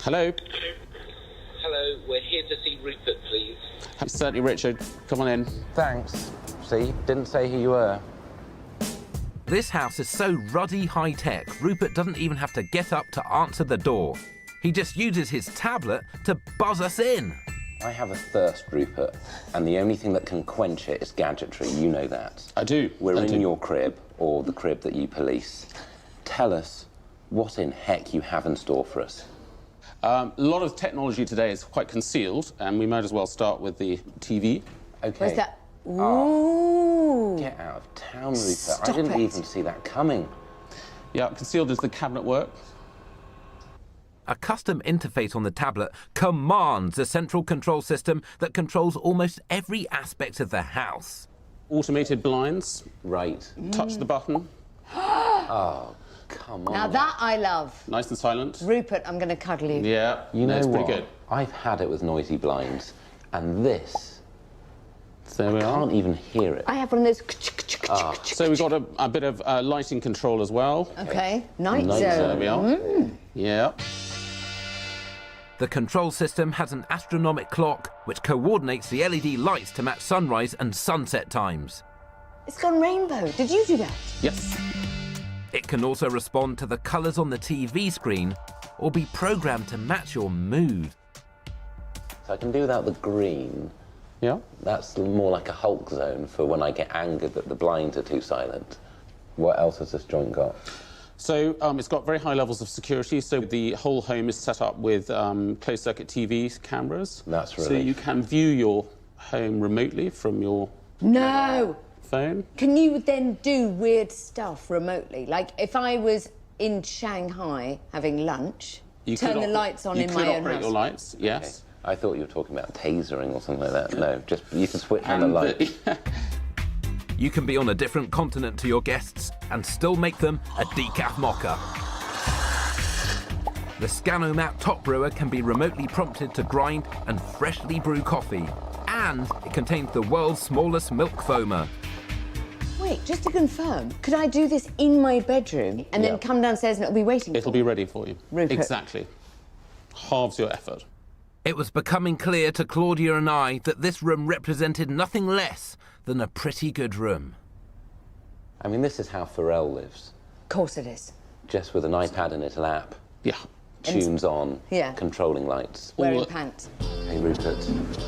Hello. Hello, we're here to see Rupert, please. Certainly, Richard. Come on in. Thanks. See, didn't say who you were. This house is so ruddy high-tech, Rupert doesn't even have to get up to answer the door. He just uses his tablet to buzz us in. I have a thirst, Rupert, and the only thing that can quench it is gadgetry. You know that. I do. We're in your crib, or the crib that you police. Tell us what in heck you have in store for us. A lot of technology today is quite concealed, and we might as well start with the TV. Okay. Where's that? Ooh. Oh, get out of town, Rupert. Stop I didn't it. even see that coming. Yeah, concealed is the cabinet work. A custom interface on the tablet commands a central control system that controls almost every aspect of the house. Automated blinds. Right. Touch the button. Oh, come on. Now that I love. Nice and silent. Rupert, I'm going to cuddle you. Yeah, You know that's what? pretty good. I've had it with noisy blinds, and this, There we I are. can't even hear it. I have one of those. So we've got a bit of lighting control as well. Okay. Night Night zone. There we are. Yeah. The control system has an astronomic clock which coordinates the LED lights to match sunrise and sunset times. It's gone rainbow. Did you do that? Yes. It can also respond to the colours on the TV screen or be programmed to match your mood. So I can do without the green. Yeah. That's more like a Hulk zone for when I get angered that the blinds are too silent. What else has this joint got? So it's got very high levels of security. So the whole home is set up with closed-circuit TV cameras. That's So really. you can view your home remotely from your No. phone. Can you then do weird stuff remotely? Like if I was in Shanghai having lunch, turn the lights on in my own You could operate house. your lights, yes. I thought you were talking about tasering or something like that. No, just you can switch on the light. You can be on a different continent to your guests and still make them a decaf mocha. The Scanomat top brewer can be remotely prompted to grind and freshly brew coffee. And it contains the world's smallest milk foamer. wait, just to confirm, could I do this in my bedroom and then come downstairs and it'll be waiting It'll for me? be ready for you. Rupert. Exactly. Halves your effort. It was becoming clear to Claudia and I that this room represented nothing less than a pretty good room. I mean, this is how Pharrell lives. Of course it is. Just with an iPad in it, lap. Yeah. Tunes on. Yeah. Controlling lights. Wearing pants. Hey, Rupert.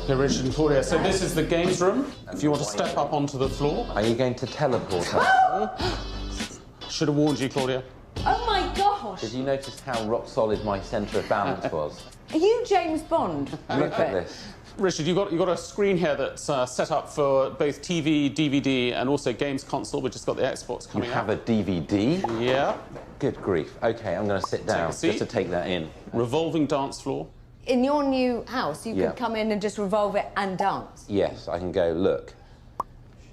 Hey, Richard and Claudia. So this is the games room. If you want to step up onto the floor. Are you going to teleport us? Should have warned you, Claudia. Oh my gosh! Did you notice how rock solid my centre of balance was? Are you James Bond? Look at this. Richard, you've got a screen here that's set up for both TV, DVD, and also games console. We've just got the Xbox coming You have out. a DVD? Yeah. Good grief. OK, I'm going to sit down just to take that in. Revolving dance floor. In your new house, you could come in and just revolve it and dance. Yes, I can go, look,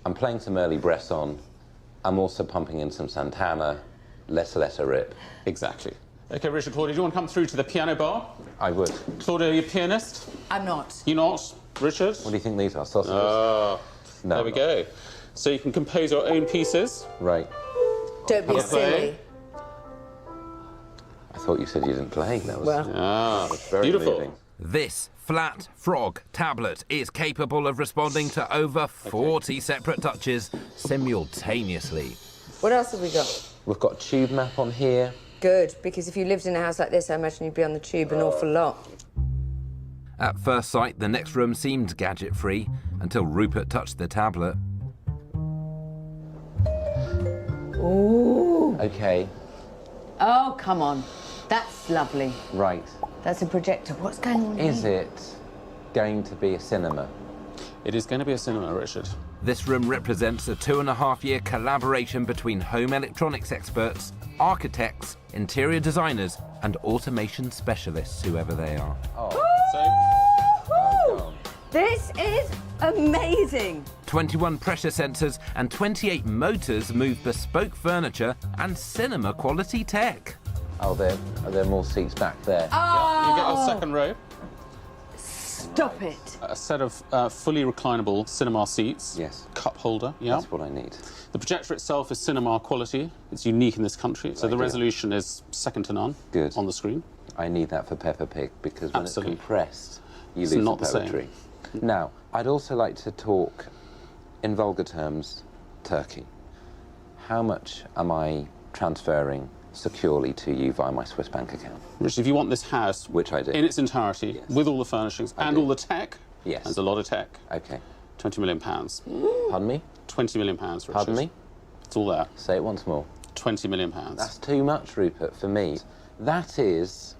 I'm playing some early Bresson. I'm also pumping in some Santana. Let's let her rip. Exactly. OK, Richard, Claudia, do you want to come through to the piano bar? I would. Claudia, are you a pianist? I'm not. You're not? Richard? What do you think these are, sausages? No. There we not. go. So you can compose your own pieces. Right. Don't be silly. I thought you said you didn't play. That was very beautiful. moving. This flat frog tablet is capable of responding to over 40 separate touches simultaneously. What else have we got? We've got tube map on here. Good, because if you lived in a house like this, I imagine you'd be on the tube an awful lot. At first sight, the next room seemed gadget-free until Rupert touched the tablet. Ooh. OK. Oh, come on. That's lovely. Right. That's a projector. What's going on Is here? it going to be a cinema? It is going to be a cinema, Richard. This room represents a 2.5-year collaboration between home electronics experts, architects, interior designers, and automation specialists, whoever they are. This is amazing. 21 pressure sensors and 28 motors move bespoke furniture and cinema-quality tech. Oh, are there more seats back there? Oh. You get your second row. Stop it. A set of fully reclinable cinema seats. Yes. Cup holder. Yeah. That's what I need. The projector itself is cinema quality. It's unique in this country, so the resolution is second to none. Good. On the screen. I need that for Peppa Pig because when Absolutely. it's compressed, you It's lose not the the same. poetry. Now, I'd also like to talk, in vulgar terms, Turkey. How much am I transferring securely to you via my Swiss bank account? Richard, if you want this house, which I do, in its entirety, with all the furnishings and all the tech, yes, there's a lot of tech. Okay. £20 million. Pardon me? £20 million, Richard. Pardon me? It's all there. Say it once more. £20 million. That's too much, Rupert, for me. That is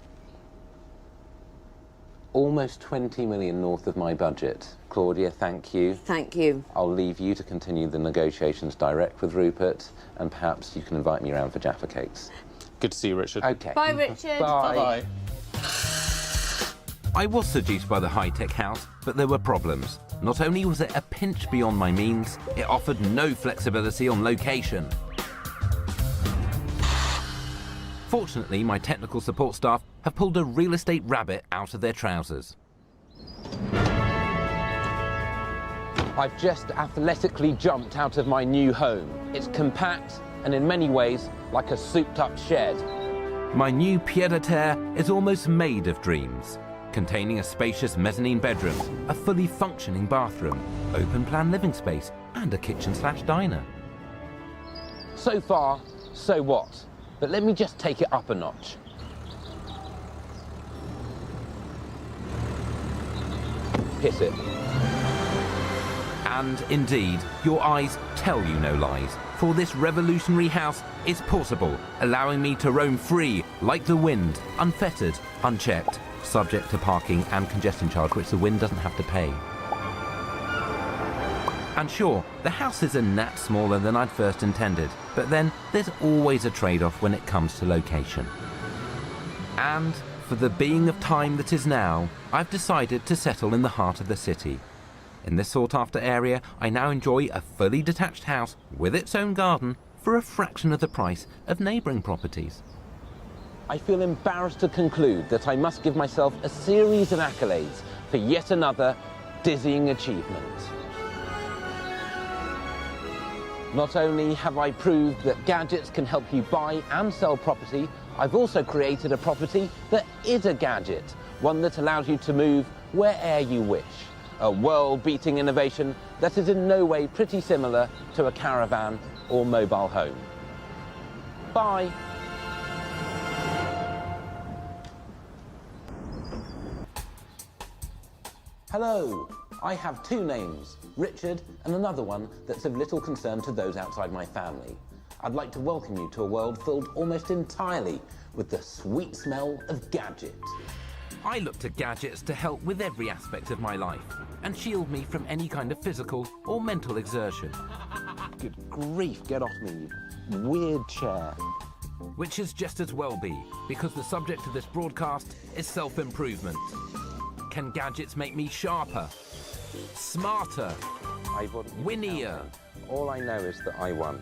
almost 20 million north of my budget. Claudia, thank you. Thank you. I'll leave you to continue the negotiations direct with Rupert, and perhaps you can invite me around for Jaffa cakes. Good to see you, Richard. OK. Bye, Richard. Bye. Bye. I was seduced by the high-tech house, but there were problems. Not only was it a pinch beyond my means, it offered no flexibility on location. Fortunately, my technical support staff have pulled a real estate rabbit out of their trousers. I've just athletically jumped out of my new home. It's compact and in many ways like a souped-up shed. My new pied-à-terre is almost made of dreams, containing a spacious mezzanine bedroom, a fully functioning bathroom, open-plan living space, and a kitchen/diner. So far, so what? But let me just take it up a notch. Hit it. And indeed, your eyes tell you no lies, for this revolutionary house is portable, allowing me to roam free like the wind, unfettered, unchecked, subject to parking and congestion charge, which the wind doesn't have to pay. And sure, the house is a gnat smaller than I'd first intended, but then there's always a trade-off when it comes to location. And for the being of time that is now, I've decided to settle in the heart of the city. In this sought-after area, I now enjoy a fully detached house with its own garden for a fraction of the price of neighbouring properties. I feel embarrassed to conclude that I must give myself a series of accolades for yet another dizzying achievement. Not only have I proved that gadgets can help you buy and sell property, I've also created a property that is a gadget, one that allows you to move where'er you wish. A world-beating innovation that is in no way pretty similar to a caravan or mobile home. Bye. Hello, I have two names, Richard and another one that's of little concern to those outside my family. I'd like to welcome you to a world filled almost entirely with the sweet smell of gadget. I look to gadgets to help with every aspect of my life and shield me from any kind of physical or mental exertion. Good grief, get off me, you weird chair. Which is just as well be, because the subject of this broadcast is self-improvement. Can gadgets make me sharper, smarter, winnier? All I know is that I won.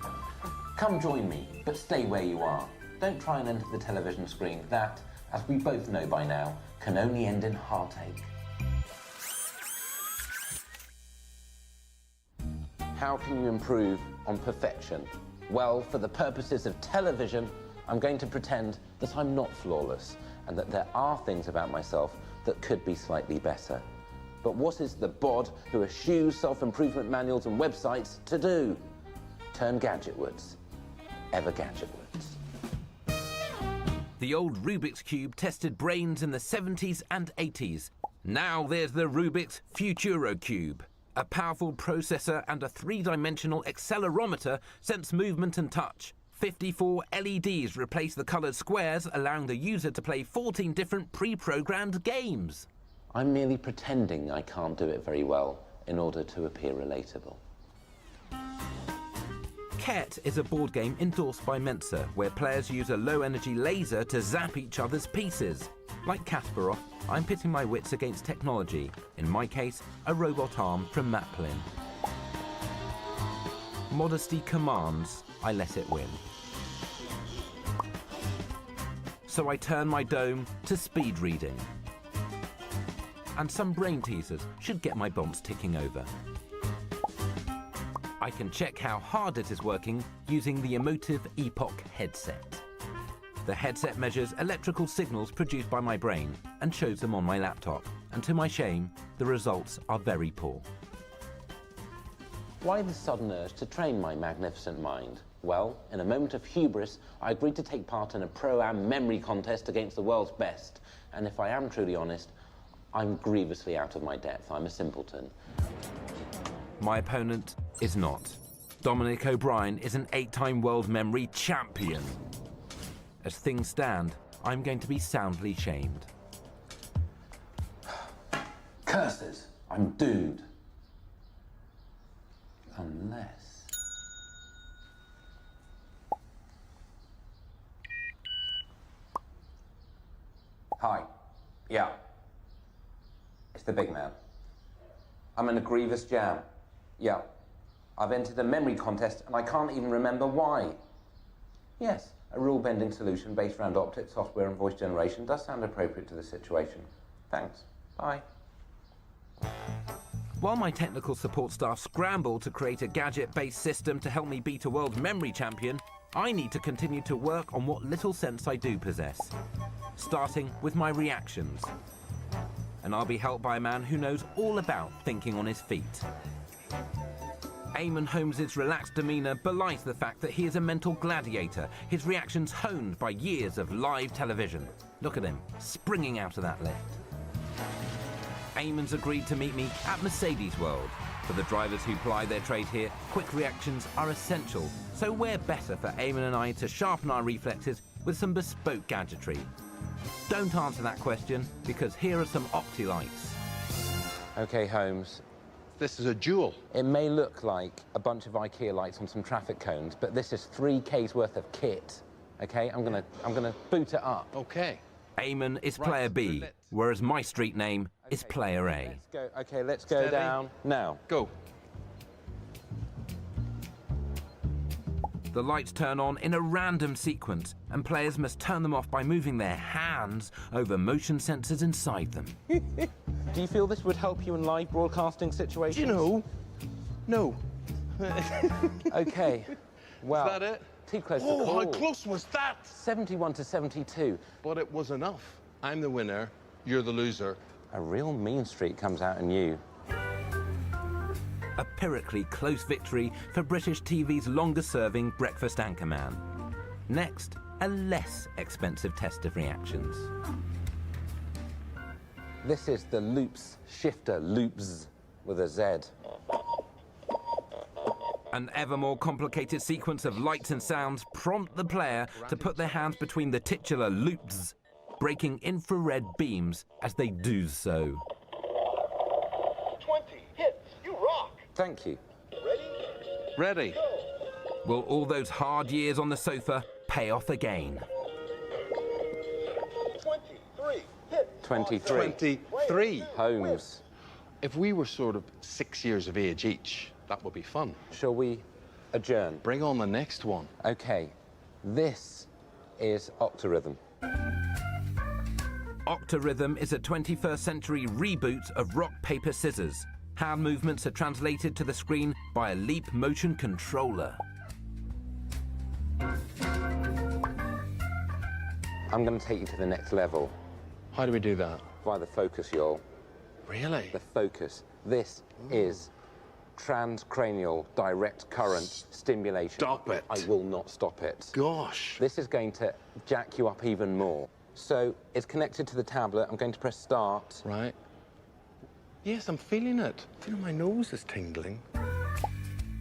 Come join me, but stay where you are. Don't try and enter the television screen. That, as we both know by now, can only end in heartache. How can you improve on perfection? Well, for the purposes of television, I'm going to pretend that I'm not flawless and that there are things about myself that could be slightly better. But what is the bod who eschews self-improvement manuals and websites to do? Turn gadgetwards. Ever gadgetwards. The old Rubik's Cube tested brains in the 70s and 80s. Now there's the Rubik's Futuro Cube. A powerful processor and a three-dimensional accelerometer sense movement and touch. 54 LEDs replace the coloured squares, allowing the user to play 14 different pre-programmed games. I'm merely pretending I can't do it very well in order to appear relatable. Ket is a board game endorsed by Mensa, where players use a low-energy laser to zap each other's pieces. Like Kasparov, I'm pitting my wits against technology, in my case, a robot arm from Maplin. Modesty commands, I let it win. So I turn my dome to speed reading. And some brain teasers should get my bombs ticking over. I can check how hard it is working using the Emotive Epoch headset. The headset measures electrical signals produced by my brain and shows them on my laptop. And to my shame, the results are very poor. Why the sudden urge to train my magnificent mind? Well, in a moment of hubris, I agreed to take part in a pro-am memory contest against the world's best. And if I am truly honest, I'm grievously out of my depth. I'm a simpleton. My opponent is not. Dominic O'Brien is an 8-time world memory champion. As things stand, I'm going to be soundly shamed. Curses! I'm doomed. Unless... Hi. Yeah. It's the big man. I'm in a grievous jam. Yeah. I've entered a memory contest and I can't even remember why. Yes, a rule-bending solution based around optics, software and voice generation does sound appropriate to the situation. Thanks. Bye. While my technical support staff scramble to create a gadget-based system to help me beat a world memory champion, I need to continue to work on what little sense I do possess, starting with my reactions. And I'll be helped by a man who knows all about thinking on his feet. Eamon Holmes' relaxed demeanour belies the fact that he is a mental gladiator, his reactions honed by years of live television. Look at him, springing out of that lift. Eamon's agreed to meet me at Mercedes World. For the drivers who ply their trade here, quick reactions are essential, so where better for Eamon and I to sharpen our reflexes with some bespoke gadgetry? Don't answer that question, because here are some OptiLights. Okay, Holmes. This is a jewel. It may look like a bunch of IKEA lights on some traffic cones, but this is 3K's worth of kit. Okay, I'm gonna boot it up. Okay. Eamon is player B, whereas my street name is player A. Let's go. Okay, let's go down now. Go. The lights turn on in a random sequence, and players must turn them off by moving their hands over motion sensors inside them. Do you feel this would help you in live broadcasting situations? Do you know? No. Okay, well, Is that it? too close to Oh, call. how close was that? 71 to 72. But it was enough. I'm the winner, you're the loser. A real mean streak comes out in you. A pyrrhically close victory for British TV's longest-serving breakfast anchorman. Next, a less expensive test of reactions. This is the Loops Shifter, Loops with a Z. An ever more complicated sequence of lights and sounds prompt the player to put their hands between the titular loops, breaking infrared beams as they do so. 20 hits, you rock! Thank you. Ready? Will all those hard years on the sofa pay off again? 23 hits. 23. 23. Holmes. If we were sort of 6 years of age each, that would be fun. Shall we adjourn? Bring on the next one. Okay, this is Octarhythm. Octarhythm is a 21st century reboot of rock, paper, scissors. Hand movements are translated to the screen by a Leap motion controller. I'm going to take you to the next level. How do we do that? Via the focus, y'all. Really? The focus. This is transcranial direct current stimulation. Stop it. I will not stop it. Gosh. This is going to jack you up even more. So it's connected to the tablet. I'm going to press start. Right. Yes, I'm feeling it. I feel my nose is tingling.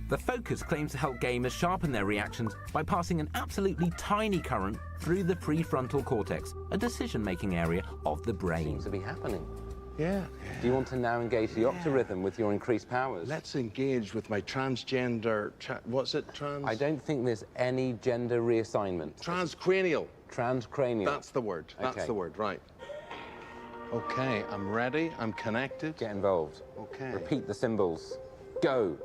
The Focus claims to help gamers sharpen their reactions by passing an absolutely tiny current through the prefrontal cortex, a decision-making area of the brain. Seems to be happening. Yeah. Do you want to now engage the Octarhythm with your increased powers? Let's engage with my transgender... what's it? I don't think there's any gender reassignment. Transcranial. Transcranial. That's the word. That's Okay. the word, right. Okay, I'm ready. I'm connected. Get involved. Okay. Repeat the symbols. Go.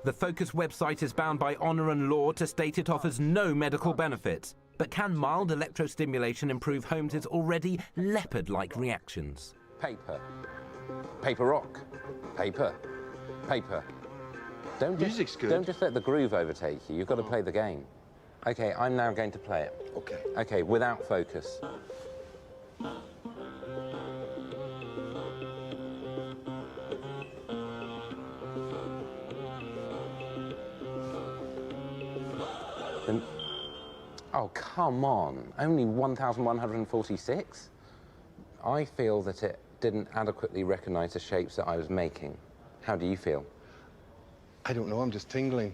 The Focus website is bound by honour and law to state it offers no medical benefits. But can mild electrostimulation improve Holmes's already leopard-like reactions? Paper. Paper rock. Paper. Paper. Music's good. Don't just let the groove overtake you. You've got to play the game. Okay, I'm now going to play it. Okay. Okay, without focus. Oh, come on. Only 1,146? I feel that it didn't adequately recognise the shapes that I was making. How do you feel? I don't know, I'm just tingling.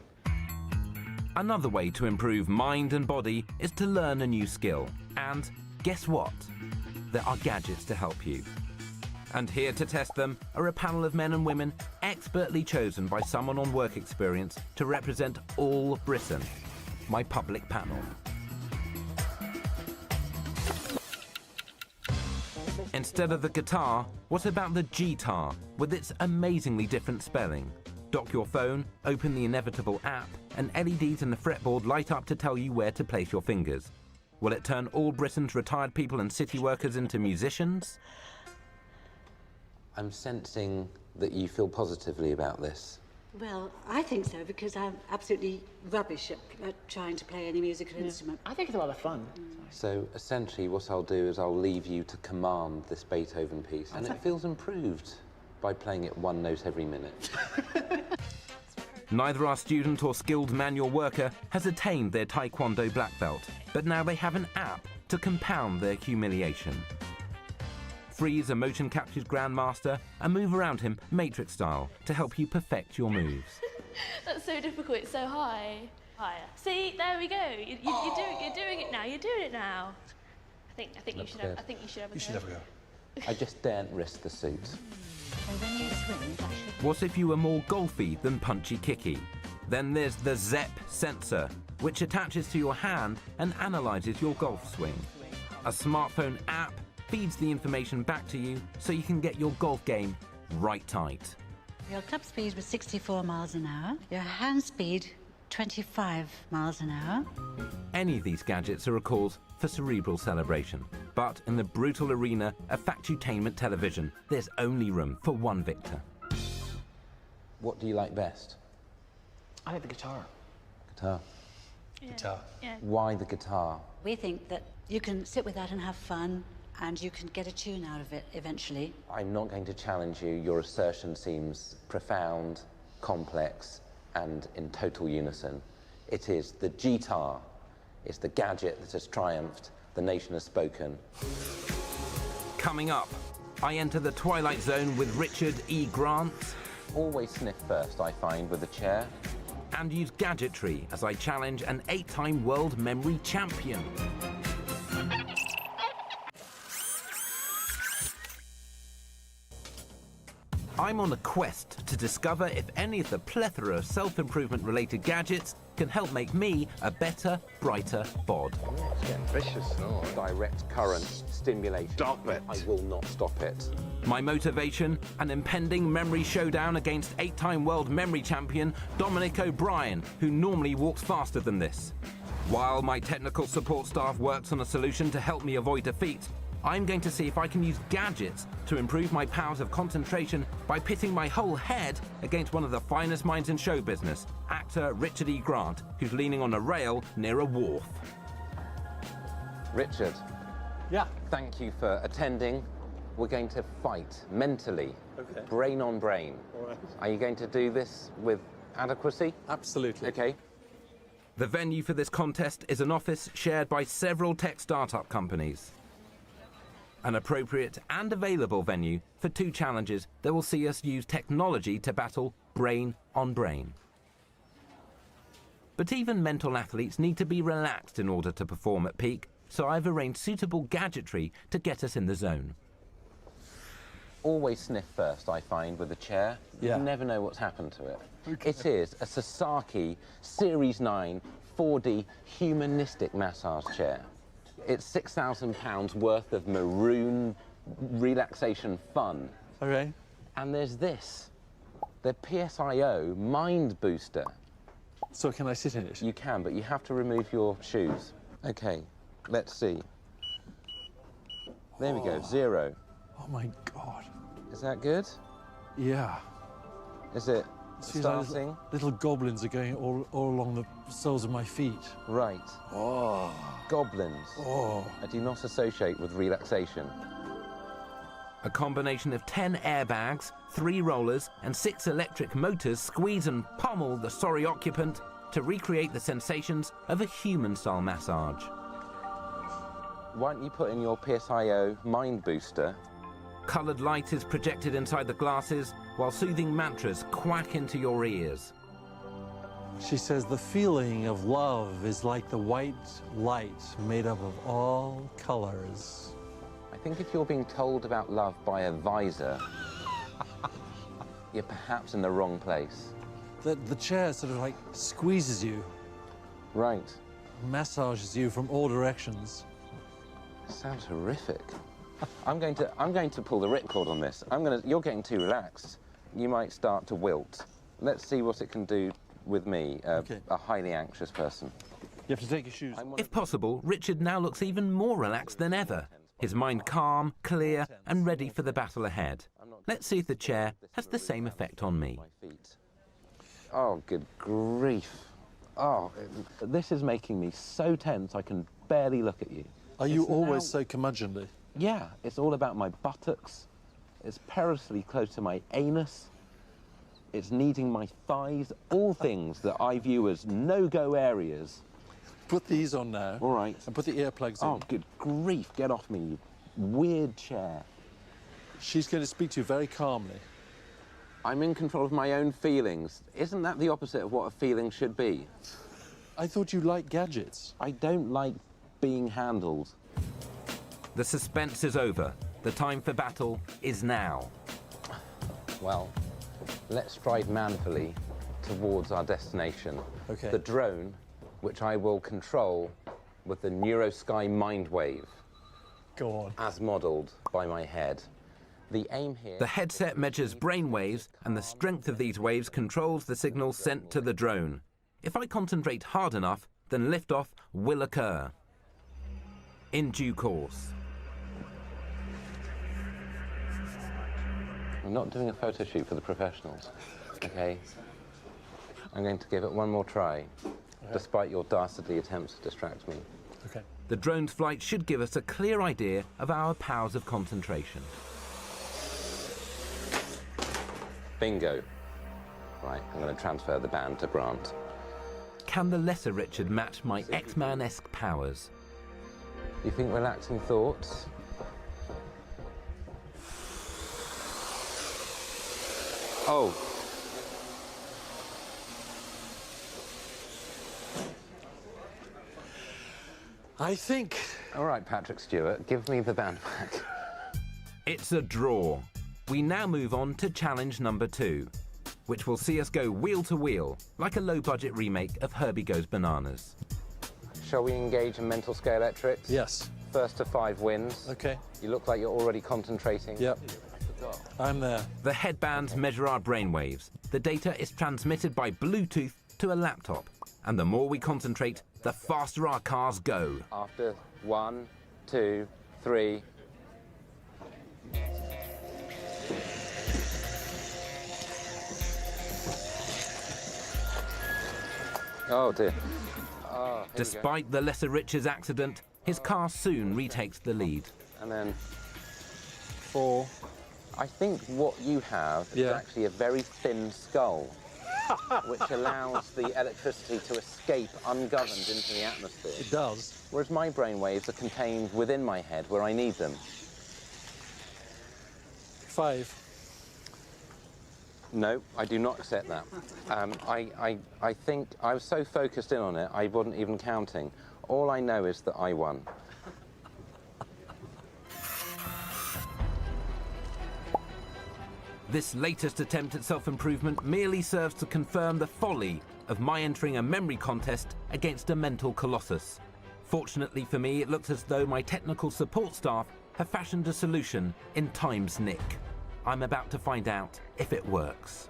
Another way to improve mind and body is to learn a new skill. And guess what? There are gadgets to help you. And here to test them are a panel of men and women expertly chosen by someone on work experience to represent all Britain. My public panel. Instead of the guitar, what about the G-tar, with its amazingly different spelling? Dock your phone, open the inevitable app, and LEDs in the fretboard light up to tell you where to place your fingers. Will it turn all Britain's retired people and city workers into musicians? I'm sensing that you feel positively about this. Well, I think so, because I'm absolutely rubbish at trying to play any musical instrument. I think it's a lot of fun. So essentially what I'll do is I'll leave you to command this Beethoven piece, and it feels improved by playing it one note every minute. Neither our student or skilled manual worker has attained their Taekwondo black belt, but now they have an app to compound their humiliation. Freeze a motion-captured grandmaster and move around him Matrix style to help you perfect your moves. That's so difficult, it's so high. Higher. See, there we go. You're doing it now. You're doing it now. I think you should have. I think you should have a go. You should have a go. I just daren't risk the suit. What if you were more golfy than punchy-kicky? Then there's the ZEP sensor, which attaches to your hand and analyses your golf swing. A smartphone app feeds the information back to you so you can get your golf game right tight. Your club speed was 64 miles an hour. Your hand speed, 25 miles an hour. Any of these gadgets are a cause for cerebral celebration. But in the brutal arena of factutainment television, there's only room for one victor. What do you like best? I like the guitar. Guitar. Guitar. Yeah. Why the guitar? We think that you can sit with that and have fun, and you can get a tune out of it eventually. I'm not going to challenge you. Your assertion seems profound, complex, and in total unison. It is the guitar. It's the gadget that has triumphed. The nation has spoken. Coming up, I enter the Twilight Zone with Richard E. Grant. Always sniff first, I find, with a chair. And use gadgetry as I challenge an 8-time world memory champion. I'm on a quest to discover if any of the plethora of self-improvement related gadgets can help make me a better, brighter bod. It's getting vicious now. Direct current stimulation. Stop it. I will not stop it. My motivation, an impending memory showdown against 8-time world memory champion Dominic O'Brien, who normally walks faster than this. While my technical support staff works on a solution to help me avoid defeat, I'm going to see if I can use gadgets to improve my powers of concentration by pitting my whole head against one of the finest minds in show business, actor Richard E. Grant, who's leaning on a rail near a wharf. Richard. Yeah. Thank you for attending. We're going to fight mentally, brain on brain. All right. Are you going to do this with adequacy? Absolutely. Okay. The venue for this contest is an office shared by several tech startup companies. An appropriate and available venue for 2 challenges that will see us use technology to battle brain on brain. But even mental athletes need to be relaxed in order to perform at peak, so I've arranged suitable gadgetry to get us in the zone. Always sniff first, I find, with a chair. Yeah. You never know what's happened to it. Okay. It is a Sasaki Series 9 4D humanistic massage chair. It's £6,000 worth of maroon relaxation fun. Okay. And there's this, the PSIO Mind Booster. So can I sit in it? You can, but you have to remove your shoes. Okay, let's see. There we go, 0. Oh my God. Is that good? Yeah. Is it See, starting? Little goblins are going all along the soles of my feet. Right. Oh. Goblins. Oh. I do not associate with relaxation. A combination of 10 airbags, 3 rollers, and 6 electric motors squeeze and pommel the sorry occupant to recreate the sensations of a human-style massage. Why don't you put in your PSIO Mind Booster? Coloured light is projected inside the glasses, while soothing mantras quack into your ears. She says the feeling of love is like the white light made up of all colors. I think if you're being told about love by a visor, you're perhaps in the wrong place. The chair sort of like squeezes you. Right. Massages you from all directions. Sounds horrific. I'm going to pull the ripcord on this. You're getting too relaxed. You might start to wilt. Let's see what it can do with me, a highly anxious person. You have to take your shoes. If possible, Richard now looks even more relaxed than ever. His mind calm, clear, and ready for the battle ahead. Let's see if the chair has the same effect on me. Oh, good grief. Oh, this is making me so tense I can barely look at you. Are you always so curmudgeonly? Yeah, it's all about my buttocks. It's perilously close to my anus. It's kneading my thighs, all things that I view as no-go areas. Put these on now. All right. And put the earplugs in. Oh, good grief, get off me, you weird chair. She's going to speak to you very calmly. I'm in control of my own feelings. Isn't that the opposite of what a feeling should be? I thought you liked gadgets. I don't like being handled. The suspense is over. The time for battle is now. Well, let's stride manfully towards our destination. Okay. The drone, which I will control with the Neurosky mind wave. Go on. As modelled by my head. The aim here... The headset measures brain waves, and the strength of these waves controls the signals sent to the drone. If I concentrate hard enough, then liftoff will occur. In due course. I'm not doing a photo shoot for the professionals, okay? I'm going to give it one more try, despite your dastardly attempts to distract me. Okay. The drone's flight should give us a clear idea of our powers of concentration. Bingo. Right, I'm going to transfer the band to Grant. Can the lesser Richard match my X-Man-esque powers? You think relaxing thoughts? Oh. I think... All right, Patrick Stewart, give me the band back. It's a draw. We now move on to challenge number 2, which will see us go wheel to wheel, like a low-budget remake of Herbie Goes Bananas. Shall we engage in mental scalemetrics? Yes. First to 5 wins. Okay. You look like you're already concentrating. Yep. I'm there. The headbands measure our brainwaves. The data is transmitted by Bluetooth to a laptop. And the more we concentrate, the faster our cars go. After 1, 2, 3. Oh dear. Oh, Despite the lesser Richard's accident, his car soon retakes the lead. And then 4. I think what you have is actually a very thin skull, which allows the electricity to escape ungoverned into the atmosphere. It does. Whereas my brainwaves are contained within my head where I need them. 5. No, I do not accept that. I think I was so focused in on it, I wasn't even counting. All I know is that I won. This latest attempt at self-improvement merely serves to confirm the folly of my entering a memory contest against a mental colossus. Fortunately for me, it looks as though my technical support staff have fashioned a solution in time's nick. I'm about to find out if it works.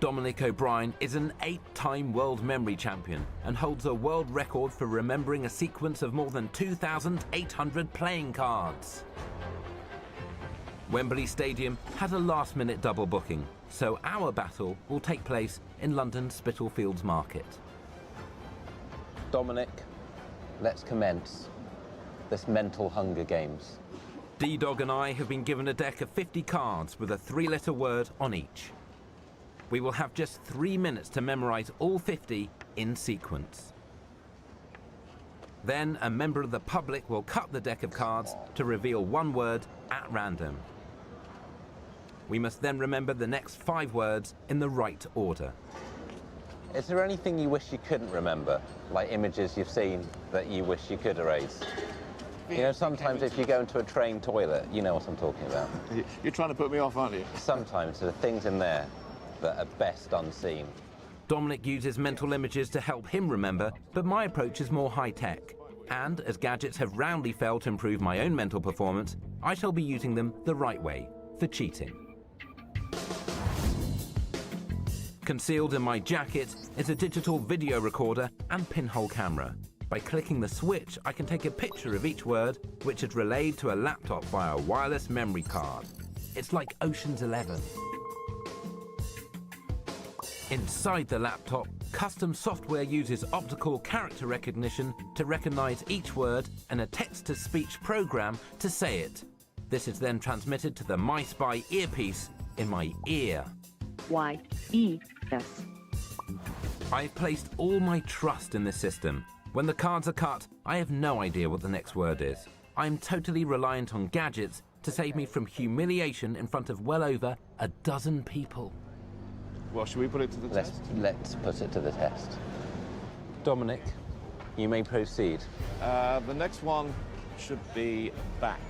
Dominic O'Brien is an 8-time world memory champion and holds a world record for remembering a sequence of more than 2,800 playing cards. Wembley Stadium had a last-minute double booking, so our battle will take place in London's Spitalfields Market. Dominic, let's commence this mental Hunger Games. D-Dog and I have been given a deck of 50 cards with a 3-letter word on each. We will have just 3 minutes to memorize all 50 in sequence. Then a member of the public will cut the deck of cards to reveal one word at random. We must then remember the next 5 words in the right order. Is there anything you wish you couldn't remember? Like images you've seen that you wish you could erase? You know, sometimes if you go into a train toilet, you know what I'm talking about. You're trying to put me off, aren't you? Sometimes there are things in there that are best unseen. Dominic uses mental images to help him remember, but my approach is more high-tech. And as gadgets have roundly failed to improve my own mental performance, I shall be using them the right way, for cheating. Concealed in my jacket is a digital video recorder and pinhole camera. By clicking the switch, I can take a picture of each word, which is relayed to a laptop via a wireless memory card. It's like Ocean's 11. Inside the laptop, custom software uses optical character recognition to recognize each word and a text-to-speech program to say it. This is then transmitted to the MySpy earpiece in my ear. Y-E-S. I've placed all my trust in this system. When the cards are cut, I have no idea what the next word is. I'm totally reliant on gadgets to save me from humiliation in front of well over a dozen people. Well, should we put it to the test? Let's put it to the test. Dominic, you may proceed. The next one should be bat.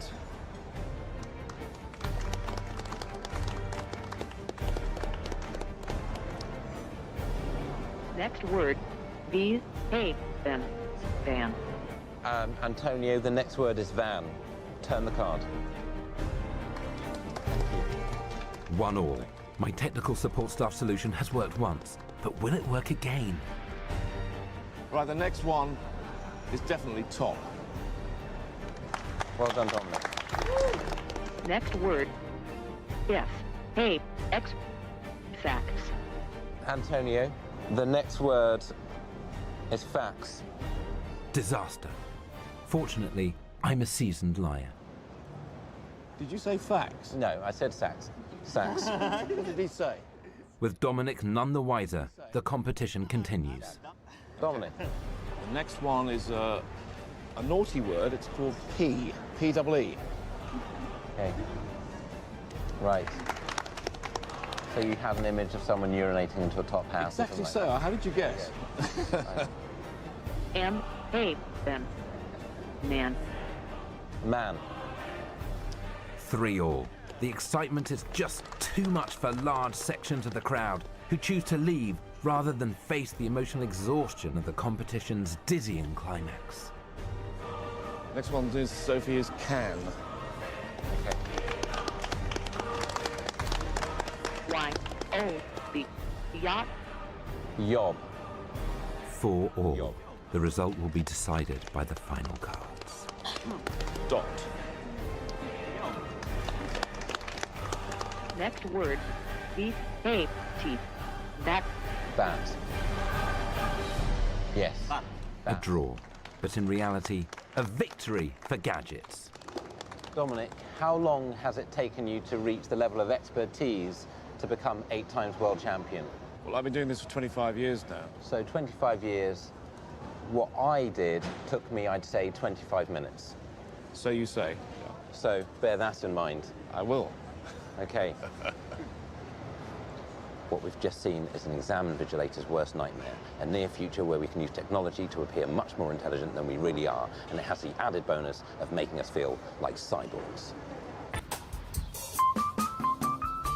Next word, V, A, then, van. Antonio, the next word is van. Turn the card. 1-1. My technical support staff solution has worked once, but will it work again? Right, the next one is definitely top. Well done, Dominic. Next word, F, A, X, sax. Antonio, the next word is fax. Disaster. Fortunately, I'm a seasoned liar. Did you say fax? No, I said sax. Sax. What did he say? With Dominic none the wiser, the competition continues. Dominic. The next one is a naughty word. It's called P. P-double-E. Okay. Right. So you had an image of someone urinating into a top hat. Exactly so. How did you guess? M-A-N. Man. Man. 3-3. The excitement is just too much for large sections of the crowd who choose to leave rather than face the emotional exhaustion of the competition's dizzying climax. Next one is Sophie is can. Okay. Y-O-B. Yacht. Yob. 4-4. The result will be decided by the final cards. Dot. Next word, B-A-T. That. Yes. A draw, but in reality, a victory for gadgets. Dominic, how long has it taken you to reach the level of expertise to become 8 times world champion? Well, I've been doing this for 25 years now. So 25 years. What I did took me, I'd say, 25 minutes. So you say. So bear that in mind. I will. Okay. What we've just seen is an exam invigilator's worst nightmare, a near future where we can use technology to appear much more intelligent than we really are, and it has the added bonus of making us feel like cyborgs.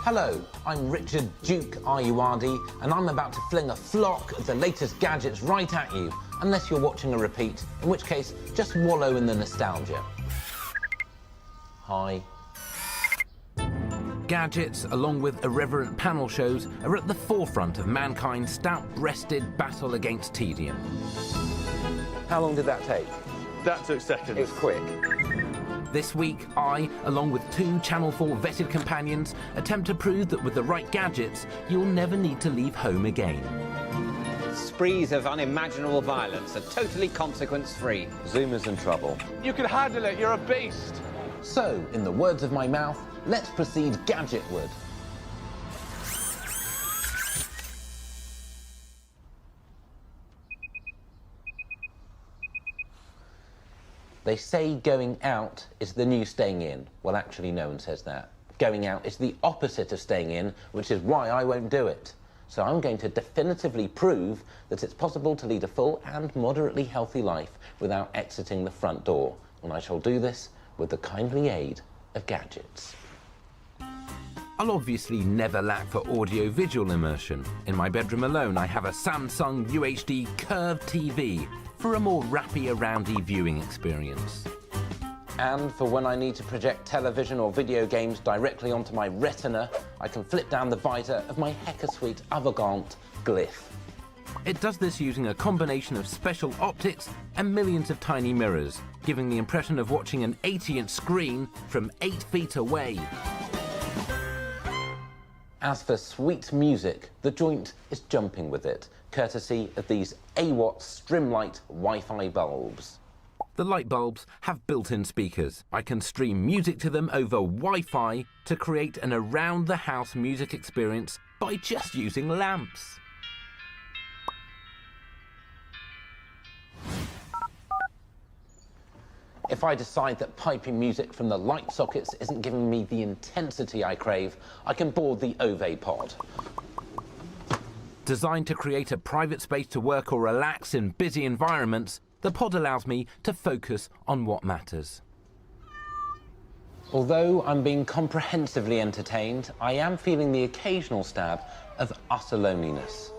Hello, I'm Richard Duke Ayoade, and I'm about to fling a flock of the latest gadgets right at you, unless you're watching a repeat, in which case, just wallow in the nostalgia. Hi. Gadgets, along with irreverent panel shows, are at the forefront of mankind's stout-breasted battle against tedium. How long did that take? That took seconds. It was quick. This week, I, along with 2 Channel 4 vetted companions, attempt to prove that with the right gadgets, you'll never need to leave home again. Sprees of unimaginable violence are totally consequence-free. Zoomer's in trouble. You can handle it, you're a beast. So, in the words of my mouth, let's proceed gadgetward. They say going out is the new staying in. Well, actually, no one says that. Going out is the opposite of staying in, which is why I won't do it. So I'm going to definitively prove that it's possible to lead a full and moderately healthy life without exiting the front door. And I shall do this with the kindly aid of gadgets. I'll obviously never lack for audio-visual immersion. In my bedroom alone, I have a Samsung UHD curved TV for a more rappy-aroundy viewing experience. And for when I need to project television or video games directly onto my retina, I can flip down the visor of my hecka-sweet Avogant Glyph. It does this using a combination of special optics and millions of tiny mirrors, giving the impression of watching an 80-inch screen from 8 feet away. As for sweet music, the joint is jumping with it, courtesy of these AWAT Strimlight Wi-Fi bulbs. The light bulbs have built-in speakers. I can stream music to them over Wi-Fi to create an around-the-house music experience by just using lamps. If I decide that piping music from the light sockets isn't giving me the intensity I crave, I can board the Ove pod. Designed to create a private space to work or relax in busy environments, the pod allows me to focus on what matters. Although I'm being comprehensively entertained, I am feeling the occasional stab of utter loneliness.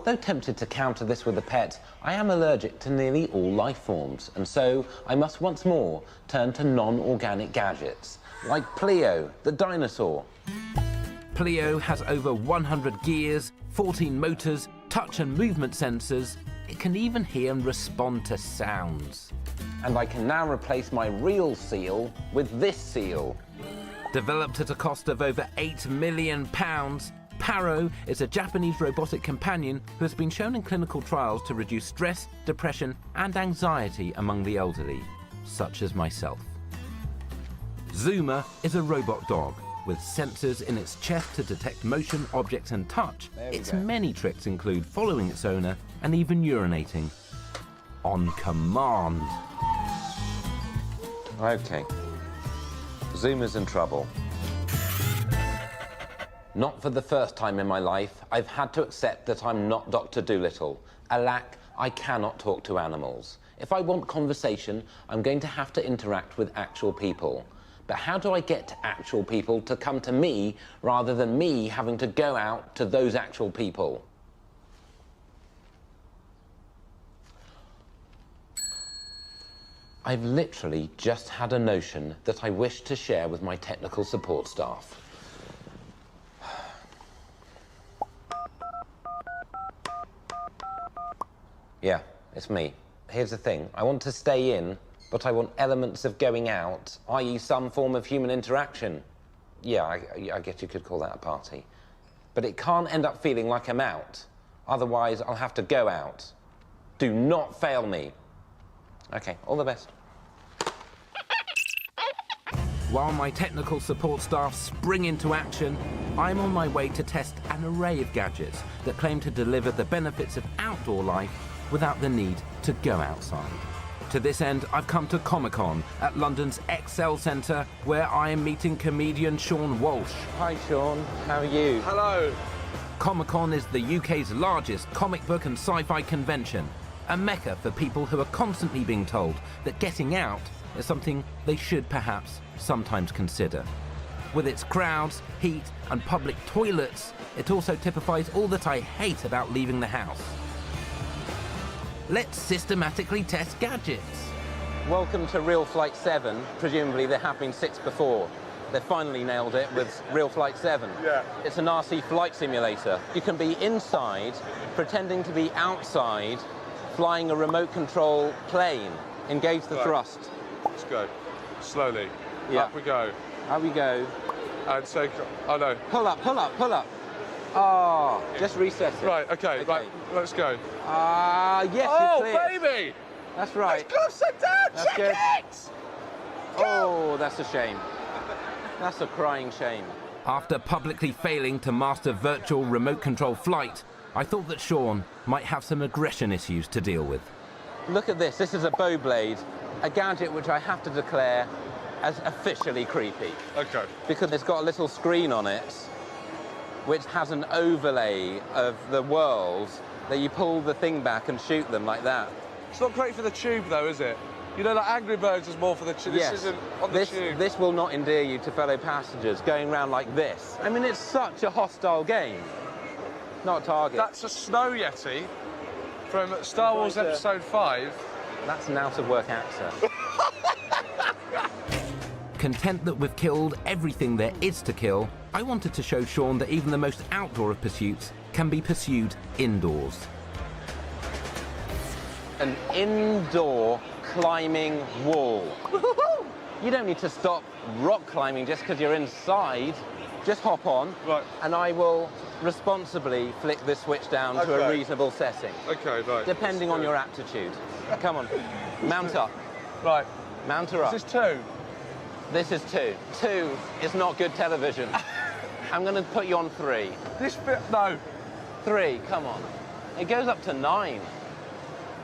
Though tempted to counter this with a pet, I am allergic to nearly all life forms, and so I must once more turn to non-organic gadgets, like Pleo, the dinosaur. Pleo has over 100 gears, 14 motors, touch and movement sensors. It can even hear and respond to sounds. And I can now replace my real seal with this seal. Developed at a cost of over £8 million, Paro is a Japanese robotic companion who has been shown in clinical trials to reduce stress, depression, and anxiety among the elderly, such as myself. Zuma is a robot dog with sensors in its chest to detect motion, objects, and touch. Its many tricks include following its owner and even urinating on command. Okay. Zuma's in trouble. Not for the first time in my life, I've had to accept that I'm not Dr. Dolittle. Alack, I cannot talk to animals. If I want conversation, I'm going to have to interact with actual people. But how do I get actual people to come to me rather than me having to go out to those actual people? I've literally just had a notion that I wish to share with my technical support staff. Yeah, it's me. Here's the thing. I want to stay in, but I want elements of going out, i.e. some form of human interaction. Yeah, I guess you could call that a party. But it can't end up feeling like I'm out. Otherwise, I'll have to go out. Do not fail me. Okay, all the best. While my technical support staff spring into action, I'm on my way to test an array of gadgets that claim to deliver the benefits of outdoor life without the need to go outside. To this end, I've come to Comic-Con at London's Excel Centre, where I am meeting comedian Sean Walsh. Hi Sean, how are you? Hello. Comic-Con is the UK's largest comic book and sci-fi convention, a mecca for people who are constantly being told that getting out is something they should perhaps sometimes consider. With its crowds, heat, and public toilets, it also typifies all that I hate about leaving the house. Let's systematically test gadgets. Welcome to Real Flight 7. Presumably there have been 6 before. They've finally nailed it with Real Flight 7. Yeah. It's an RC flight simulator. You can be inside, pretending to be outside, flying a remote control plane. Engage the thrust. Let's go. Slowly. Yeah. Up we go. Up we go. And so, oh no. Pull up, pull up, pull up. Oh, just reset it. Right, okay, right, let's go. Yes, oh, you're clear. Baby! That's right. It's closer down, That's check good. it! Oh, that's a shame. That's a crying shame. After publicly failing to master virtual remote control flight, I thought that Sean might have some aggression issues to deal with. Look at this. This is a bow blade, a gadget which I have to declare as officially creepy. Okay. Because it's got a little screen on it which has an overlay of the world that you pull the thing back and shoot them like that. It's not great for the tube though, is it? You know, like Angry Birds is more for the tube. Yes. This isn't on the tube. This will not endear you to fellow passengers going around like this. I mean, it's such a hostile game. Not a target. That's a Snow Yeti from Star Wars Episode 5. That's an out-of-work actor. Content that we've killed everything there is to kill, I wanted to show Sean that even the most outdoor of pursuits can be pursued indoors. An indoor climbing wall. You don't need to stop rock climbing just because you're inside. Just hop on, and I will responsibly flick this switch down to a reasonable setting. Okay, right. Depending on your aptitude. Come on, mount up. Right. Mount her up. Is this 2? This is 2. 2 is not good television. I'm going to put you on 3. This bit, no. 3, come on. It goes up to 9.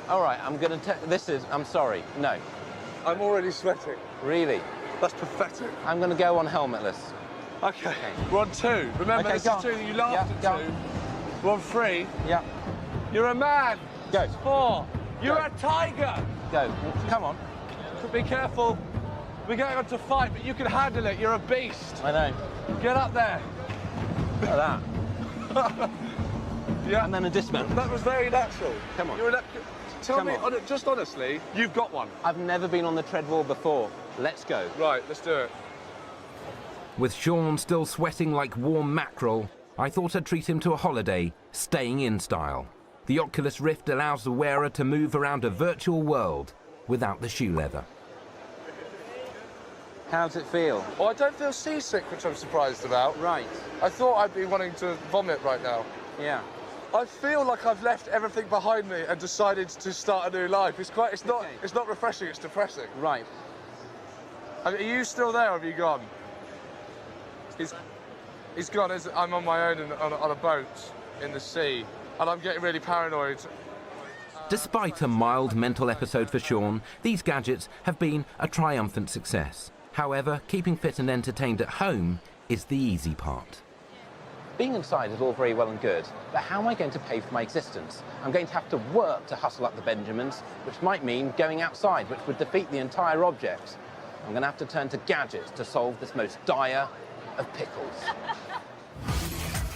All right, I'm going to I'm sorry, no. I'm already sweating. Really? That's pathetic. I'm going to go on helmetless. Okay. We're on 2. Remember, this is 2 that you laughed at 2. We're on 3. Yeah. You're a man. Go. 4. You're a tiger. Go. Come on. Be careful. We're going on to 5, but you can handle it. You're a beast. I know. Get up there. Look at that. Yeah. And then a dismount. That was very natural. Come on. Tell me, just honestly, you've got one. I've never been on the treadwall before. Let's go. Right, let's do it. With Sean still sweating like warm mackerel, I thought I'd treat him to a holiday, staying in style. The Oculus Rift allows the wearer to move around a virtual world without the shoe leather. How's it feel? Well, I don't feel seasick, which I'm surprised about. Right. I thought I'd be wanting to vomit right now. Yeah. I feel like I've left everything behind me and decided to start a new life. It's not refreshing, it's depressing. Right. Are you still there, or have you gone? He's gone. I'm on my own on a boat in the sea, and I'm getting really paranoid. Despite a mild mental episode for Sean, these gadgets have been a triumphant success. However, keeping fit and entertained at home is the easy part. Being inside is all very well and good, but how am I going to pay for my existence? I'm going to have to work to hustle up the Benjamins, which might mean going outside, which would defeat the entire object. I'm going to have to turn to gadgets to solve this most dire of pickles.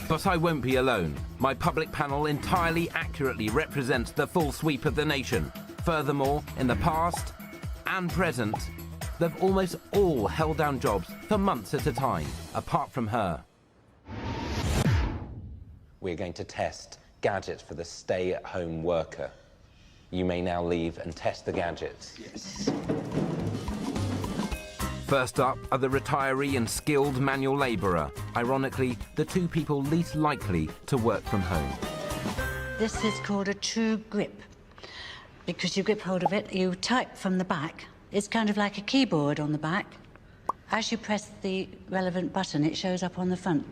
But I won't be alone. My public panel entirely accurately represents the full sweep of the nation. Furthermore, in the past and present, they've almost all held down jobs for months at a time, apart from her. We're going to test gadgets for the stay-at-home worker. You may now leave and test the gadgets. Yes. First up are the retiree and skilled manual labourer. Ironically, the two people least likely to work from home. This is called a true grip. Because you grip hold of it, you type from the back. It's kind of like a keyboard on the back. As you press the relevant button, it shows up on the front.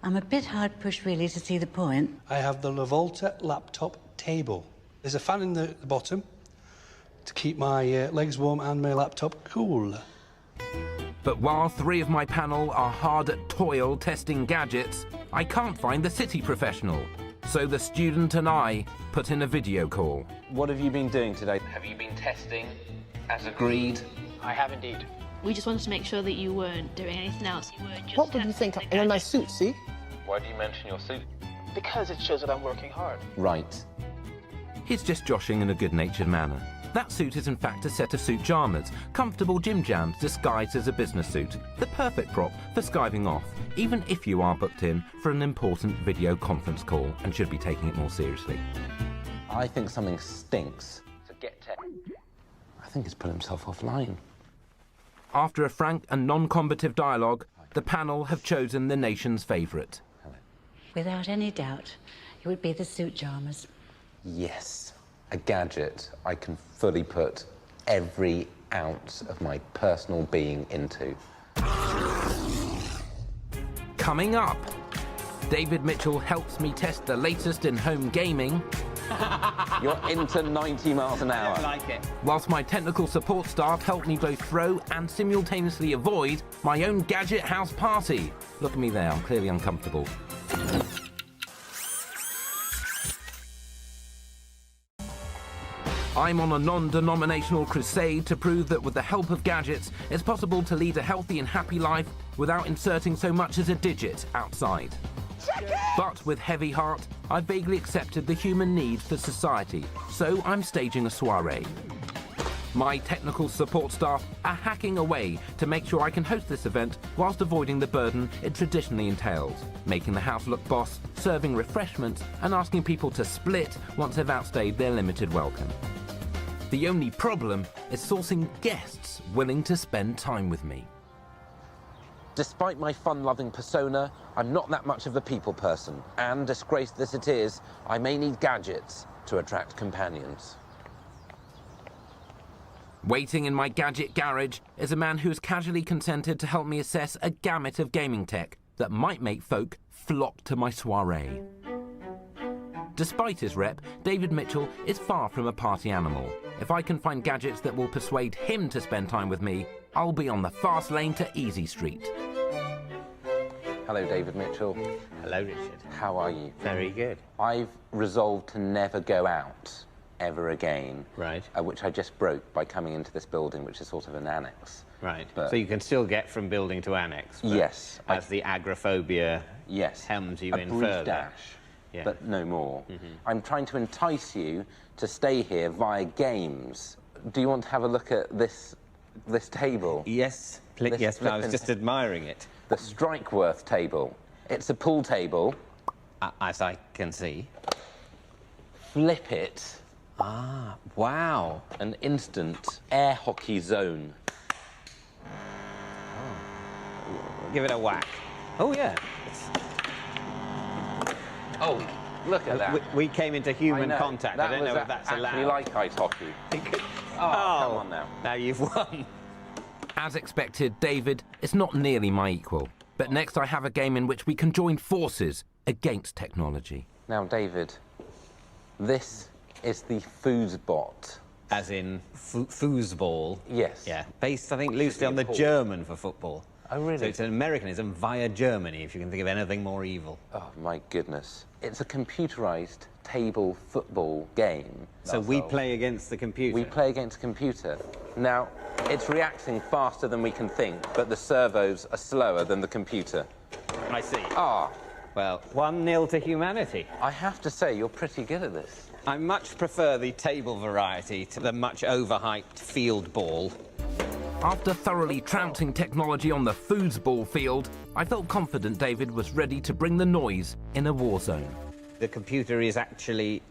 I'm a bit hard pushed, really, to see the point. I have the Lavolta laptop table. There's a fan in the bottom to keep my legs warm and my laptop cool. But while three of my panel are hard at toil testing gadgets, I can't find the city professional. So the student and I put in a video call. What have you been doing today? Have you been testing as agreed? I have indeed. We just wanted to make sure that you weren't doing anything else. You were just What would you think? In a nice suit, see? Why do you mention your suit? Because it shows that I'm working hard. Right. He's just joshing in a good-natured manner. That suit is in fact a set of suit pyjamas, comfortable gym jams disguised as a business suit. The perfect prop for skiving off, even if you are booked in for an important video conference call and should be taking it more seriously. I think something stinks. So get tech. I think he's put himself offline. After a frank and non-combative dialogue, the panel have chosen the nation's favourite. Without any doubt, it would be the suit pyjamas. Yes, a gadget I can fully put every ounce of my personal being into. Coming up, David Mitchell helps me test the latest in home gaming. You're into 90 miles an hour. I like it. Whilst my technical support staff help me both throw and simultaneously avoid my own gadget house party. Look at me there, I'm clearly uncomfortable. I'm on a non-denominational crusade to prove that with the help of gadgets, it's possible to lead a healthy and happy life without inserting so much as a digit outside. But with heavy heart, I've vaguely accepted the human need for society, so I'm staging a soiree. My technical support staff are hacking away to make sure I can host this event whilst avoiding the burden it traditionally entails, making the house look boss, serving refreshments, and asking people to split once they've outstayed their limited welcome. The only problem is sourcing guests willing to spend time with me. Despite my fun-loving persona, I'm not that much of a people person, and disgraced as it is, I may need gadgets to attract companions. Waiting in my gadget garage is a man who's casually consented to help me assess a gamut of gaming tech that might make folk flock to my soiree. Despite his rep, David Mitchell is far from a party animal. If I can find gadgets that will persuade him to spend time with me, I'll be on the fast lane to Easy Street. Hello, David Mitchell. Hello, Richard. How are you? Very good. I've resolved to never go out ever again. Right. Which I just broke by coming into this building, which is sort of an annex. Right. But so you can still get from building to annex. Yes. As the agoraphobia yes, hems you a in brief further. dash, Yeah. but no more. I'm trying to entice you to stay here via games. Do you want to have a look at this table? Yes, yes, but I was just admiring it. The Strikeworth table. It's a pool table. As I can see. Flip it. Ah, wow. An instant air hockey zone. give it a whack. Oh, yeah. Oh, look at that. We came into human contact. I don't know if that's allowed. Actually like ice hockey. Come on now. Now you've won. As expected, David is not nearly my equal. But next I have a game in which we can join forces against technology. Now, David, this is the foosbot. As in foosball? Yes. Yeah, based, I think, loosely on the German for football. Oh, really? So it's an Americanism via Germany, if you can think of anything more evil. Oh, my goodness. It's a computerised table football game. So we play against the computer? We play against a computer. Now, it's reacting faster than we can think, but the servos are slower than the computer. I see. Ah. Well, 1-0 to humanity. I have to say, you're pretty good at this. I much prefer the table variety to the much overhyped field ball. After thoroughly trouncing technology on the foosball field, I felt confident David was ready to bring the noise in a war zone. The computer is actually...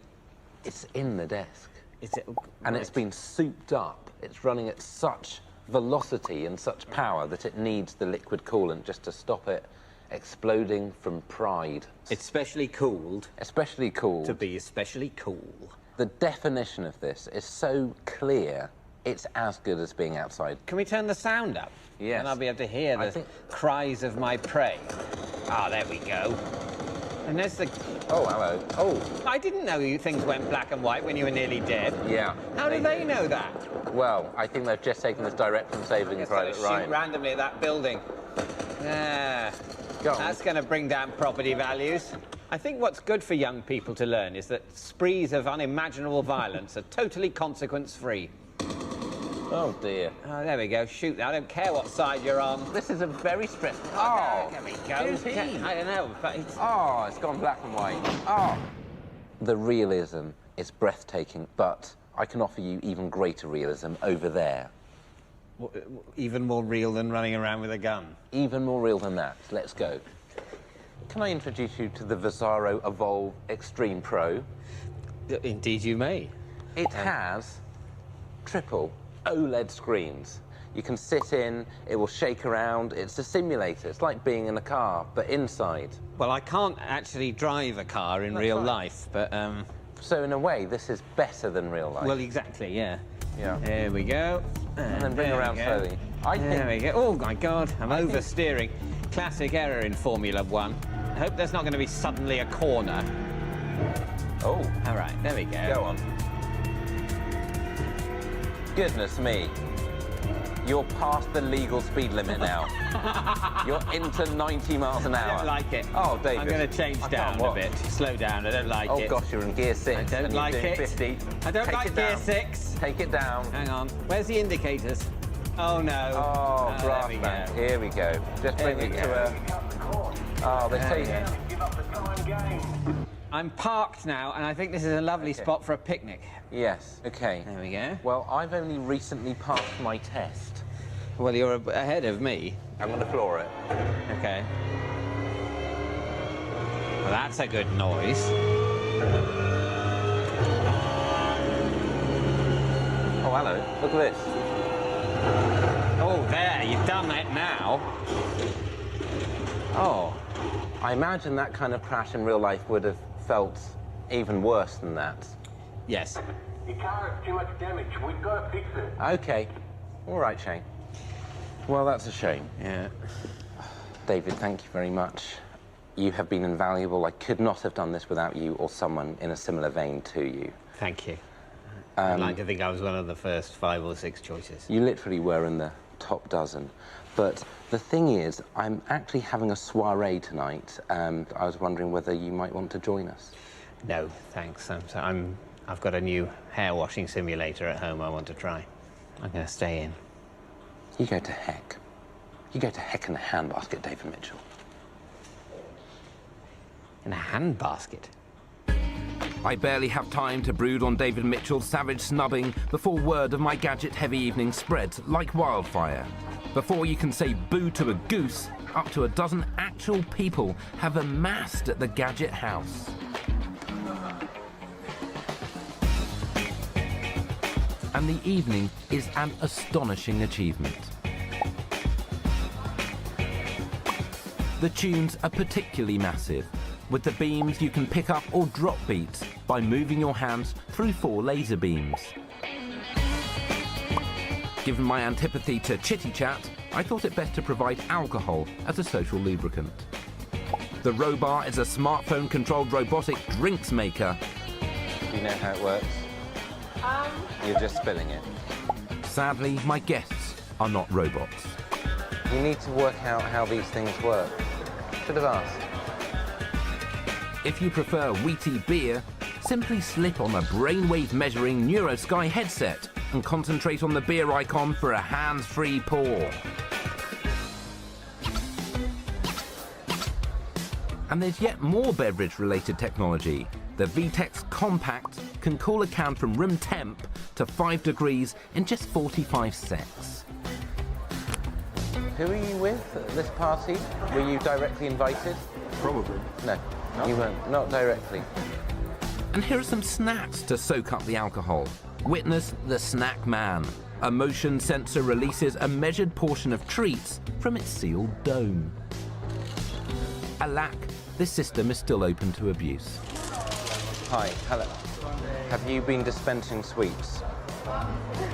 It's in the desk. Is it? And it's been souped up. It's running at such velocity and such power that it needs the liquid coolant just to stop it exploding from pride. It's specially cooled. Especially cooled. To be especially cool. The definition of this is so clear, it's as good as being outside. Can we turn the sound up? Yes. And I'll be able to hear the cries of my prey. Ah, there we go. And there's the... Oh, hello. Oh. I didn't know things went black and white when you were nearly dead. Yeah. How do they know that? Well, I think they've just taken this direct from Saving Private Ryan. Shoot randomly at that building. Yeah. That's going to bring down property values. I think what's good for young people to learn is that sprees of unimaginable violence are totally consequence-free. Oh, dear. Oh, there we go. Shoot. I don't care what side you're on. This is a very stressful... Oh, there we go. Who's he? I don't know, but it's... Oh, it's gone black and white. Oh. The realism is breathtaking, but I can offer you even greater realism over there. Even more real than running around with a gun? Even more real than that. Let's go. Can I introduce you to the Visaro Evolve Extreme Pro? Indeed you may. It has triple OLED screens. You can sit in, it will shake around. It's a simulator. It's like being in a car, but inside. Well, I can't actually drive a car in real life, but... So in a way, this is better than real life. Well, exactly, yeah. Yeah. There we go. And then bring around slowly. There we go. Oh, my God, I'm oversteering. Classic error in Formula 1. I hope there's not going to be suddenly a corner. Oh. All right, there we go. Go on. Goodness me. You're past the legal speed limit now. You're into 90 miles an hour. I don't like it. Oh, David. I'm going to change down a bit. Slow down. I don't like it. Oh, gosh, you're in gear 6. I don't like it. 50. I don't like gear 6. Take it down. Hang on. Where's the indicators? Oh, no. Oh, grass bank. Here we go. Just bring it to a... Oh, they're taking... I'm parked now, and I think this is a lovely spot for a picnic. Yes, OK. There we go. Well, I've only recently passed my test. Well, you're ahead of me. I'm going to floor it. OK. Well, that's a good noise. Oh, hello. Look at this. Oh, there. You've done it now. Oh. I imagine that kind of crash in real life would have felt even worse than that. Yes. The car has too much damage. We've got to fix it. OK. All right, Shane. Well, that's a shame. Yeah. David, thank you very much. You have been invaluable. I could not have done this without you or someone in a similar vein to you. Thank you. I'd like to think I was one of the first 5 or 6 choices. You literally were in the top dozen. But the thing is, I'm actually having a soiree tonight, and I was wondering whether you might want to join us. No, thanks. I've got a new hair washing simulator at home I want to try. I'm going to stay in. You go to heck. You go to heck in a handbasket, David Mitchell. In a handbasket? I barely have time to brood on David Mitchell's savage snubbing before word of my gadget-heavy evening spreads like wildfire. Before you can say boo to a goose, up to a dozen actual people have amassed at the Gadget house. And the evening is an astonishing achievement. The tunes are particularly massive. With the beams, you can pick up or drop beats by moving your hands through 4 laser beams. Given my antipathy to chitty-chat, I thought it best to provide alcohol as a social lubricant. The Robar is a smartphone-controlled robotic drinks maker. You know how it works? You're just spilling it. Sadly, my guests are not robots. You need to work out how these things work. Should have asked. If you prefer wheaty beer, simply slip on a brainwave measuring NeuroSky headset and concentrate on the beer icon for a hands-free pour. And there's yet more beverage-related technology. The VTEX Compact can cool a can from room temp to 5 degrees in just 45 seconds. Who are you with at this party? Were you directly invited? Probably. No, you weren't. Not directly. And here are some snacks to soak up the alcohol. Witness the Snack Man. A motion sensor releases a measured portion of treats from its sealed dome. Alack, this system is still open to abuse. Hi, hello. Have you been dispensing sweets?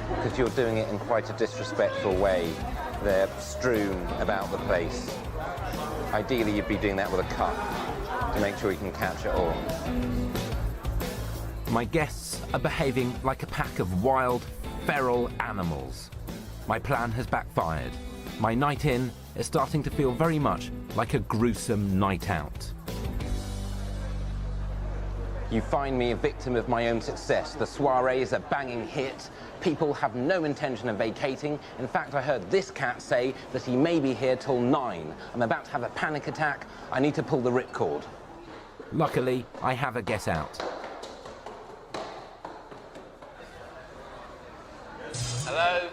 Because you're doing it in quite a disrespectful way. They're strewn about the place. Ideally, you'd be doing that with a cup to make sure you can catch it all. My guests are behaving like a pack of wild, feral animals. My plan has backfired. My night in is starting to feel very much like a gruesome night out. You find me a victim of my own success. The soiree is a banging hit. People have no intention of vacating. In fact, I heard this cat say that he may be here till 9. I'm about to have a panic attack. I need to pull the ripcord. Luckily, I have a get out. Hello?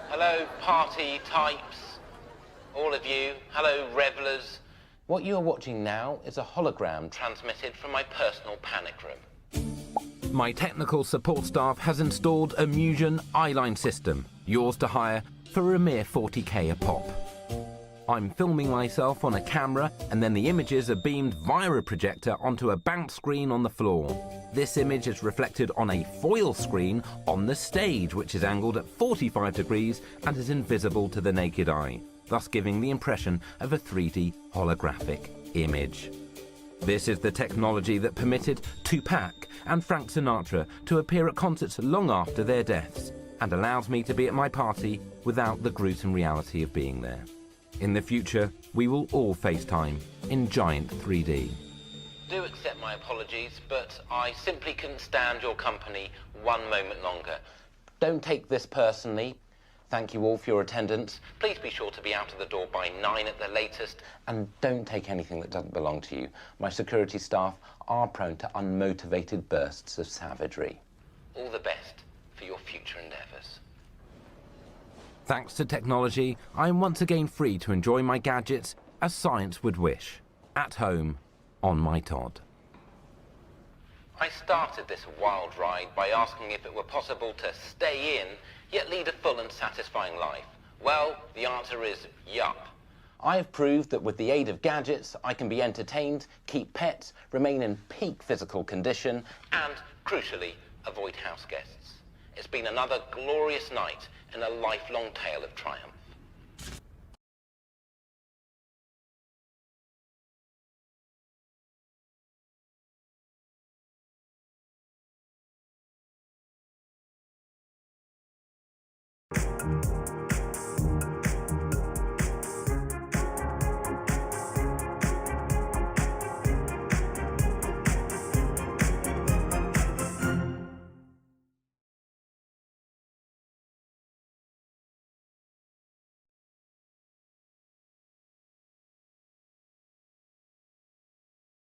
Hello, party types. All of you. Hello, revellers. What you are watching now is a hologram transmitted from my personal panic room. My technical support staff has installed a Musion eyeline system, yours to hire for a mere 40k a pop. I'm filming myself on a camera, and then the images are beamed via a projector onto a bounce screen on the floor. This image is reflected on a foil screen on the stage, which is angled at 45 degrees and is invisible to the naked eye, thus giving the impression of a 3D holographic image. This is the technology that permitted Tupac and Frank Sinatra to appear at concerts long after their deaths, and allows me to be at my party without the gruesome reality of being there. In the future, we will all FaceTime in giant 3D. Do accept my apologies, but I simply couldn't stand your company one moment longer. Don't take this personally. Thank you all for your attendance. Please be sure to be out of the door by 9 at the latest, and don't take anything that doesn't belong to you. My security staff are prone to unmotivated bursts of savagery. All the best for your future endeavours. Thanks to technology, I am once again free to enjoy my gadgets as science would wish, at home, on my Todd. I started this wild ride by asking if it were possible to stay in, yet lead a full and satisfying life. Well, the answer is yup. I have proved that with the aid of gadgets, I can be entertained, keep pets, remain in peak physical condition, and, crucially, avoid house guests. It's been another glorious night in a lifelong tale of triumph.